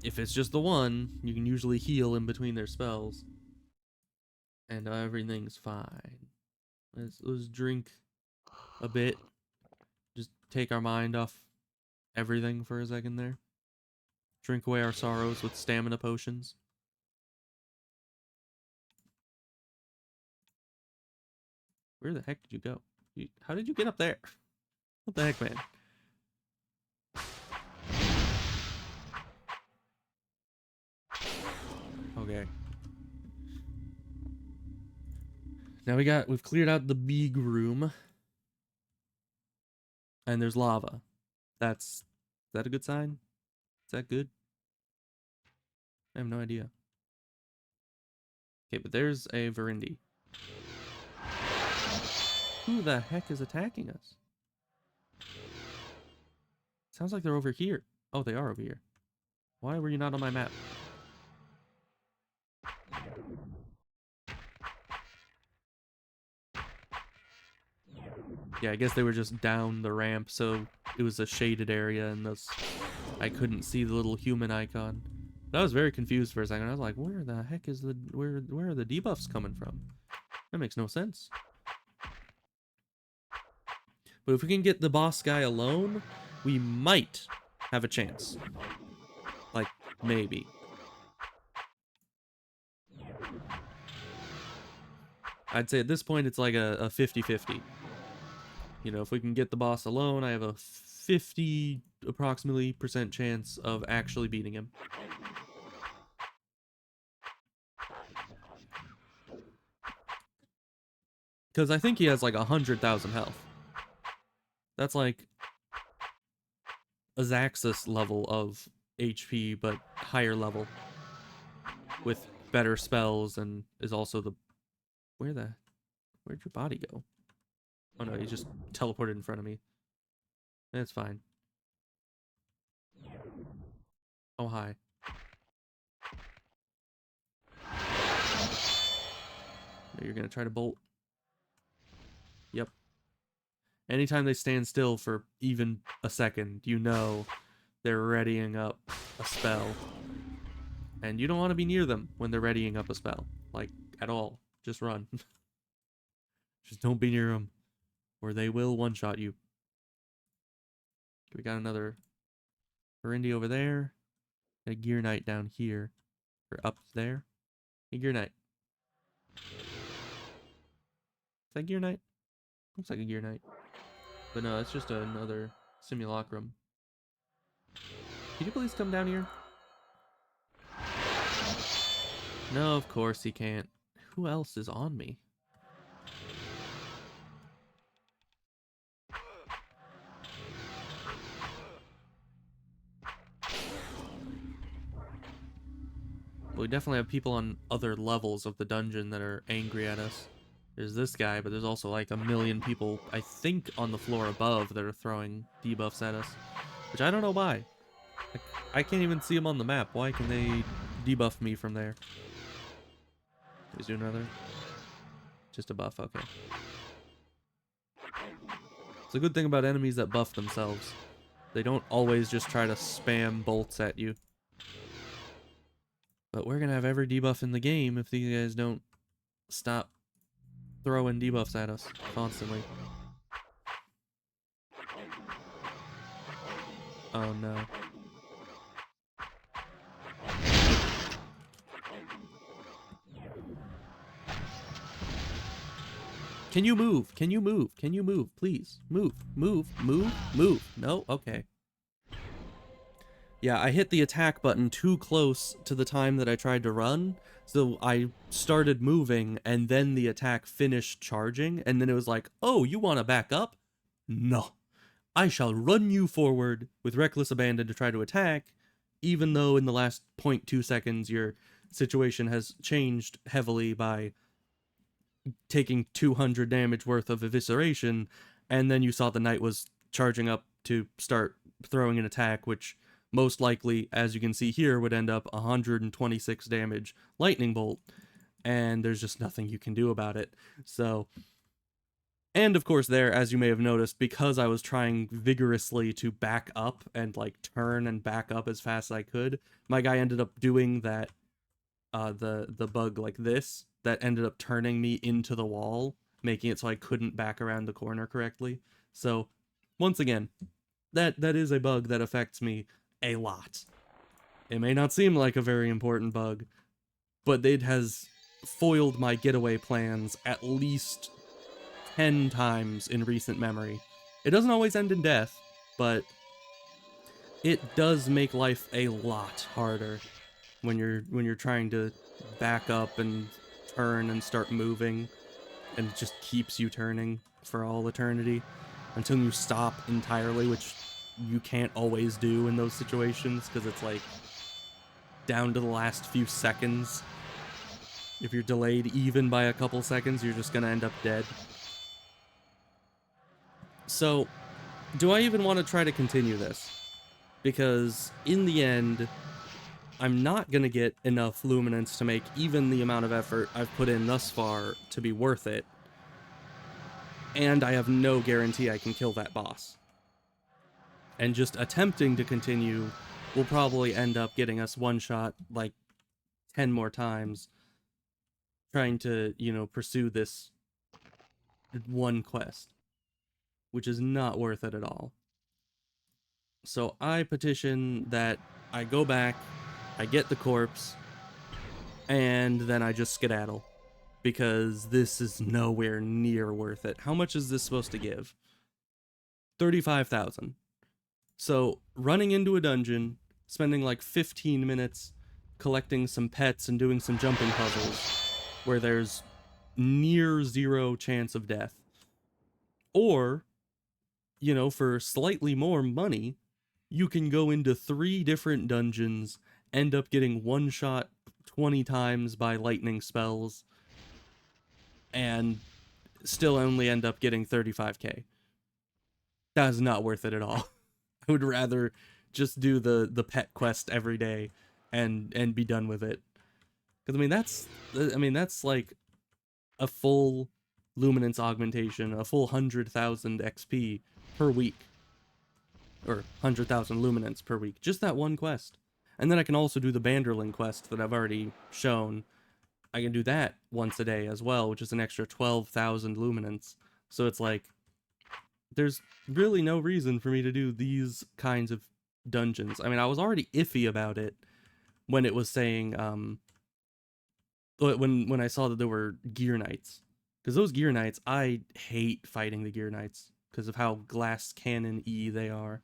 if it's just the one, you can usually heal in between their spells. And everything's fine. Let's drink a bit. Just take our mind off everything for a second there. Drink away our sorrows with stamina potions. Where the heck did you go? How did you get up there? What the heck, man? Okay. Now we've cleared out the big room. And there's lava. Is that a good sign? Is that good? I have no idea. Okay, but there's a Verindi. Who the heck is attacking us? Sounds like they're over here. Oh, they are over here. Why were you not on my map? Yeah, I guess they were just down the ramp, so it was a shaded area, and thus I couldn't see the little human icon. But I was very confused for a second. I was like, where the heck is where are the debuffs coming from? That makes no sense. But if we can get the boss guy alone, we might have a chance. Like, maybe. I'd say at this point it's like a 50-50. You know, if we can get the boss alone, I have a 50 approximately % chance of actually beating him. Because I think he has like 100,000 health. That's like a Zaxxas level of HP, but higher level. With better spells, and is also the... Where'd your body go? Oh no, he just teleported in front of me. That's fine. Oh, hi. You're gonna try to bolt. Yep. Anytime they stand still for even a second, you know they're readying up a spell. And you don't want to be near them when they're readying up a spell. Like, at all. Just run. Just don't be near them, or they will one-shot you. We got another Verindy over there. A Gear Knight down here. Or up there. A Gear Knight. Is that Gear Knight? Looks like a Gear Knight. But no, it's just another simulacrum. Could you please come down here? No, of course he can't. Who else is on me? We definitely have people on other levels of the dungeon that are angry at us. There's this guy, but there's also like a million people, I think, on the floor above that are throwing debuffs at us. Which I don't know why. I can't even see them on the map. Why can they debuff me from there? He's doing another? Just a buff, okay. It's a good thing about enemies that buff themselves. They don't always just try to spam bolts at you. But we're gonna have every debuff in the game if these guys don't stop throwing debuffs at us constantly. Oh no. Can you move? Can you move? Can you move? Please. Move. Move. Move. Move. No? Okay. Yeah, I hit the attack button too close to the time that I tried to run. So I started moving, and then the attack finished charging, and then it was like, oh, you want to back up? No. I shall run you forward with reckless abandon to try to attack, even though in the last 0.2 seconds your situation has changed heavily by taking 200 damage worth of evisceration, and then you saw the knight was charging up to start throwing an attack, which most likely, as you can see here, would end up 126 damage lightning bolt, and there's just nothing you can do about it. So, and of course there, as you may have noticed, because I was trying vigorously to back up and like turn and back up as fast as I could, my guy ended up doing that the bug like this that ended up turning me into the wall, making it so I couldn't back around the corner correctly. So once again, that is a bug that affects me a lot. It may not seem like a very important bug, but it has foiled my getaway plans at least 10 times in recent memory. It doesn't always end in death, but it does make life a lot harder when you're trying to back up and turn and start moving, and it just keeps you turning for all eternity until you stop entirely, which you can't always do in those situations because it's like down to the last few seconds. If you're delayed even by a couple seconds, you're just gonna end up dead. So, do I even want to try to continue this? Because in the end, I'm not going to get enough luminance to make even the amount of effort I've put in thus far to be worth it. And I have no guarantee I can kill that boss. And just attempting to continue will probably end up getting us one shot like 10 more times trying to, you know, pursue this one quest, which is not worth it at all. So I petition that I go back, I get the corpse, and then I just skedaddle. because this is nowhere near worth it. How much is this supposed to give? 35,000. So running into a dungeon, spending like 15 minutes collecting some pets and doing some jumping puzzles where there's near zero chance of death. Or, you know, for slightly more money, you can go into 3 different dungeons, end up getting one shot 20 times by lightning spells, and still only end up getting 35k. That is not worth it at all. I would rather just do the pet quest every day and be done with it. Because I mean that's like a full luminance augmentation, a full 100,000 XP per week, or 100,000 luminance per week. Just that one quest. And then I can also do the Banderling quest that I've already shown. I can do that once a day as well, which is an extra 12,000 luminance. So it's like, there's really no reason for me to do these kinds of dungeons. I mean, I was already iffy about it when it was saying, when I saw that there were Gear Knights. Because those Gear Knights, I hate fighting the Gear Knights because of how glass cannon-y they are.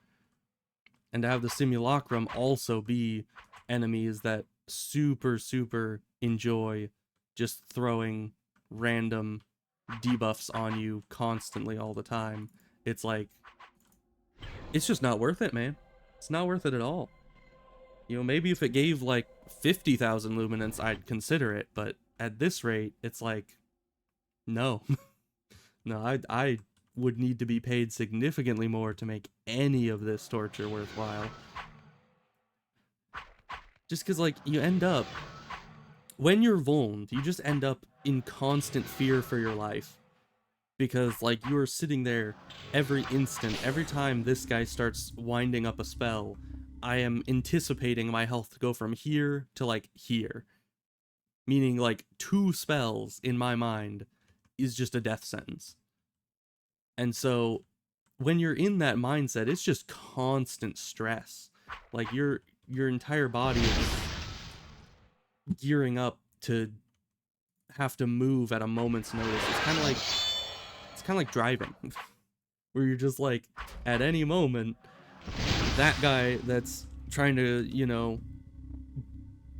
And to have the Simulacrum also be enemies that super enjoy just throwing random debuffs on you constantly all the time. It's like, it's just not worth it, man. It's not worth it at all. You know, maybe if it gave like 50,000 luminance, I'd consider it, but at this rate, it's like, no. No, I would need to be paid significantly more to make any of this torture worthwhile. Just because, like, you end up, when you're vulned, you just end up in constant fear for your life. Because, like, you're sitting there every instant, every time this guy starts winding up a spell, I am anticipating my health to go from here to, like, here. Meaning, like, 2 spells in my mind is just a death sentence. And so, when you're in that mindset, it's just constant stress. Like, your entire body is gearing up to have to move at a moment's notice. It's kind of like driving, where you're just like, at any moment, that guy that's trying to, you know,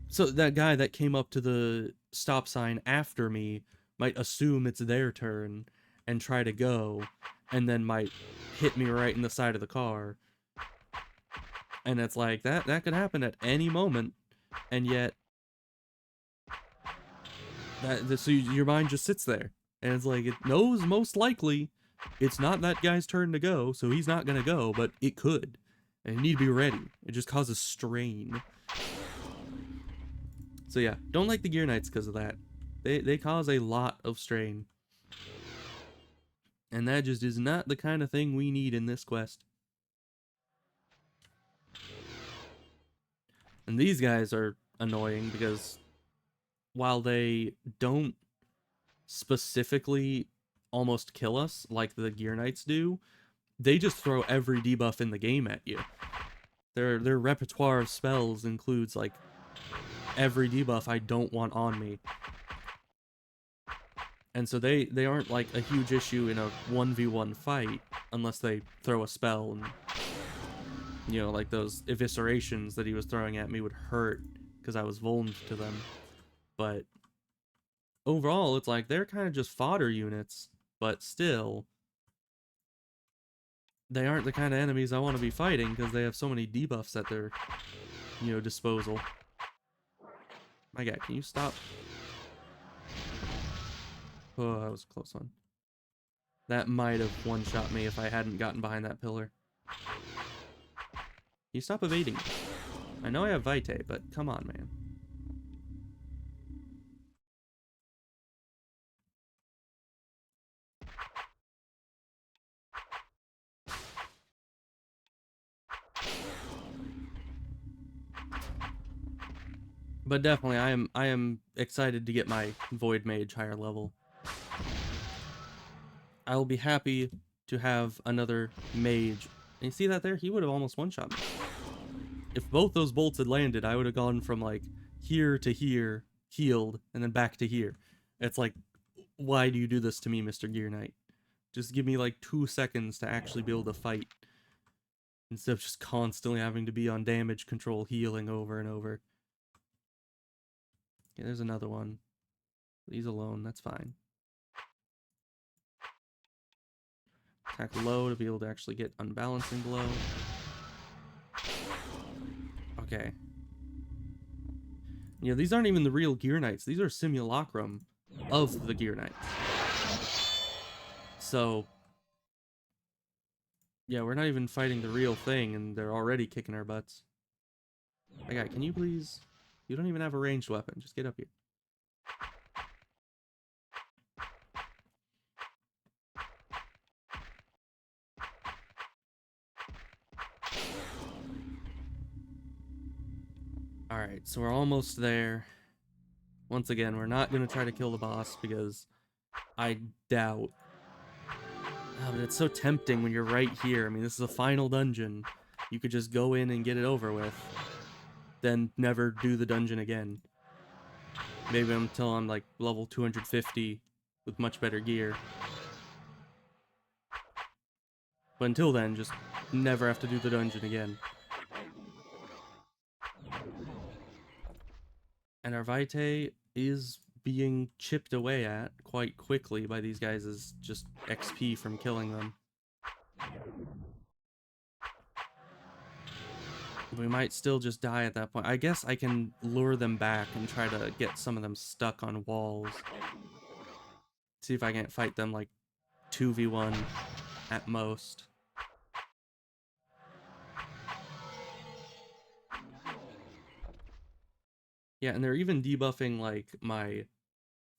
so that guy that came up to the stop sign after me might assume it's their turn and try to go, and then might hit me right in the side of the car. And it's like, that could happen at any moment, and yet so your mind just sits there, and it's like, it knows most likely it's not that guy's turn to go, so he's not gonna go, but it could, and you need to be ready. It just causes strain. So yeah, don't like the Gear Knights because of that. They cause a lot of strain, and that just is not the kind of thing we need in this quest. And these guys are annoying because while they don't specifically almost kill us like the Gear Knights do, they just throw every debuff in the game at you. Their repertoire of spells includes like every debuff I don't want on me. And so they aren't like a huge issue in a 1v1 fight unless they throw a spell, and you know, like those eviscerations that he was throwing at me would hurt because I was vulnerable to them. But overall, it's like they're kind of just fodder units, but still, they aren't the kind of enemies I want to be fighting because they have so many debuffs at their, you know, disposal. My God, can you stop? Oh, that was a close one. That might have one-shot me if I hadn't gotten behind that pillar. Can you stop evading me? I know I have Vitae, but come on, man. But definitely, I am excited to get my Void Mage higher level. I will be happy to have another mage. And you see that there? He would have almost one-shot me. If both those bolts had landed, I would have gone from like here to here, healed, and then back to here. It's like Why do you do this to me, Mr. Gear Knight? Just give me like 2 seconds to actually be able to fight. Instead of just constantly having to be on damage control healing over and over. Okay, there's another one. He's alone, that's fine. Attack low to be able to actually get unbalancing blow. Okay. Yeah, these aren't even the real Gear Knights. These are simulacrum of the Gear Knights. So, yeah, we're not even fighting the real thing, and they're already kicking our butts. My guy, can you please... You don't even have a ranged weapon. Just get up here. Alright, so we're almost there. Once again, we're not going to try to kill the boss because I doubt... Oh, but it's so tempting when you're right here. I mean, this is a final dungeon. You could just go in and get it over with. Then never do the dungeon again. Maybe until I'm like level 250 with much better gear. But until then, just never have to do the dungeon again. And our Vitae is being chipped away at quite quickly by these guys as just XP from killing them. We might still just die at that point. I guess I can lure them back and try to get some of them stuck on walls. See if I can't fight them like 2v1 at most. Yeah, and they're even debuffing like my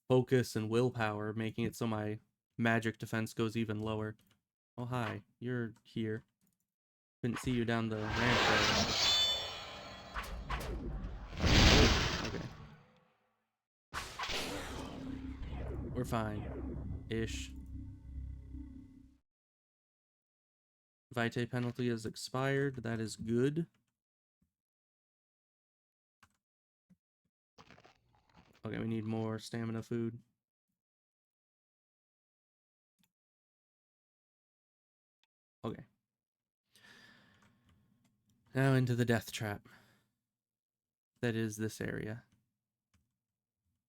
focus and willpower, making it so my magic defense goes even lower. Oh, hi. You're here. Couldn't see you down the ramp there. Okay. We're fine. Ish. Vitae penalty is expired. That is good. Okay, we need more stamina food. Okay. Now into the death trap. That is this area.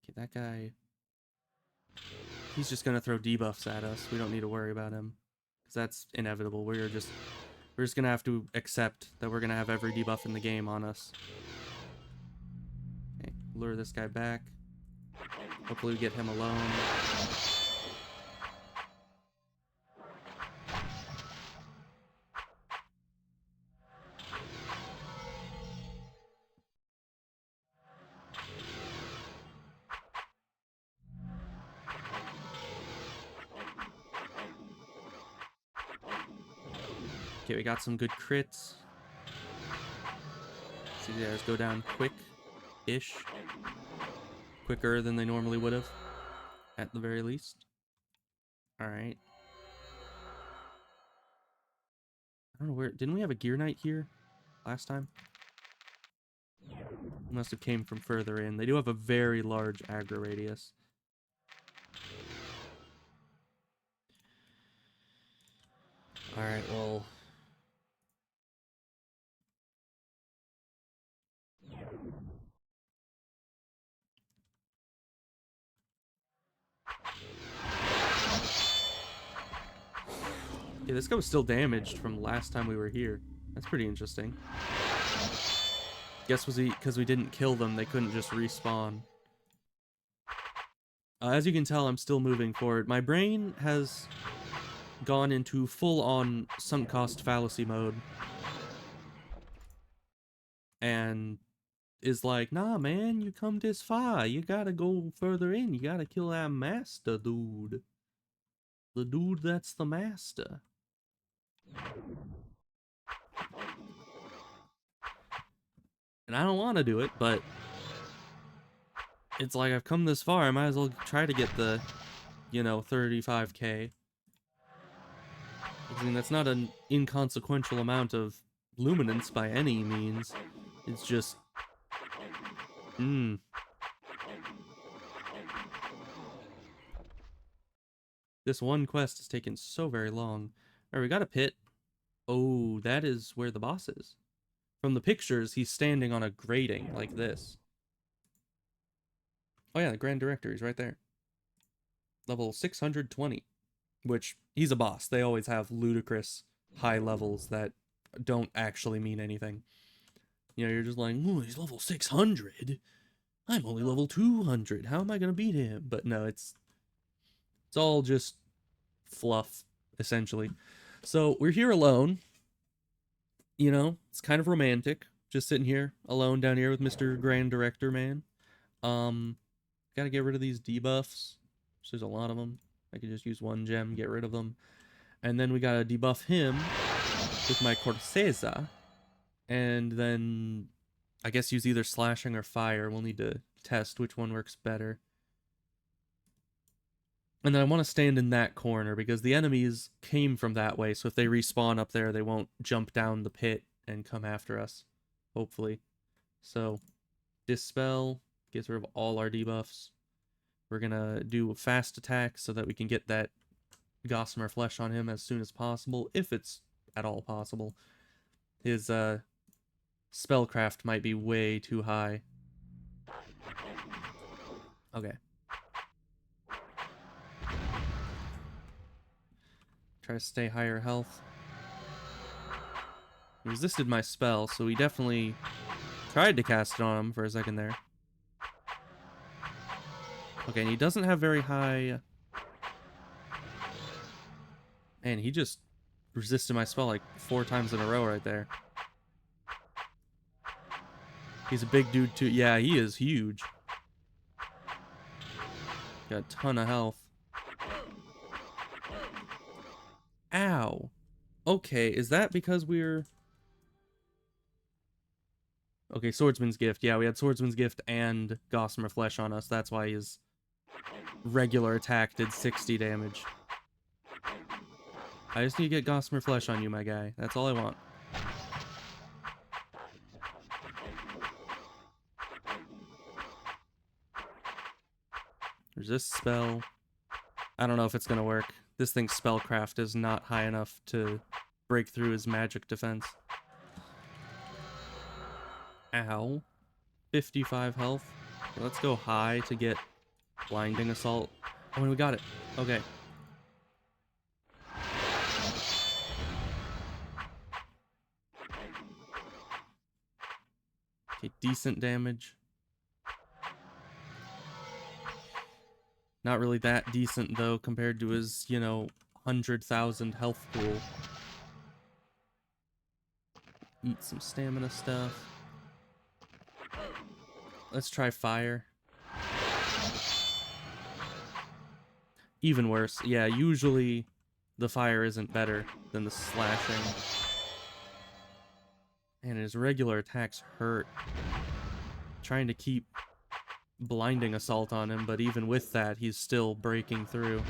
Okay, that guy... He's just gonna throw debuffs at us. We don't need to worry about him. Because that's inevitable. We're just gonna have to accept that we're gonna have every debuff in the game on us. Okay, lure this guy back. Hopefully we get him alone. Okay, we got some good crits. See these guys go down quick-ish. Quicker than they normally would have, at the very least. Alright. I don't know where... Didn't we have a Gear Knight here last time? Must have came from further in. They do have a very large aggro radius. Alright, well... Yeah, this guy was still damaged from last time we were here. That's pretty interesting. Guess was because we didn't kill them, they couldn't just respawn. As you can tell, I'm still moving forward. My brain has gone into full-on sunk cost fallacy mode. And is like, nah, man, you come this far. You gotta go further in. You gotta kill that master dude. The dude that's the master. And I don't want to do it, but it's like I've come this far. I might as well try to get the, 35k. I mean, that's not an inconsequential amount of luminance by any means. It's just... This one quest has taken so very long. Alright, we got a pit. Oh, that is where the boss is. From the pictures, he's standing on a grating like this. Oh yeah, the Grand Director, he's right there. Level 620. Which, he's a boss. They always have ludicrous high levels that don't actually mean anything. You know, you're just like, ooh, he's level 600. I'm only level 200. How am I going to beat him? But no, it's all just fluff, essentially. So, we're here alone. You know, it's kind of romantic. Just sitting here, alone down here with Mr. Grand Director, man. Gotta get rid of these debuffs. There's a lot of them. I could just use one gem, get rid of them. And then we gotta debuff him with my Corteza. And then I guess use either slashing or fire. We'll need to test which one works better. And then I want to stand in that corner because the enemies came from that way. So if they respawn up there, they won't jump down the pit and come after us. Hopefully. So, Dispel gets rid of all our debuffs. We're gonna do a fast attack so that we can get that Gossamer Flesh on him as soon as possible, if it's at all possible. His spellcraft might be way too high. Okay. Try to stay higher health. He resisted my spell, so he definitely tried to cast it on him for a second there. Okay, and he doesn't have very high... Man, he just resisted my spell like 4 times in a row right there. He's a big dude too. Yeah, he is huge. Got a ton of health. Ow. Okay, is that because we're... Okay, Swordsman's Gift. Yeah, we had Swordsman's Gift and Gossamer Flesh on us. That's why his regular attack did 60 damage. I just need to get Gossamer Flesh on you, my guy. That's all I want. Resist spell. I don't know if it's gonna work. This thing's spellcraft is not high enough to break through his magic defense. Ow. 55 health. Okay, let's go high to get Blinding Assault. Oh, and we got it. Okay. Okay, decent damage. Not really that decent, though, compared to his, you know, 100,000 health pool. Eat some stamina stuff. Let's try fire. Even worse. Yeah, usually the fire isn't better than the slashing. And his regular attacks hurt. Trying to keep Blinding Assault on him, but even with that, he's still breaking through.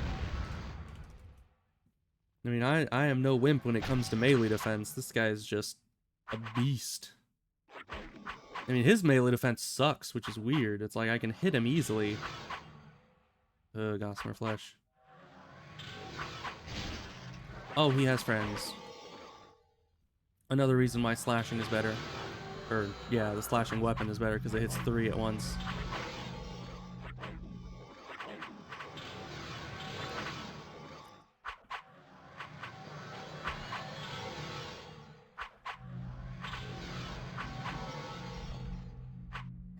I mean, I am no wimp when it comes to melee defense. This guy is just a beast. I mean, his melee defense sucks, which is weird. It's like I can hit him easily. Gossamer Flesh. Oh, he has friends. Another reason why slashing is better. Or, yeah, the slashing weapon is better because it hits 3 at once.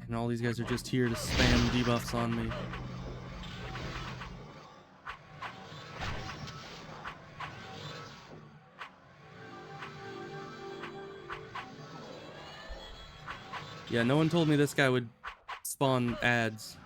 And all these guys are just here to spam debuffs on me. Yeah, no one told me this guy would spawn ads.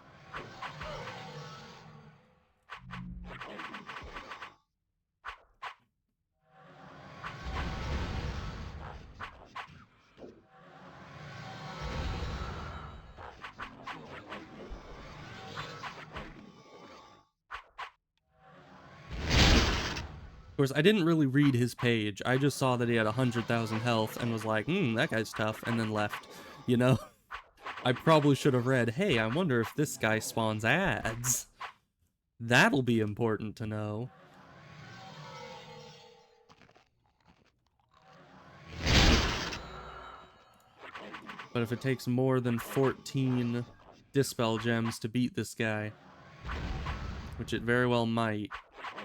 Of course, I didn't really read his page. I just saw that he had 100,000 health and was like, that guy's tough, and then left. You know? I probably should have read, hey, I wonder if this guy spawns ads. That'll be important to know. But if it takes more than 14 Dispel Gems to beat this guy, which it very well might,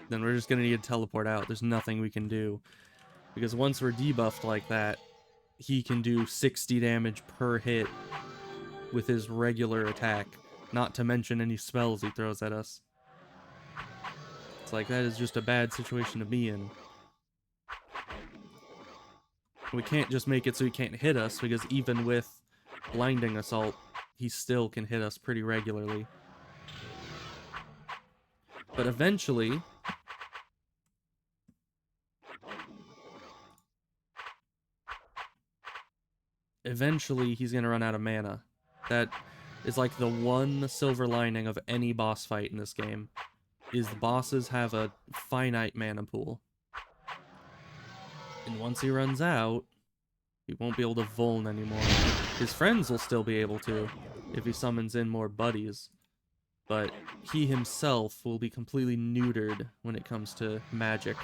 then we're just gonna need to teleport out. There's nothing we can do. Because once we're debuffed like that, he can do 60 damage per hit with his regular attack, not to mention any spells he throws at us. It's like, that is just a bad situation to be in. We can't just make it so he can't hit us, because even with Blinding Assault, he still can hit us pretty regularly. But eventually, he's gonna run out of mana. That is like the one silver lining of any boss fight in this game, is the bosses have a finite mana pool. And once he runs out, he won't be able to Vuln anymore. His friends will still be able to, if he summons in more buddies. But he himself will be completely neutered when it comes to magic.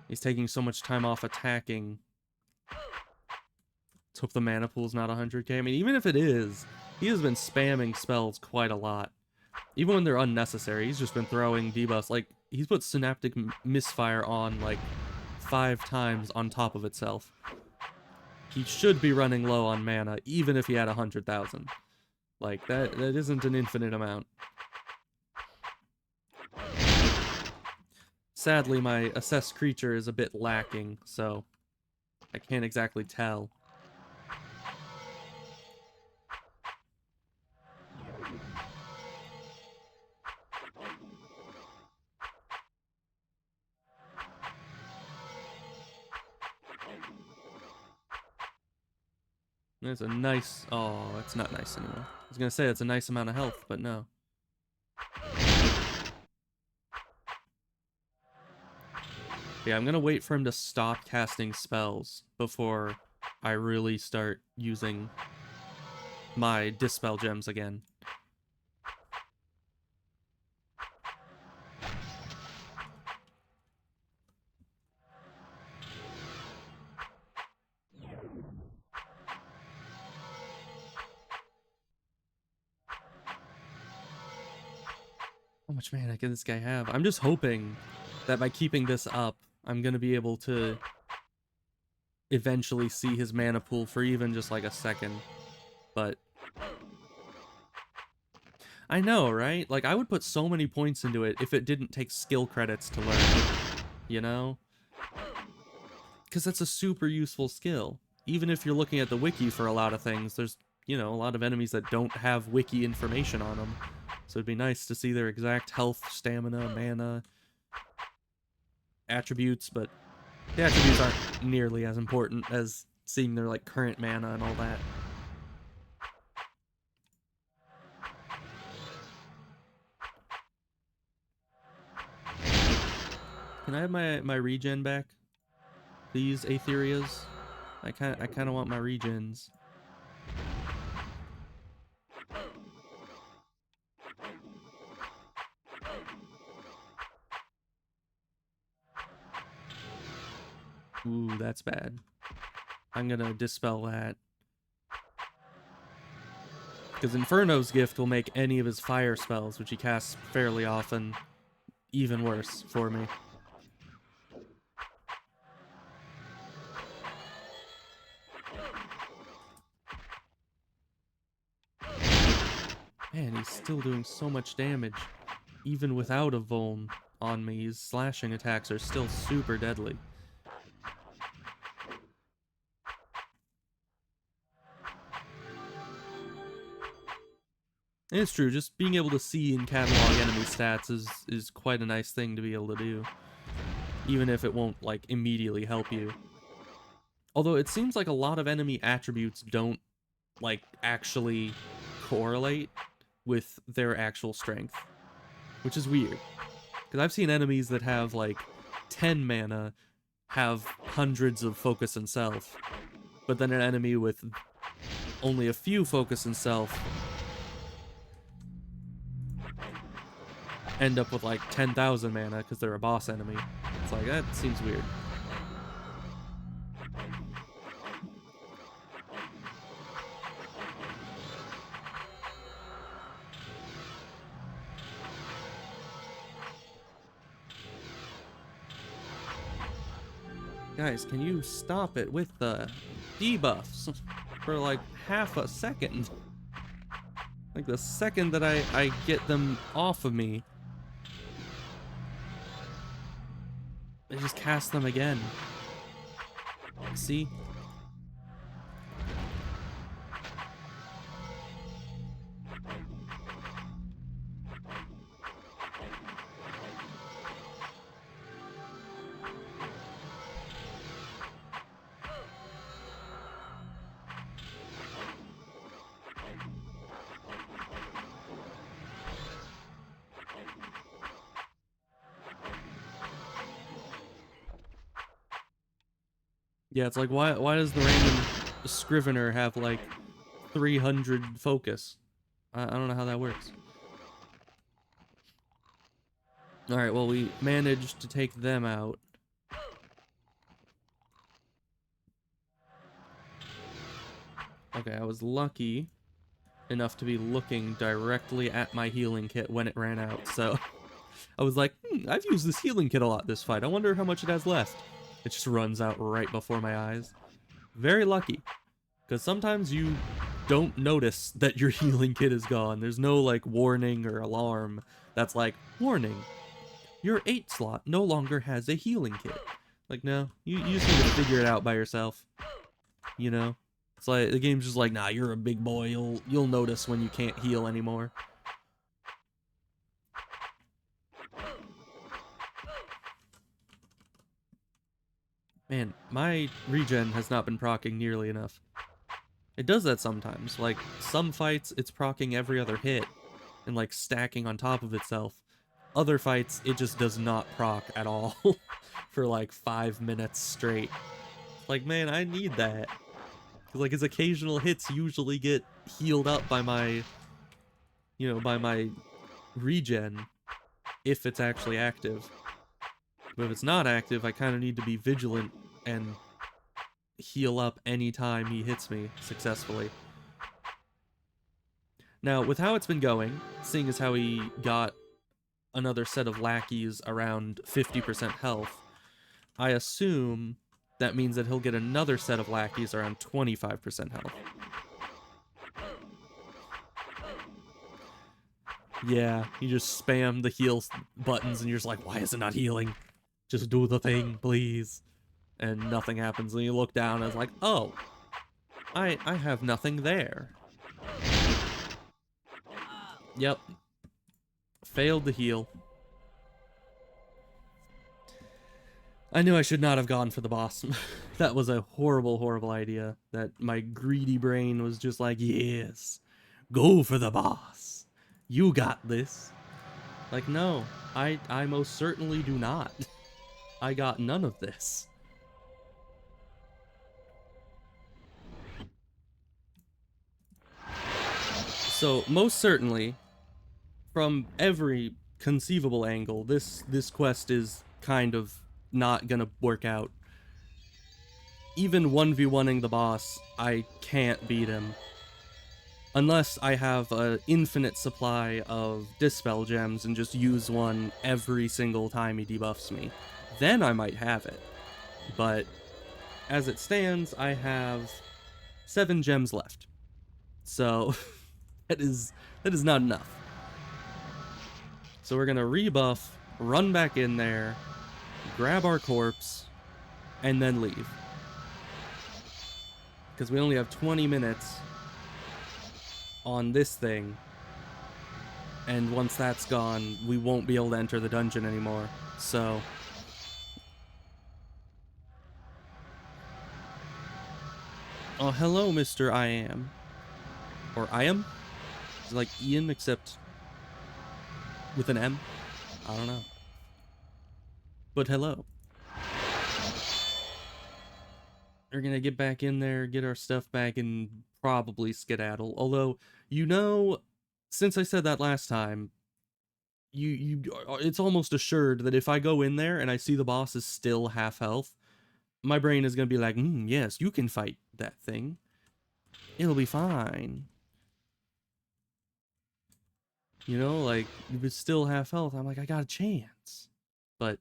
He's taking so much time off attacking. Let's hope the mana pool's not 100k. I mean, even if it is, he has been spamming spells quite a lot. Even when they're unnecessary, he's just been throwing debuffs. Like, he's put Synaptic Misfire on, like, 5 times on top of itself. He should be running low on mana, even if he had 100,000. Like, that isn't an infinite amount. Sadly, my assessed creature is a bit lacking, so I can't exactly tell. It's a nice... Oh, it's not nice anymore. I was gonna say it's a nice amount of health, but no. Yeah, I'm gonna wait for him to stop casting spells before I really start using my Dispel Gems again. How much mana can this guy have? I'm just hoping that by keeping this up, I'm gonna be able to eventually see his mana pool for even just like a second. But I know, right? Like, I would put so many points into it if it didn't take skill credits to learn, you know? Because that's a super useful skill. Even if you're looking at the wiki for a lot of things, there's, you know, a lot of enemies that don't have wiki information on them. So it'd be nice to see their exact health, stamina, mana, attributes, but the attributes aren't nearly as important as seeing their, like, current mana and all that. Can I have my regen back? These Aetherias? I kinda want my regens. Ooh, that's bad. I'm gonna dispel that. Because Inferno's gift will make any of his fire spells, which he casts fairly often, even worse for me. Man, he's still doing so much damage. Even without a Vuln on me, his slashing attacks are still super deadly. And it's true, just being able to see and catalog enemy stats is quite a nice thing to be able to do. Even if it won't, like, immediately help you. Although it seems like a lot of enemy attributes don't, like, actually correlate with their actual strength, which is weird. Because I've seen enemies that have like 10 mana have hundreds of focus and self, but then an enemy with only a few focus and self end up with like 10,000 mana because they're a boss enemy. It's like, that seems weird. Guys, can you stop it with the debuffs for like half a second? Like the second that I get them off of me, they just cast them again. See? Yeah, it's like, why does the random Scrivener have like 300 focus? I don't know how that works. Alright, well, we managed to take them out. Okay, I was lucky enough to be looking directly at my healing kit when it ran out, so I was like, I've used this healing kit a lot this fight. I wonder how much it has left. It just runs out right before my eyes. Very lucky, because sometimes you don't notice that your healing kit is gone. There's no, like, warning or alarm that's like, warning, your 8 slot no longer has a healing kit. Like, no, you just need to figure it out by yourself, you know? It's like, the game's just like, nah, you're a big boy, you'll notice when you can't heal anymore. Man, my regen has not been proccing nearly enough. It does that sometimes. Like, some fights, it's proccing every other hit and, like, stacking on top of itself. Other fights, it just does not proc at all for, like, 5 minutes straight. Like, man, I need that. Because, like, his occasional hits usually get healed up by my, you know, by my regen, if it's actually active. But if it's not active, I kind of need to be vigilant and heal up anytime he hits me successfully. Now, with how it's been going, seeing as how he got another set of lackeys around 50% health, I assume that means that he'll get another set of lackeys around 25% health. Yeah, you just spam the heal buttons and you're just like, why is it not healing? Just do the thing, please. And nothing happens. And you look down and it's like, oh, I have nothing there. Yep. Failed to heal. I knew I should not have gone for the boss. That was a horrible, horrible idea. That my greedy brain was just like, yes, go for the boss. You got this. Like, no, I most certainly do not. I got none of this. So, most certainly, from every conceivable angle, this quest is kind of not gonna work out. Even 1v1ing the boss, I can't beat him. Unless I have an infinite supply of Dispel Gems and just use one every single time he debuffs me. Then I might have it. But as it stands, I have 7 gems left. So that is not enough. So we're gonna rebuff, run back in there, grab our corpse, and then leave. Because we only have 20 minutes on this thing. And once that's gone, we won't be able to enter the dungeon anymore. So oh, hello, Mr. I Am. Or I Am? It's like Ian, except with an M? I don't know. But hello. We're gonna get back in there, get our stuff back, and probably skedaddle. Although, you know, since I said that last time, it's almost assured that if I go in there and I see the boss is still half health, my brain is gonna be like, yes, you can fight that thing. It'll be fine. You know, like, if it's still half health, I'm like, I got a chance. But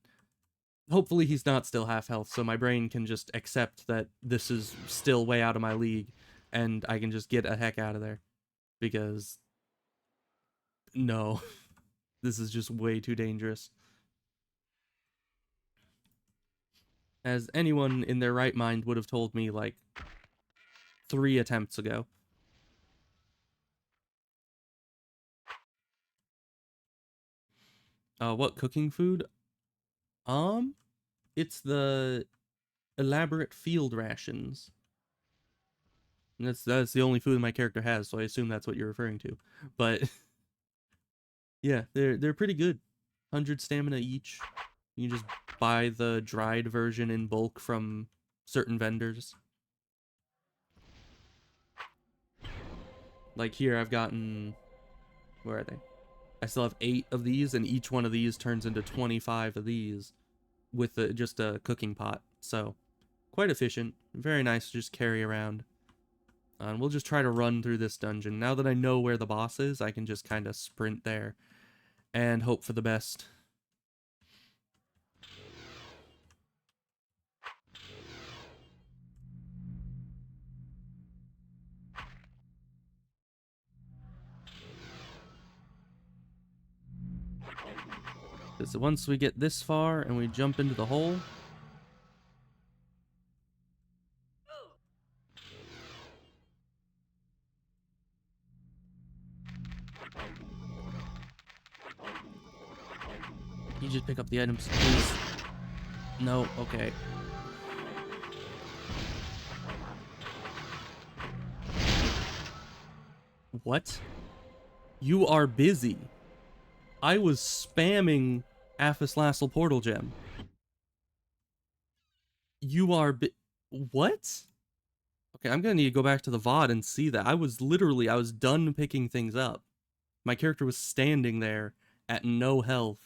hopefully he's not still half health, so my brain can just accept that this is still way out of my league, and I can just get a heck out of there. Because, no, this is just way too dangerous. As anyone in their right mind would have told me, like, 3 attempts ago. What cooking food? It's the elaborate field rations. And that's the only food my character has, so I assume that's what you're referring to. But yeah, they're pretty good. 100 stamina each. You can just buy the dried version in bulk from certain vendors. Like here, I've gotten... Where are they? I still have 8 of these, and each one of these turns into 25 of these with just a cooking pot. So, quite efficient. Very nice to just carry around. And we'll just try to run through this dungeon. Now that I know where the boss is, I can just kind of sprint there and hope for the best. Because once we get this far and we jump into the hole... You just pick up the items, please. No, okay. What? You are busy. I was spamming Aphislassal Portal Gem. You are what? Okay, I'm gonna need to go back to the VOD and see that. I was done picking things up. My character was standing there at no health,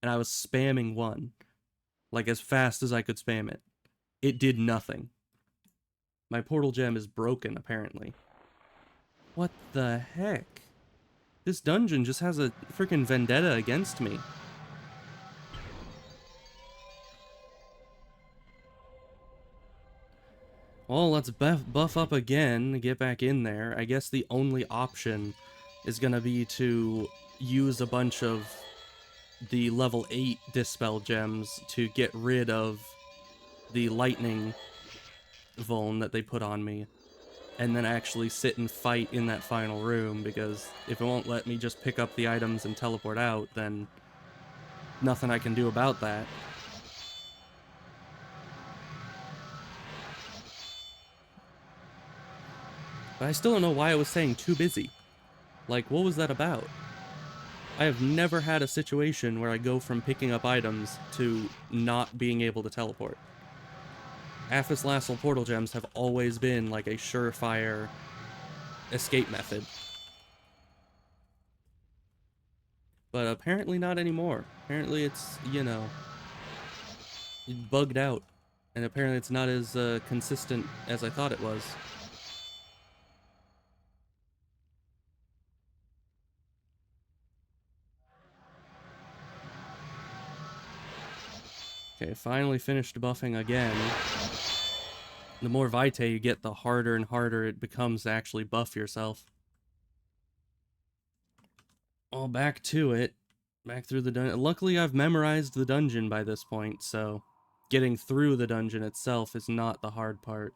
and I was spamming one. Like, as fast as I could spam it. It did nothing. My portal gem is broken, apparently. What the heck? This dungeon just has a freaking vendetta against me. Well, let's buff up again, get back in there. I guess the only option is gonna be to use a bunch of the level 8 Dispel gems to get rid of the lightning vuln that they put on me. And then actually sit and fight in that final room, because if it won't let me just pick up the items and teleport out, then nothing I can do about that. But I still don't know why I was saying too busy. Like, what was that about? I have never had a situation where I go from picking up items to not being able to teleport. Aphislassal portal gems have always been like a surefire escape method. But apparently not anymore. Apparently it's, you know, bugged out. And apparently it's not as consistent as I thought it was. Okay, finally finished buffing again. The more Vitae you get, the harder and harder it becomes to actually buff yourself. Well, back to it. Back through the dungeon. Luckily, I've memorized the dungeon by this point, so getting through the dungeon itself is not the hard part.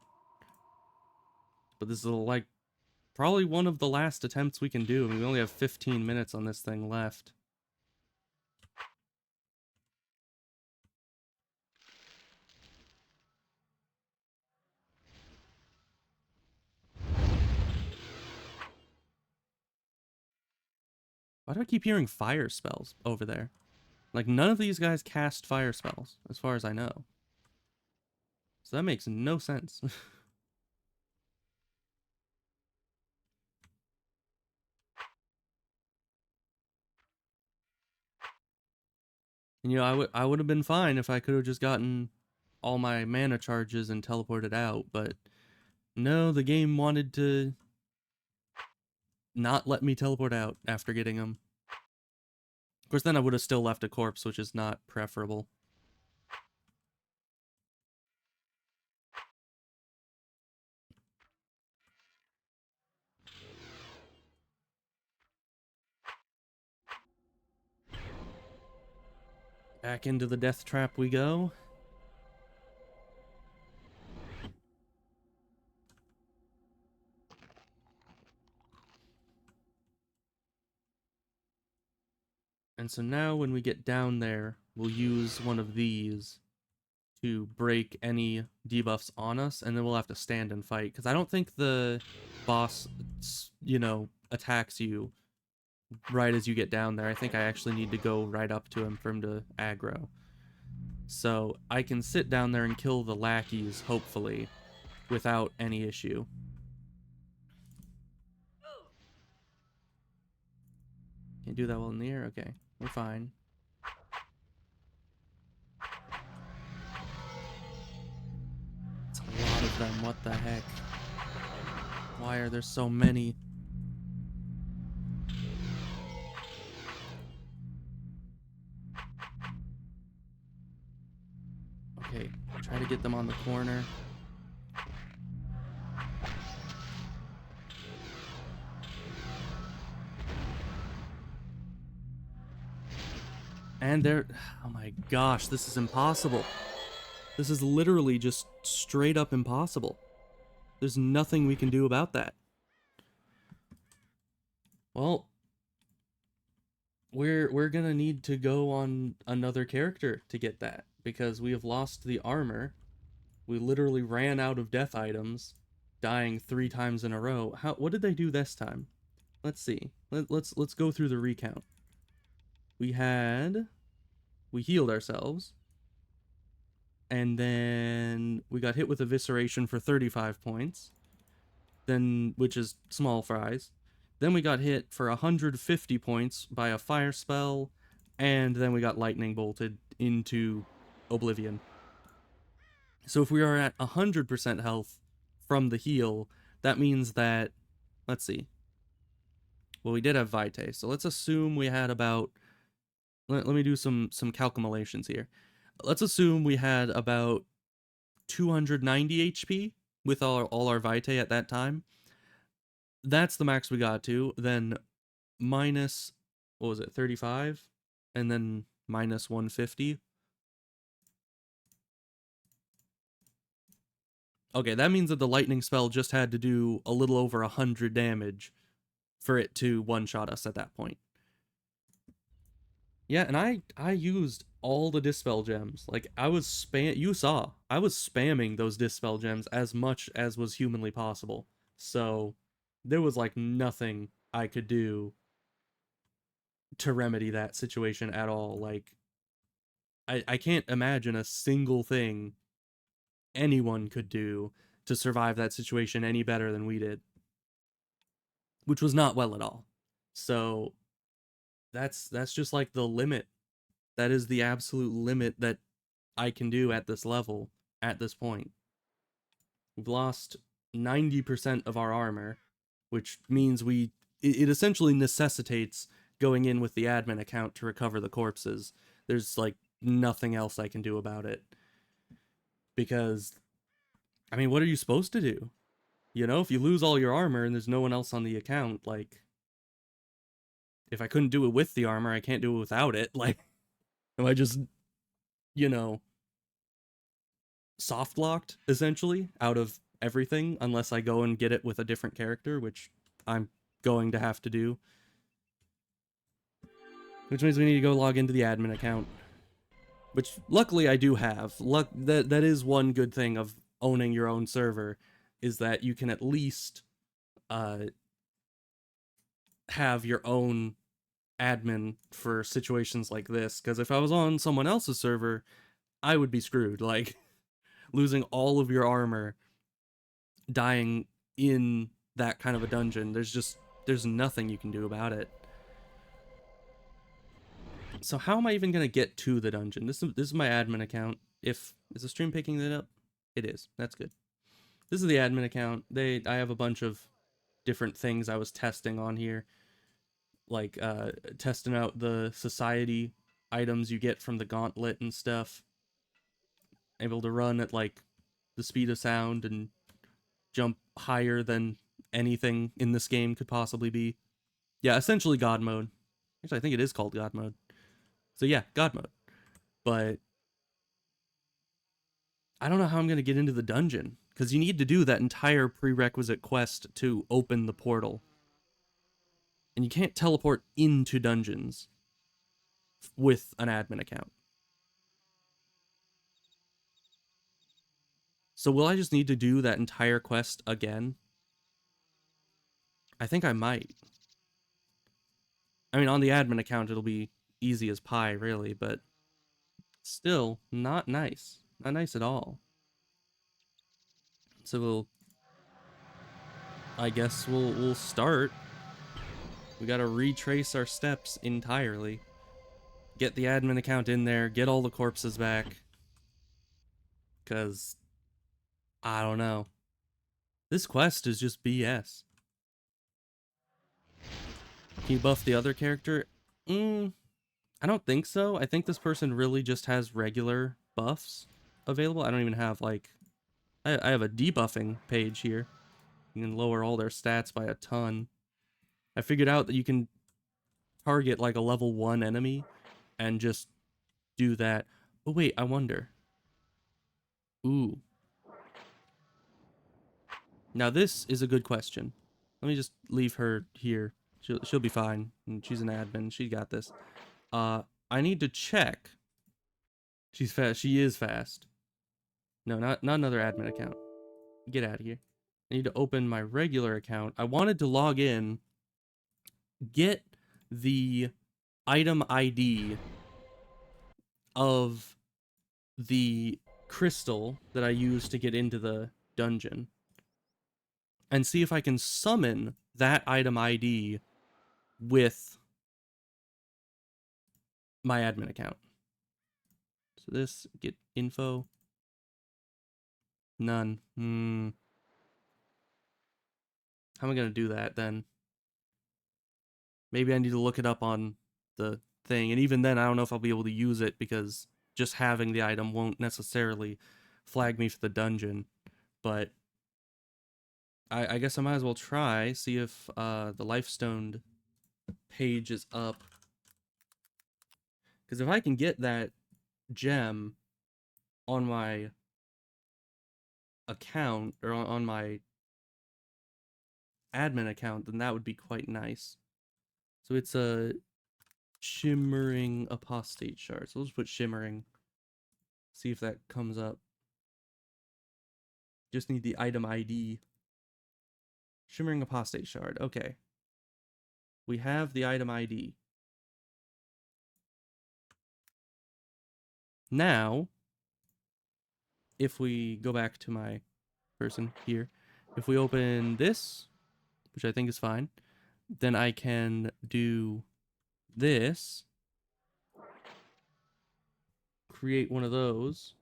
But this is, like, probably one of the last attempts we can do. I mean, we only have 15 minutes on this thing left. Why do I keep hearing fire spells over there? Like, none of these guys cast fire spells, as far as I know. So that makes no sense. And, you know, I would have been fine if I could have just gotten all my mana charges and teleported out, but no, the game wanted to not let me teleport out after getting them. Of course, then I would have still left a corpse, which is not preferable. Back into the death trap we go. And so now when we get down there, we'll use one of these to break any debuffs on us, and then we'll have to stand and fight. Because I don't think the boss, you know, attacks you right as you get down there. I think I actually need to go right up to him for him to aggro. So I can sit down there and kill the lackeys, hopefully, without any issue. Can't do that while in the air? Okay, we're fine. It's a lot of them, what the heck? Why are there so many? Okay, try to get them on the corner. And they're... Oh my gosh, this is impossible. This is literally just straight up impossible. There's nothing we can do about that. Well, we're gonna need to go on another character to get that, because we have lost the armor. We literally ran out of death items, dying 3 times in a row. What did they do this time? Let's see. Let's go through the recount. We healed ourselves, and then we got hit with evisceration for 35 points, then, which is small fries. Then we got hit for 150 points by a fire spell, and then we got lightning bolted into oblivion. So if we are at 100% health from the heal, that means that, let's see. Well, we did have Vitae, so let's assume we had about, let me do some calculations here. Let's assume we had about 290 HP with all our Vitae at that time. That's the max we got to. Then minus, what was it, 35? And then minus 150. Okay, that means that the lightning spell just had to do a little over 100 damage for it to one-shot us at that point. Yeah, and I used all the dispel gems. Like, I was you saw, I was spamming those dispel gems as much as was humanly possible. So there was like nothing I could do to remedy that situation at all. Like, I can't imagine a single thing anyone could do to survive that situation any better than we did, which was not well at all. So that's just like the limit. That is the absolute limit that I can do at this level at this point. We've lost 90% of our armor, which means it essentially necessitates going in with the admin account to recover the corpses. There's like nothing else I can do about it. Because, I mean, what are you supposed to do? You know, if you lose all your armor and there's no one else on the account, like, if I couldn't do it with the armor, I can't do it without it. Like, am I just, you know, soft locked, essentially, out of everything, unless I go and get it with a different character, which I'm going to have to do. Which means we need to go log into the admin account. Which, luckily, I do have. That is one good thing of owning your own server, is that you can at least have your own admin for situations like this, because if I was on someone else's server, I would be screwed. Like, losing all of your armor, dying in that kind of a dungeon, there's nothing you can do about it. So how am I even gonna get to the dungeon? This is my admin account. Is the stream picking that up? It is. That's good. This is the admin account. I have a bunch of different things I was testing on here, like testing out the society items you get from the gauntlet and stuff. Able to run at like the speed of sound and jump higher than anything in this game could possibly be. Yeah, essentially God mode. Actually, I think it is called God mode. So yeah, God mode. But I don't know how I'm going to get into the dungeon, because you need to do that entire prerequisite quest to open the portal. And you can't teleport into dungeons with an admin account. So will I just need to do that entire quest again? I think I might. I mean, on the admin account, it'll be easy as pie, really, but still not nice. Not nice at all. So I guess we'll start. We gotta retrace our steps entirely. Get the admin account in there, get all the corpses back. Cause I don't know. This quest is just BS. Can you buff the other character? I don't think so. I think this person really just has regular buffs available. I don't even have like I have a debuffing page here. You can lower all their stats by a ton. I figured out that you can target like a level 1 enemy and just do that. Oh wait, I wonder. Ooh. Now this is a good question. Let me just leave her here. She'll be fine. And she's an admin. She got this. I need to check. She's fast. She is fast. No, not another admin account. Get out of here. I need to open my regular account. I wanted to log in, get the item ID of the crystal that I used to get into the dungeon, and see if I can summon that item ID with my admin account. So this, get info. None. How am I going to do that then? Maybe I need to look it up on the thing. And even then, I don't know if I'll be able to use it, because just having the item won't necessarily flag me for the dungeon. But I guess I might as well try, see if the Lifestone page is up. Because if I can get that gem on my account, or on my admin account, then that would be quite nice. So it's a shimmering apostate shard. So we'll just put shimmering. See if that comes up. Just need the item ID. Shimmering apostate shard. Okay. We have the item ID. Now, if we go back to my person here, if we open this, which I think is fine, then I can do this, create one of those,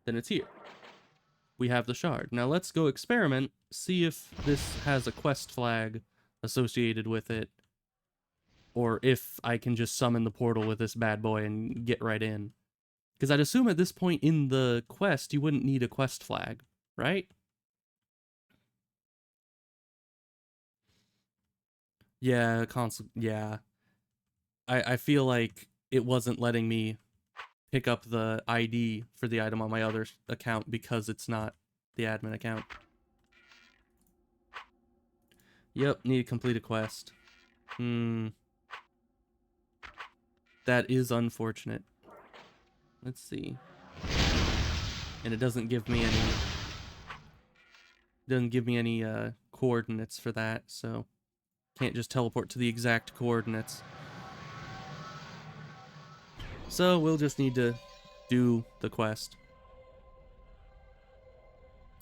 then it's here. We have the shard. Now let's go experiment, see if this has a quest flag associated with it, or if I can just summon the portal with this bad boy and get right in. Because I'd assume at this point in the quest, you wouldn't need a quest flag, right? Yeah, console. Yeah. I feel like it wasn't letting me pick up the ID for the item on my other account because it's not the admin account. Yep, need to complete a quest. That is unfortunate. Let's see. And it doesn't give me any coordinates for that, so Can't just teleport to the exact coordinates. So we'll just need to do the quest.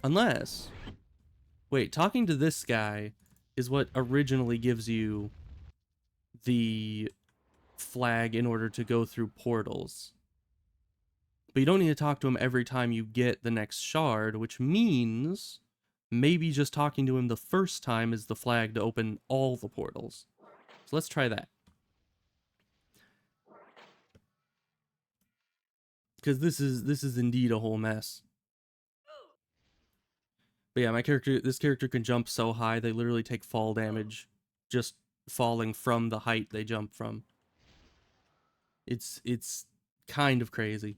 Unless... Wait, talking to this guy is what originally gives you the flag in order to go through portals. But you don't need to talk to him every time you get the next shard, which means maybe just talking to him the first time is the flag to open all the portals. So let's try that. Because this is indeed a whole mess. But yeah, this character can jump so high, they literally take fall damage just falling from the height they jump from. It's kind of crazy.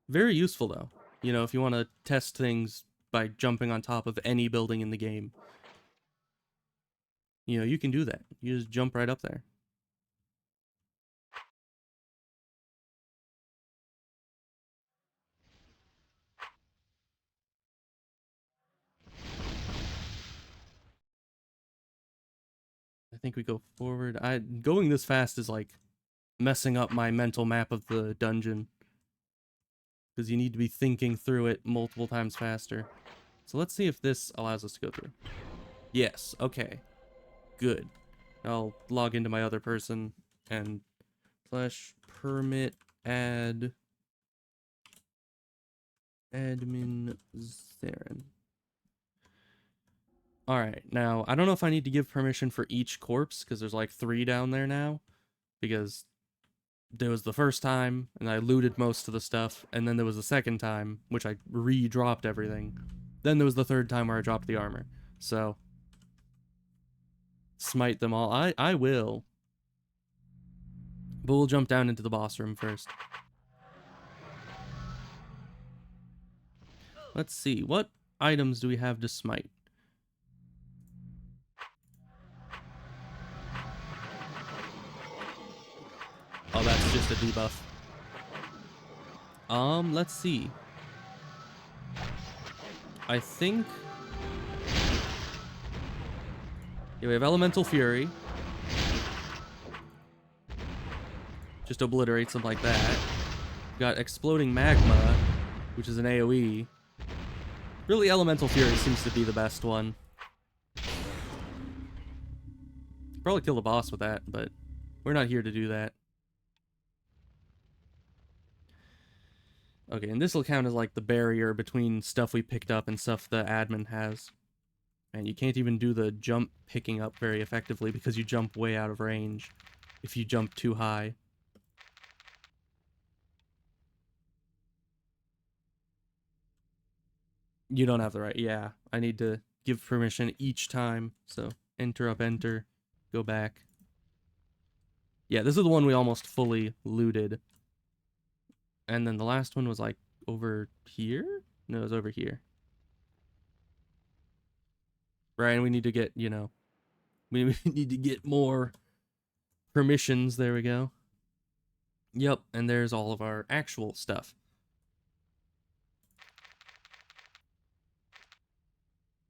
Very useful though. You know, if you want to test things by jumping on top of any building in the game. You know, you can do that. You just jump right up there. I think we go forward. Going this fast is like messing up my mental map of the dungeon. Because you need to be thinking through it multiple times faster. So let's see if this allows us to go through. Yes, okay. Good. I'll log into my other person and /permit add admin Zaren. Alright, now, I don't know if I need to give permission for each corpse, because there's like 3 down there now, because there was the first time, and I looted most of the stuff, and then there was the second time, which I re-dropped everything. Then there was the third time where I dropped the armor. So, smite them all. I will. But we'll jump down into the boss room first. Let's see, what items do we have to smite? Oh, that's just a debuff. Let's see. I think... Yeah, we have Elemental Fury. Just obliterates them like that. We got Exploding Magma, which is an AoE. Really, Elemental Fury seems to be the best one. Probably kill the boss with that, but we're not here to do that. Okay, and this will count as like the barrier between stuff we picked up and stuff the admin has. And you can't even do the jump picking up very effectively because you jump way out of range if you jump too high. You don't have the right, yeah. I need to give permission each time, so enter up, enter, go back. Yeah, this is the one we almost fully looted. And then the last one was like over here? No, it was over here. Right, and we need to get, you know, we need to get more permissions. There we go. Yep, and there's all of our actual stuff.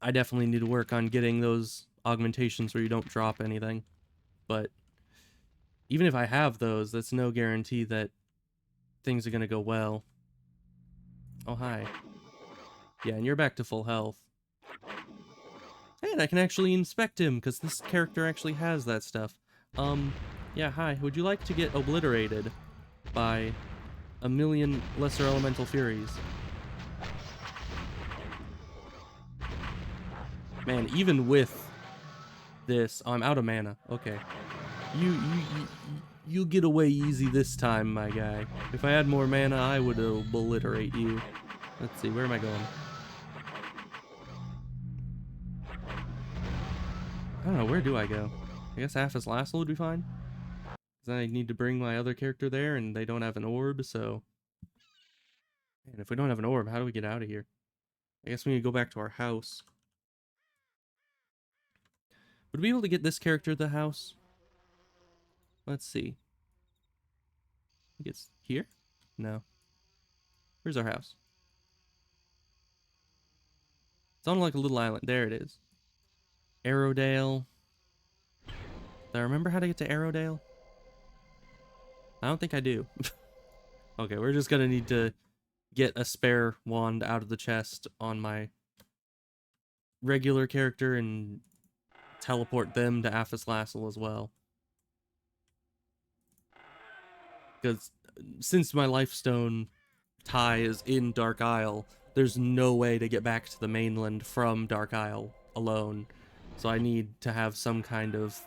I definitely need to work on getting those augmentations where you don't drop anything. But even if I have those, that's no guarantee that things are going to go well. Oh, hi. Yeah, and you're back to full health. And I can actually inspect him, because this character actually has that stuff. Yeah, hi. Would you like to get obliterated by a million lesser elemental furies? Man, even with this... Oh, I'm out of mana. Okay. You'll get away easy this time, my guy. If I had more mana, I would obliterate you. Let's see, where am I going? I don't know, where do I go? I guess half his last would be fine. Because I need to bring my other character there, and they don't have an orb, so... And if we don't have an orb, how do we get out of here? I guess we need to go back to our house. Would we be able to get this character to the house? Let's see. I think it's here? No. Where's our house? It's on like a little island. There it is. Arrowdale. Do I remember how to get to Arrowdale? I don't think I do. Okay, we're just gonna need to get a spare wand out of the chest on my regular character and teleport them to Lassel as well. Because since my Lifestone tie is in Dark Isle, there's no way to get back to the mainland from Dark Isle alone. So I need to have some kind of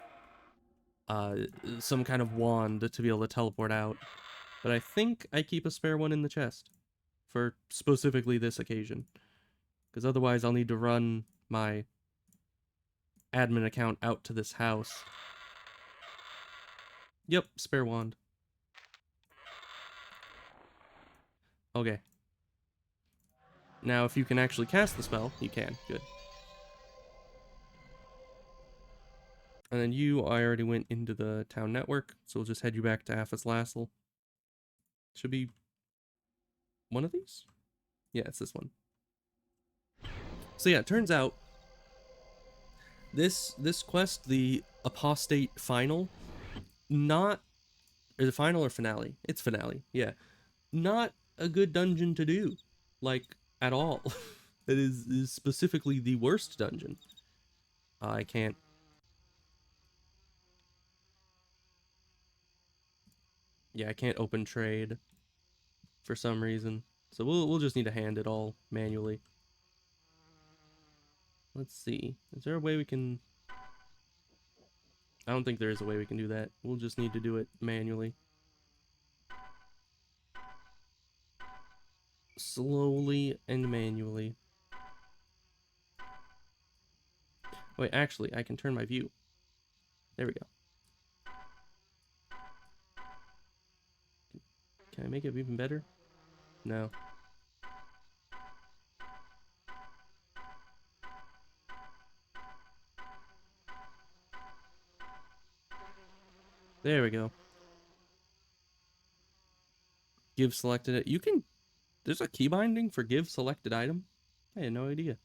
wand to be able to teleport out. But I think I keep a spare one in the chest for specifically this occasion. Because otherwise I'll need to run my admin account out to this house. Yep, spare wand. Okay. Now, if you can actually cast the spell, you can. Good. And then I already went into the town network, so we'll just head you back to Lassel. Should be one of these? Yeah, it's this one. So yeah, it turns out this quest, the Apostate Final, or the final or finale? It's finale, yeah. Not a good dungeon to do, like, at all. It is specifically the worst dungeon. I can't. Yeah, I can't open trade for some reason. So we'll just need to hand it all manually. Let's see. Is there a way we can... I don't think there is a way we can do that. We'll just need to do it manually. Slowly and manually. Wait, actually, I can turn my view. There we go. Can I make it even better? No. There we go. Give selected... You can... There's a key binding for give selected item? I had no idea.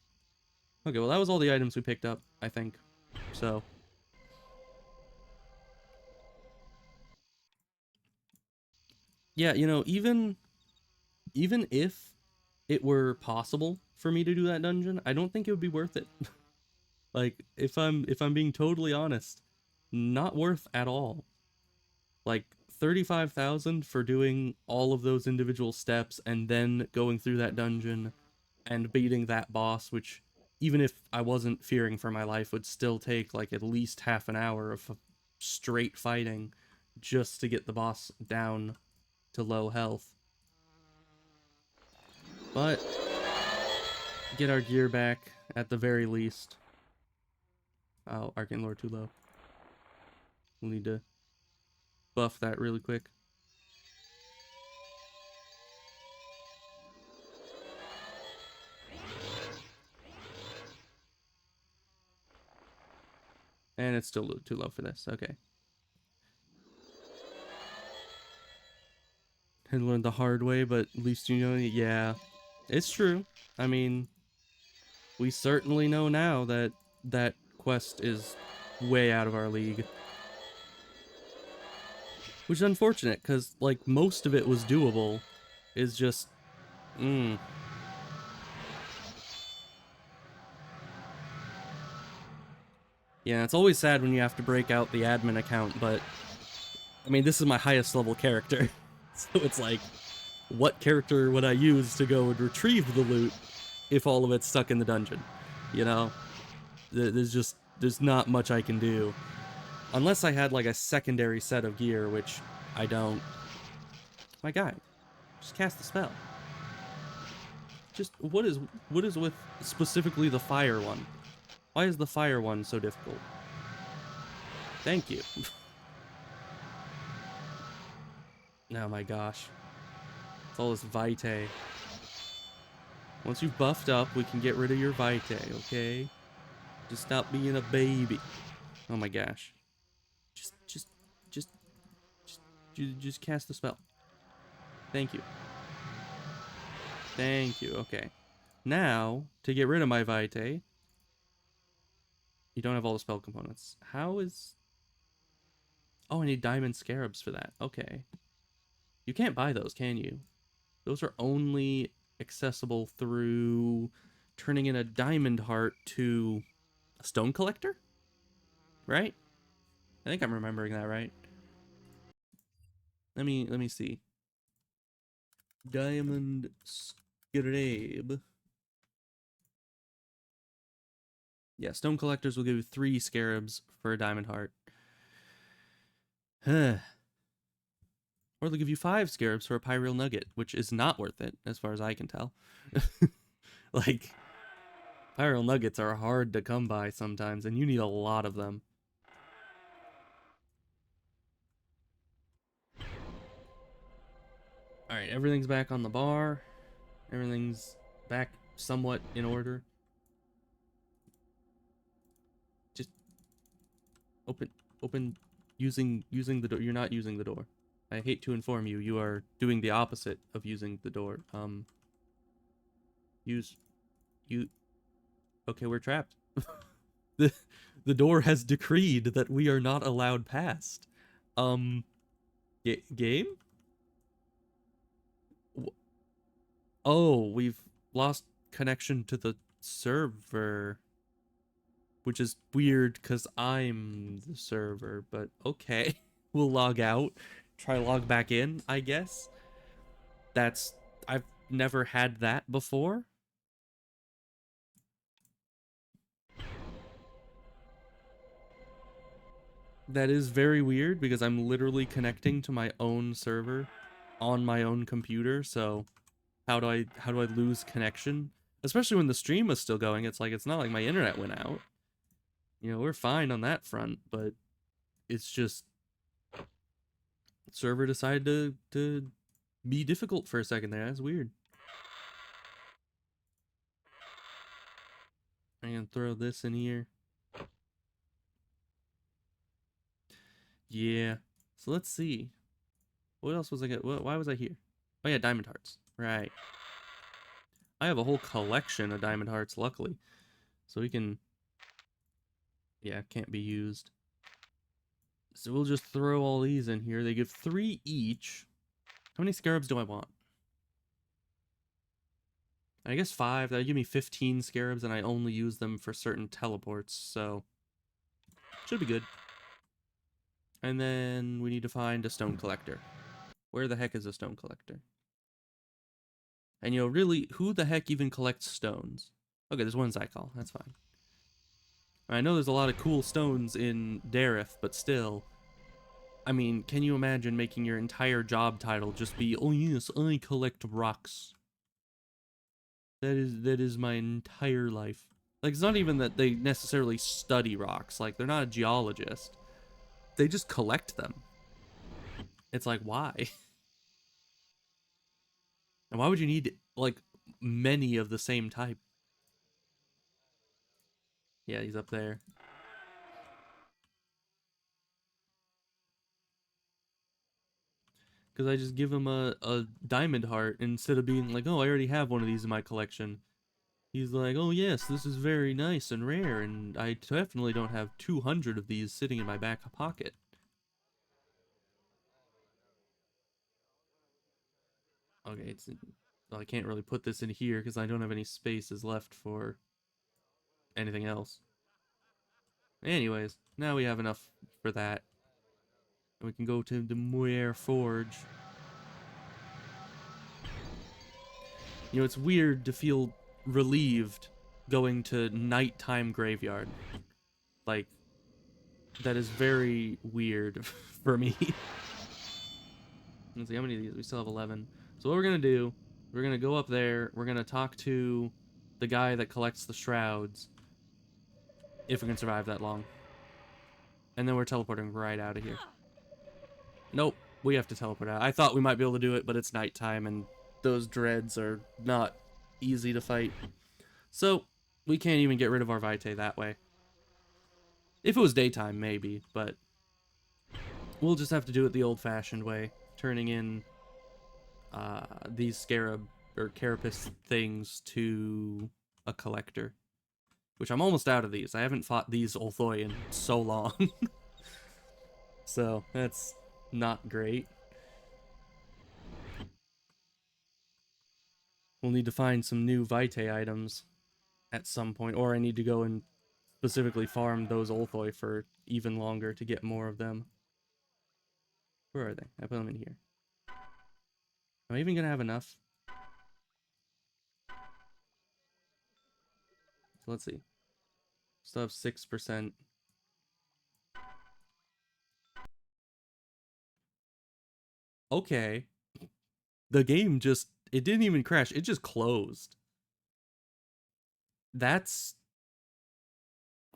Okay, well that was all the items we picked up, I think. So... Yeah, you know, even if it were possible for me to do that dungeon, I don't think it would be worth it. Like, if I'm being totally honest, not worth at all. Like 35,000 for doing all of those individual steps and then going through that dungeon and beating that boss, which even if I wasn't fearing for my life would still take like at least half an hour of straight fighting just to get the boss down to low health. But get our gear back at the very least. Oh, Arcane Lore too low. We'll need to buff that really quick. And it's still too low for this. Okay. Had learned the hard way, but at least you know, yeah. It's true. I mean, we certainly know now that that quest is way out of our league. Which is unfortunate, because, like, most of it was doable. Is just... Yeah, it's always sad when you have to break out the admin account, but... I mean, this is my highest level character. So it's like, what character would I use to go and retrieve the loot if all of it's stuck in the dungeon? You know? There's not much I can do. Unless I had, like, a secondary set of gear, which I don't. My guy, just cast the spell. Just, what is with specifically the fire one? Why is the fire one so difficult? Thank you. Oh my gosh. It's all this Vitae. Once you've buffed up, we can get rid of your Vitae, okay? Just stop being a baby. Oh my gosh. Just cast the spell. Thank you. Thank you, okay. Now, to get rid of my Vitae, you don't have all the spell components. How is... Oh, I need diamond scarabs for that. Okay. You can't buy those, can you? Those are only accessible through turning in a diamond heart to a stone collector? Right? I think I'm remembering that right. Let me see. Diamond scarab. Yeah, stone collectors will give you 3 scarabs for a diamond heart. Or they'll give you 5 scarabs for a pyreal nugget, which is not worth it, as far as I can tell. Like, pyreal nuggets are hard to come by sometimes, and you need a lot of them. Alright, everything's back on the bar. Everything's back somewhat in order. Just open using the door. You're not using the door. I hate to inform you, you are doing the opposite of using the door. Use you Okay, we're trapped. the the door has decreed that we are not allowed past. Um game? Oh, we've lost connection to the server, which is weird because I'm the server, but okay. We'll log out, try log back in, I guess. That's I've never had that before. That is very weird because I'm literally connecting to my own server on my own computer, so how do I lose connection? Especially when the stream is still going. It's like it's not like my internet went out. You know, we're fine on that front, but it's just server decided to be difficult for a second there. That's weird. I'm gonna throw this in here. Yeah. So let's see. What else was I get? Why was I here? Oh yeah, diamond hearts. Right. I have a whole collection of diamond hearts, luckily. So we can... Yeah, can't be used. So we'll just throw all these in here. They give 3 each. How many scarabs do I want? I guess 5. That would give me 15 scarabs, and I only use them for certain teleports, so... Should be good. And then we need to find a stone collector. Where the heck is a stone collector? And you know, really, who the heck even collects stones? Okay, there's one Zycol. That's fine. I know there's a lot of cool stones in Dareth, but still... I mean, can you imagine making your entire job title just be, oh yes, I collect rocks? That is my entire life. Like, it's not even that they necessarily study rocks. Like, they're not a geologist. They just collect them. It's like, why? And why would you need, like, many of the same type? Yeah, he's up there. Because I just give him a diamond heart instead of being like, oh, I already have one of these in my collection. He's like, oh yes, this is very nice and rare, and I definitely don't have 200 of these sitting in my back pocket. Okay, well, I can't really put this in here because I don't have any spaces left for anything else. Anyways, now we have enough for that. And we can go to the Muir Forge. You know, it's weird to feel relieved going to nighttime graveyard. Like, that is very weird for me. Let's see, how many of these? We still have 11. So what we're going to do, we're going to go up there, we're going to talk to the guy that collects the shrouds, if we can survive that long. And then we're teleporting right out of here. Nope, we have to teleport out. I thought we might be able to do it, but it's nighttime, and those dreads are not easy to fight. So, we can't even get rid of our Vitae that way. If it was daytime, maybe, but we'll just have to do it the old-fashioned way, turning in these scarab or carapace things to a collector. Which I'm almost out of these. I haven't fought these Ulthoi in so long. So that's not great. We'll need to find some new Vitae items at some point, or I need to go and specifically farm those Ulthoi for even longer to get more of them. Where are they? I put them in here. Am I even gonna have enough? So let's see. Still have 6%. Okay. The game just, it didn't even crash. It just closed. That's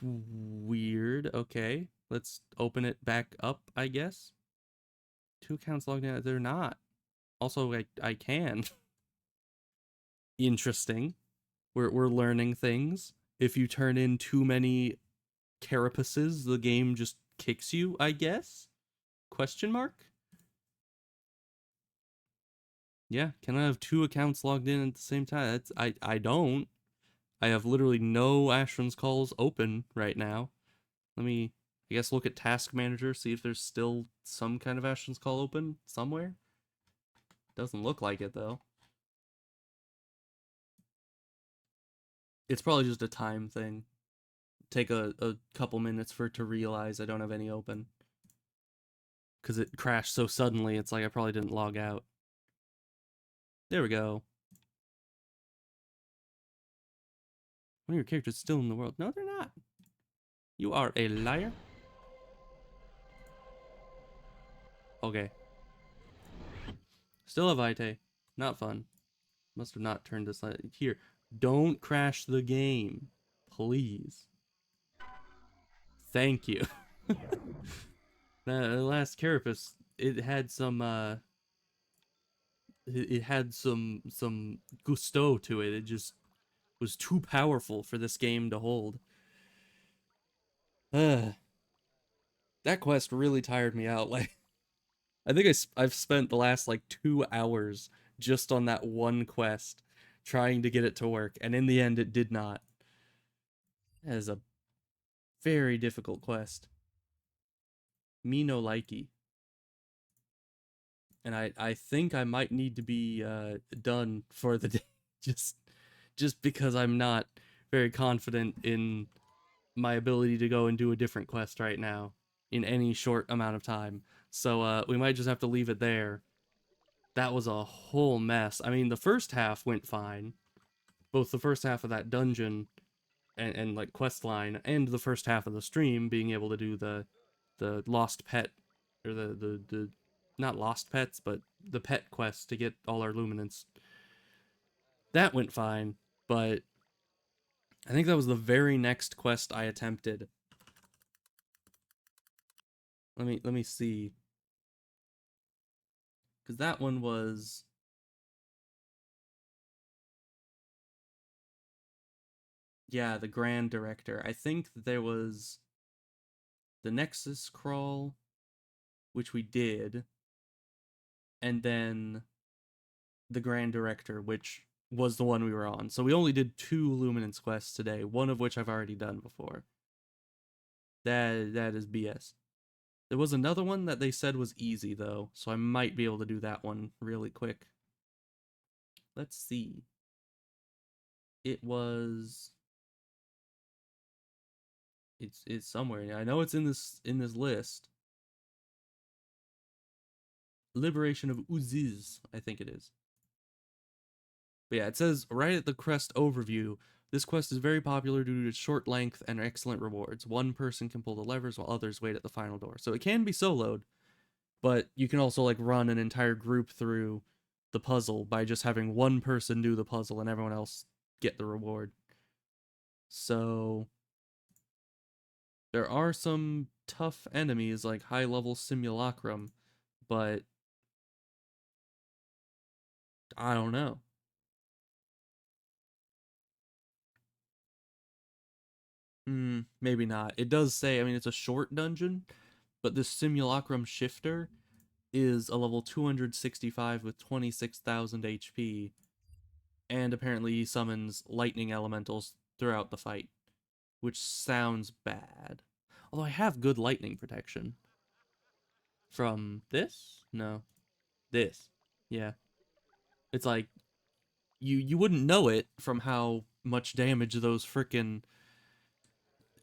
weird. Okay. Let's open it back up, I guess. 2 accounts logged in. They're not. Also, I can. Interesting. We're learning things. If you turn in too many carapaces, the game just kicks you, I guess? Question mark? Yeah, can I have 2 accounts logged in at the same time? I don't. I have literally no Asheron's calls open right now. Let me, I guess, look at Task Manager, see if there's still some kind of Asheron's call open somewhere. Doesn't look like it though. It's probably just a time thing. Take a couple minutes for it to realize I don't have any open. Because it crashed so suddenly, it's like I probably didn't log out. There we go. One of your characters is still in the world. No, they're not. You are a liar. Okay. Still a Vitae. Not fun. Must have not turned this light. Here. Don't crash the game. Please. Thank you. The last carapace, it had some it had some gusto to it. It just was too powerful for this game to hold. That quest really tired me out. Like I think I've spent the last like 2 hours just on that one quest trying to get it to work, and in the end it did not. That is a very difficult quest. Me no likey. And I think I might need to be done for the day just because I'm not very confident in my ability to go and do a different quest right now in any short amount of time. So we might just have to leave it there. That was a whole mess. I mean, the first half went fine. Both the first half of that dungeon and like quest line and the first half of the stream being able to do the lost pet or the not lost pets but the pet quest to get all our luminance. That went fine, but I think that was the very next quest I attempted. Let me see. Cuz that one was, yeah, the Grand Director. I think there was the Nexus crawl, which we did, and then the Grand Director, which was the one we were on. So we only did 2 Luminance quests today, one of which I've already done before. That is BS. There was another one that they said was easy though, so I might be able to do that one really quick. Let's see. It was, it's somewhere. I know it's in this list. Liberation of Uziz, I think it is. But yeah, it says right at the quest overview, this quest is very popular due to its short length and excellent rewards. One person can pull the levers while others wait at the final door. So it can be soloed, but you can also like run an entire group through the puzzle by just having one person do the puzzle and everyone else get the reward. So there are some tough enemies like high level simulacrum, but I don't know. Maybe not. It does say, I mean, it's a short dungeon, but this simulacrum shifter is a level 265 with 26,000 HP, and apparently he summons lightning elementals throughout the fight, which sounds bad. Although I have good lightning protection. From this? No. This. Yeah. It's like you wouldn't know it from how much damage those frickin'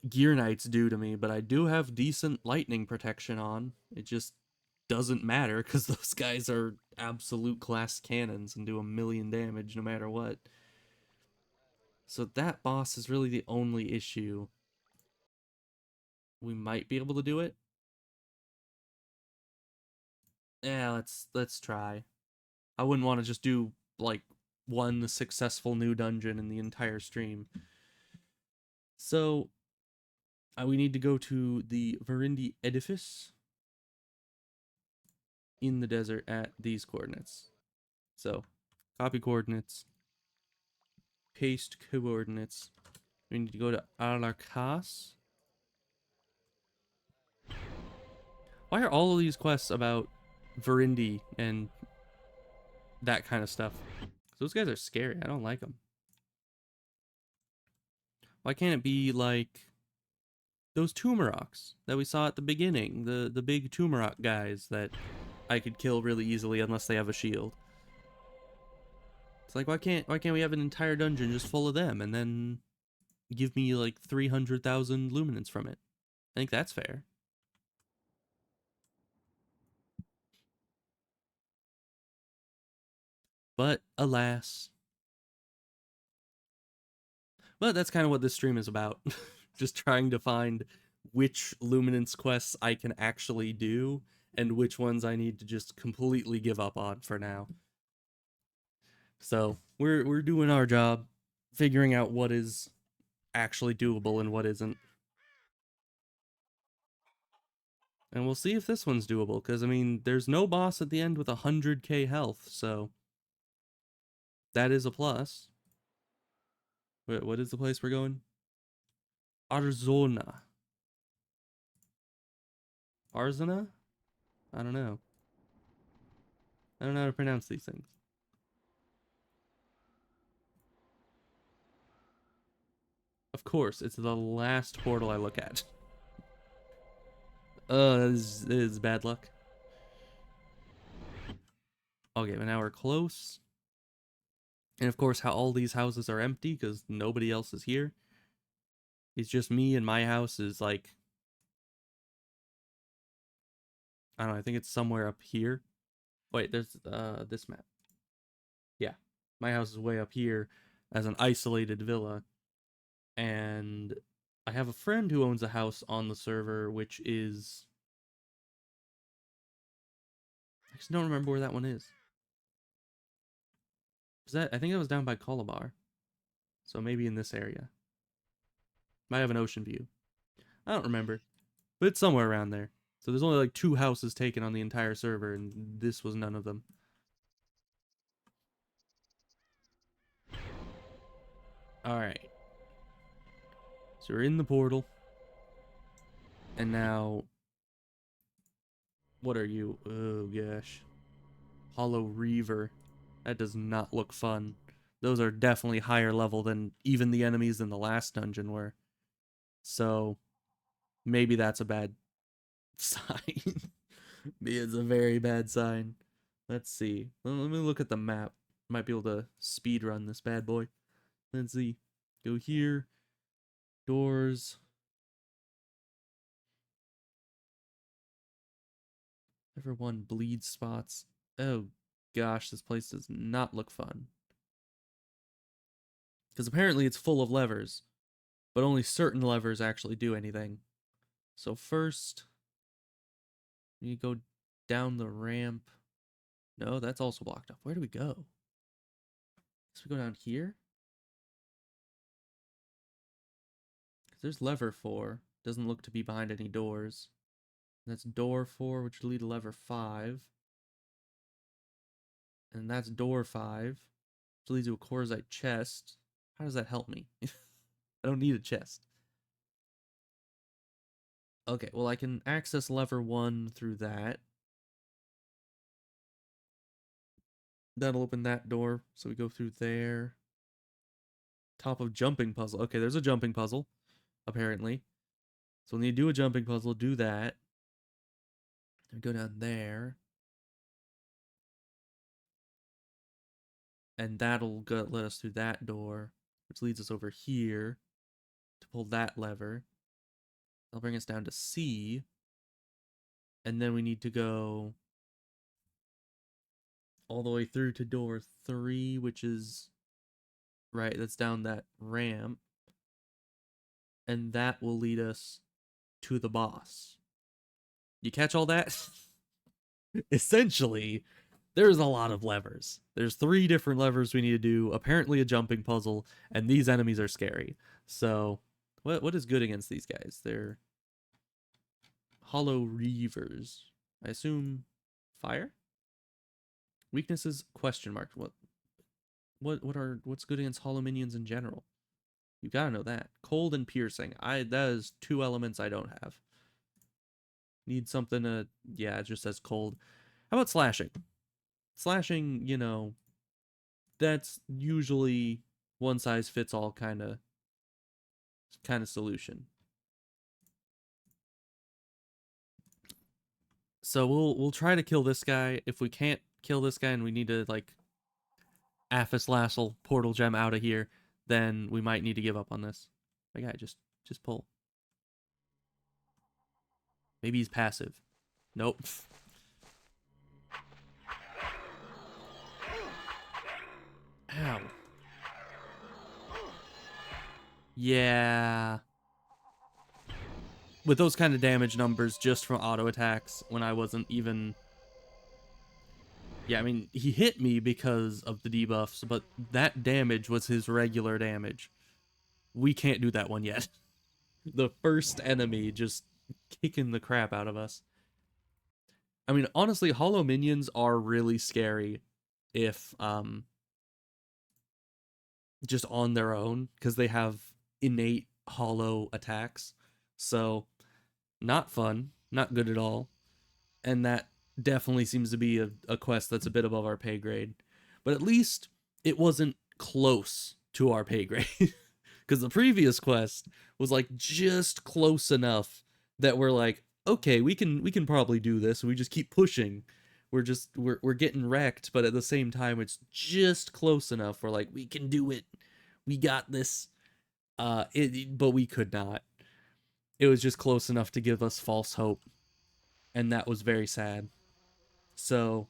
Gear Knights do to me, but I do have decent lightning protection on. It just doesn't matter because those guys are absolute class cannons and do a million damage no matter what. So that boss is really the only issue. We might be able to do it. Yeah, let's try. I wouldn't want to just do like one successful new dungeon in the entire stream. So we need to go to the Verindi Edifice in the desert at these coordinates. So copy coordinates, paste coordinates. We need to go to Alarkas. Why are all of these quests about Verindi and that kind of stuff? Those guys are scary. I don't like them. Why can't it be like those Tumoroks that we saw at the beginning? The big Tumorok guys that I could kill really easily unless they have a shield. It's like why can't we have an entire dungeon just full of them and then give me like 300,000 luminance from it? I think that's fair. But alas. But that's kind of what this stream is about. Just trying to find which luminance quests I can actually do and which ones I need to just completely give up on for now. So we're doing our job, figuring out what is actually doable and what isn't. And we'll see if this one's doable, because I mean, there's no boss at the end with 100k health, so that is a plus. Wait, what is the place we're going? Arzona. Arzona? I don't know. I don't know how to pronounce these things. Of course, it's the last portal I look at. This is bad luck. Okay, but now we're close. And of course, how all these houses are empty because nobody else is here. It's just me, and my house is like, I don't know, I think it's somewhere up here. Wait, there's this map. Yeah, my house is way up here as an isolated villa. And I have a friend who owns a house on the server, which is... I just don't remember where that one is. Was that? I think it was down by Colabar. So maybe in this area. Might have an ocean view. I don't remember. But it's somewhere around there. So there's only like 2 houses taken on the entire server, and this was none of them. Alright. So we're in the portal. And now... What are you? Oh gosh. Hollow Reaver. That does not look fun. Those are definitely higher level than even the enemies in the last dungeon were. So maybe that's a bad sign. It's a very bad sign. Let's see. Let me look at the map. Might be able to speed run this bad boy. Let's see. Go here. Doors. Everyone bleed spots. Oh gosh, this place does not look fun. Because apparently it's full of levers, but only certain levers actually do anything. So first, you go down the ramp. No, that's also blocked up. Where do we go? Guess we go down here? Because there's lever 4. Doesn't look to be behind any doors. That's door 4, which would lead to lever 5. And that's door 5, which leads to a Corzite chest. How does that help me? I don't need a chest. Okay, well I can access lever 1 through that. That'll open that door, so we go through there. Top of jumping puzzle. Okay, there's a jumping puzzle, apparently. So when you do a jumping puzzle, do that. We go down there. And that'll let us through that door, which leads us over here to pull that lever. That'll bring us down to C. And then we need to go all the way through to door 3, which is right, that's down that ramp. And that will lead us to the boss. You catch all that? Essentially, there's a lot of levers. There's 3 different levers we need to do, apparently a jumping puzzle, and these enemies are scary. So, what is good against these guys? They're hollow reavers. I assume fire? Weaknesses question mark. What's good against hollow minions in general? You gotta know that. Cold and piercing. That is 2 elements I don't have. Need something to, yeah, it just says cold. How about slashing? Slashing, you know, that's usually one size fits all kind of solution. So we'll try to kill this guy. If we can't kill this guy and we need to like Aphis Lassel portal gem out of here, then we might need to give up on this. My guy, just pull. Maybe he's passive. Nope. Ow. Yeah. With those kind of damage numbers just from auto attacks when I wasn't even... Yeah, I mean, he hit me because of the debuffs, but that damage was his regular damage. We can't do that one yet. The first enemy just kicking the crap out of us. I mean, honestly, hollow minions are really scary if just on their own, because they have innate hollow attacks. So, not fun, not good at all. And that definitely seems to be a quest that's a bit above our pay grade. But at least it wasn't close to our pay grade. Because the previous quest was like just close enough that we're like, okay, we can probably do this. We just keep pushing. We're getting wrecked, but at the same time, it's just close enough. We're like, we can do it. We got this. But we could not. It was just close enough to give us false hope, and that was very sad. So,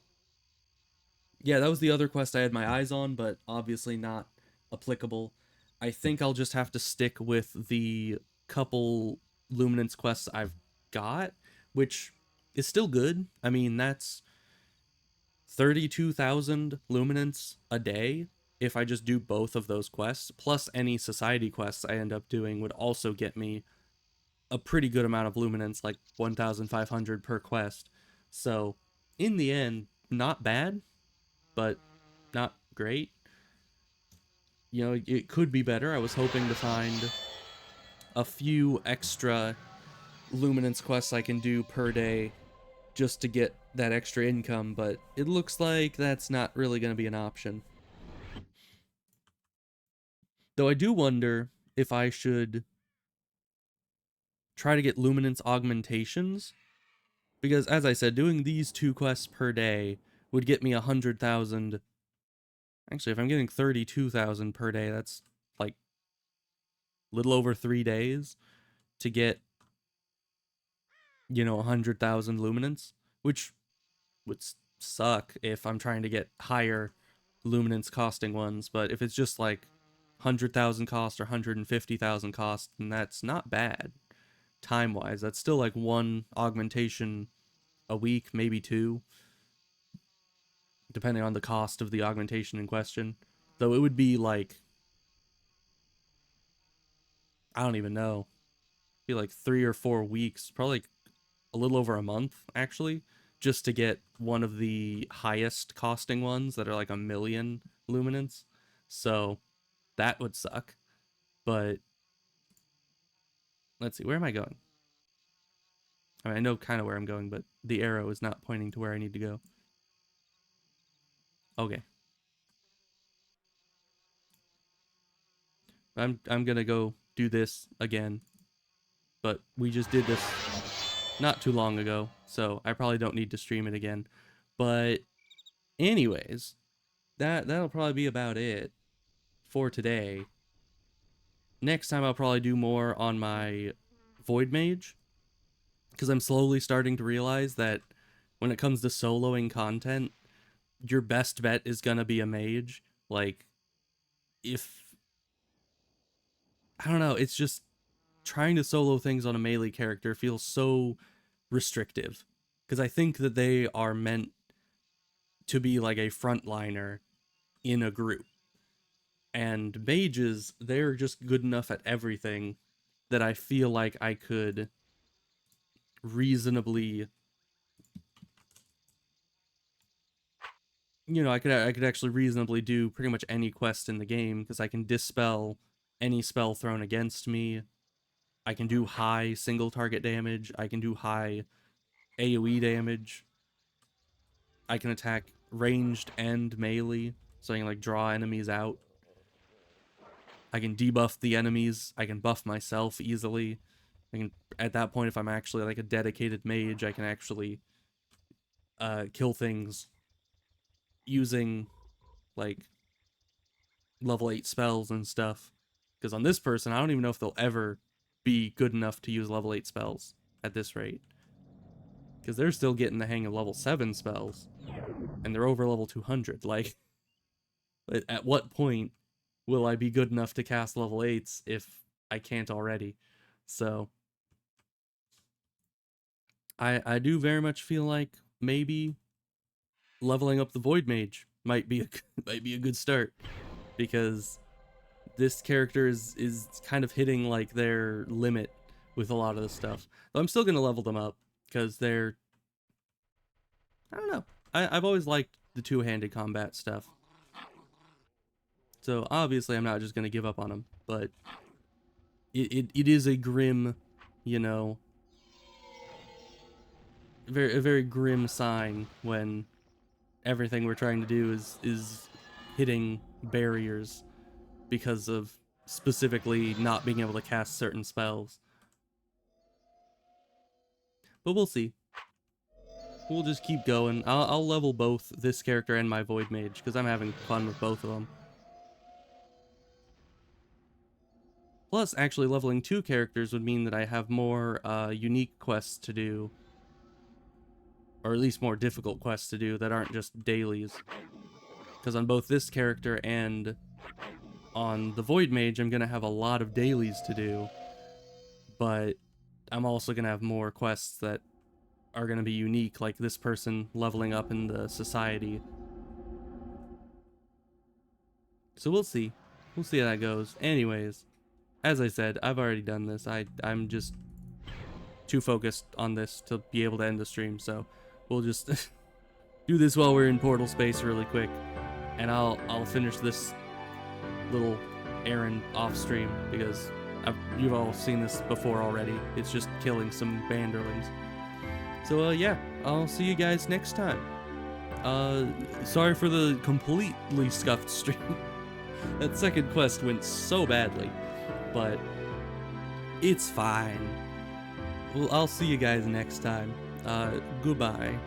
yeah, that was the other quest I had my eyes on, but obviously not applicable. I think I'll just have to stick with the couple Luminance quests I've got, which is still good. I mean, that's 32,000 Luminance a day if I just do both of those quests, plus any society quests I end up doing would also get me a pretty good amount of Luminance, like 1,500 per quest. So, in the end, not bad, but not great. You know, it could be better. I was hoping to find a few extra Luminance quests I can do per day just to get that extra income, but it looks like that's not really going to be an option. Though I do wonder if I should try to get Luminance augmentations, because as I said, doing these 2 quests per day would get me 100,000. Actually, if I'm getting 32,000 per day, that's like a little over 3 days to get, you know, 100,000 Luminance, which would suck if I'm trying to get higher Luminance costing ones, but if it's just like 100,000 cost or 150,000 cost, then that's not bad time-wise. That's still like 1 augmentation a week, maybe 2, depending on the cost of the augmentation in question. Though it would be like, I don't even know, be like 3 or 4 weeks, probably like a little over a month actually, just to get one of the highest costing ones that are like 1,000,000 luminance. So that would suck. But let's see, where am I going? I mean, I know kind of where I'm going, but the arrow is not pointing to where I need to go. Okay. I'm gonna go do this again. But we just did this not too long ago. so I probably don't need to stream it again. But anyways, that'll probably be about it for today. Next time I'll probably do more on my Void Mage, because I'm slowly starting to realize that when it comes to soloing content, your best bet is gonna be a mage. Like, if I don't know, it's just trying to solo things on a melee character feels so restrictive, because I think that they are meant to be like a frontliner in a group, and mages, they're just good enough at everything that I feel like I could reasonably, I could actually reasonably do pretty much any quest in the game, because I can dispel any spell thrown against me. I can do high single target damage. I can do high AoE damage. I can attack ranged and melee, so I can like draw enemies out. I can debuff the enemies. I can buff myself easily. I can, at that point, if I'm actually like a dedicated mage, I can actually kill things using like level 8 spells and stuff. Because on this person, I don't even know if they'll ever be good enough to use level 8 spells at this rate. Because they're still getting the hang of level 7 spells, and they're over level 200. Like, at what point will I be good enough to cast level 8s if I can't already? So, I do very much feel like maybe leveling up the Void Mage might be a good start, because this character is kind of hitting like their limit with a lot of this stuff. Though I'm still gonna level them up, because they're, I don't know. I've always liked the two-handed combat stuff. So obviously I'm not just gonna give up on them, but it is a grim, you know, a very grim sign when everything we're trying to do is hitting barriers because of specifically not being able to cast certain spells. But we'll see. We'll just keep going. I'll level both this character and my Void Mage, because I'm having fun with both of them. Plus, actually leveling 2 characters would mean that I have more unique quests to do, or at least more difficult quests to do that aren't just dailies. Because on both this character and on the Void Mage, I'm going to have a lot of dailies to do, but I'm also going to have more quests that are going to be unique, like this person leveling up in the society. So we'll see. We'll see how that goes. Anyways, as I said, I've already done this. I'm just too focused on this to be able to end the stream, so we'll just do this while we're in portal space really quick, and I'll finish this little errand off stream, because you've all seen this before already. It's just killing some banderlings. So yeah, I'll see you guys next time. Sorry for the completely scuffed stream. That second quest went so badly, but it's fine. Well, I'll see you guys next time. Goodbye.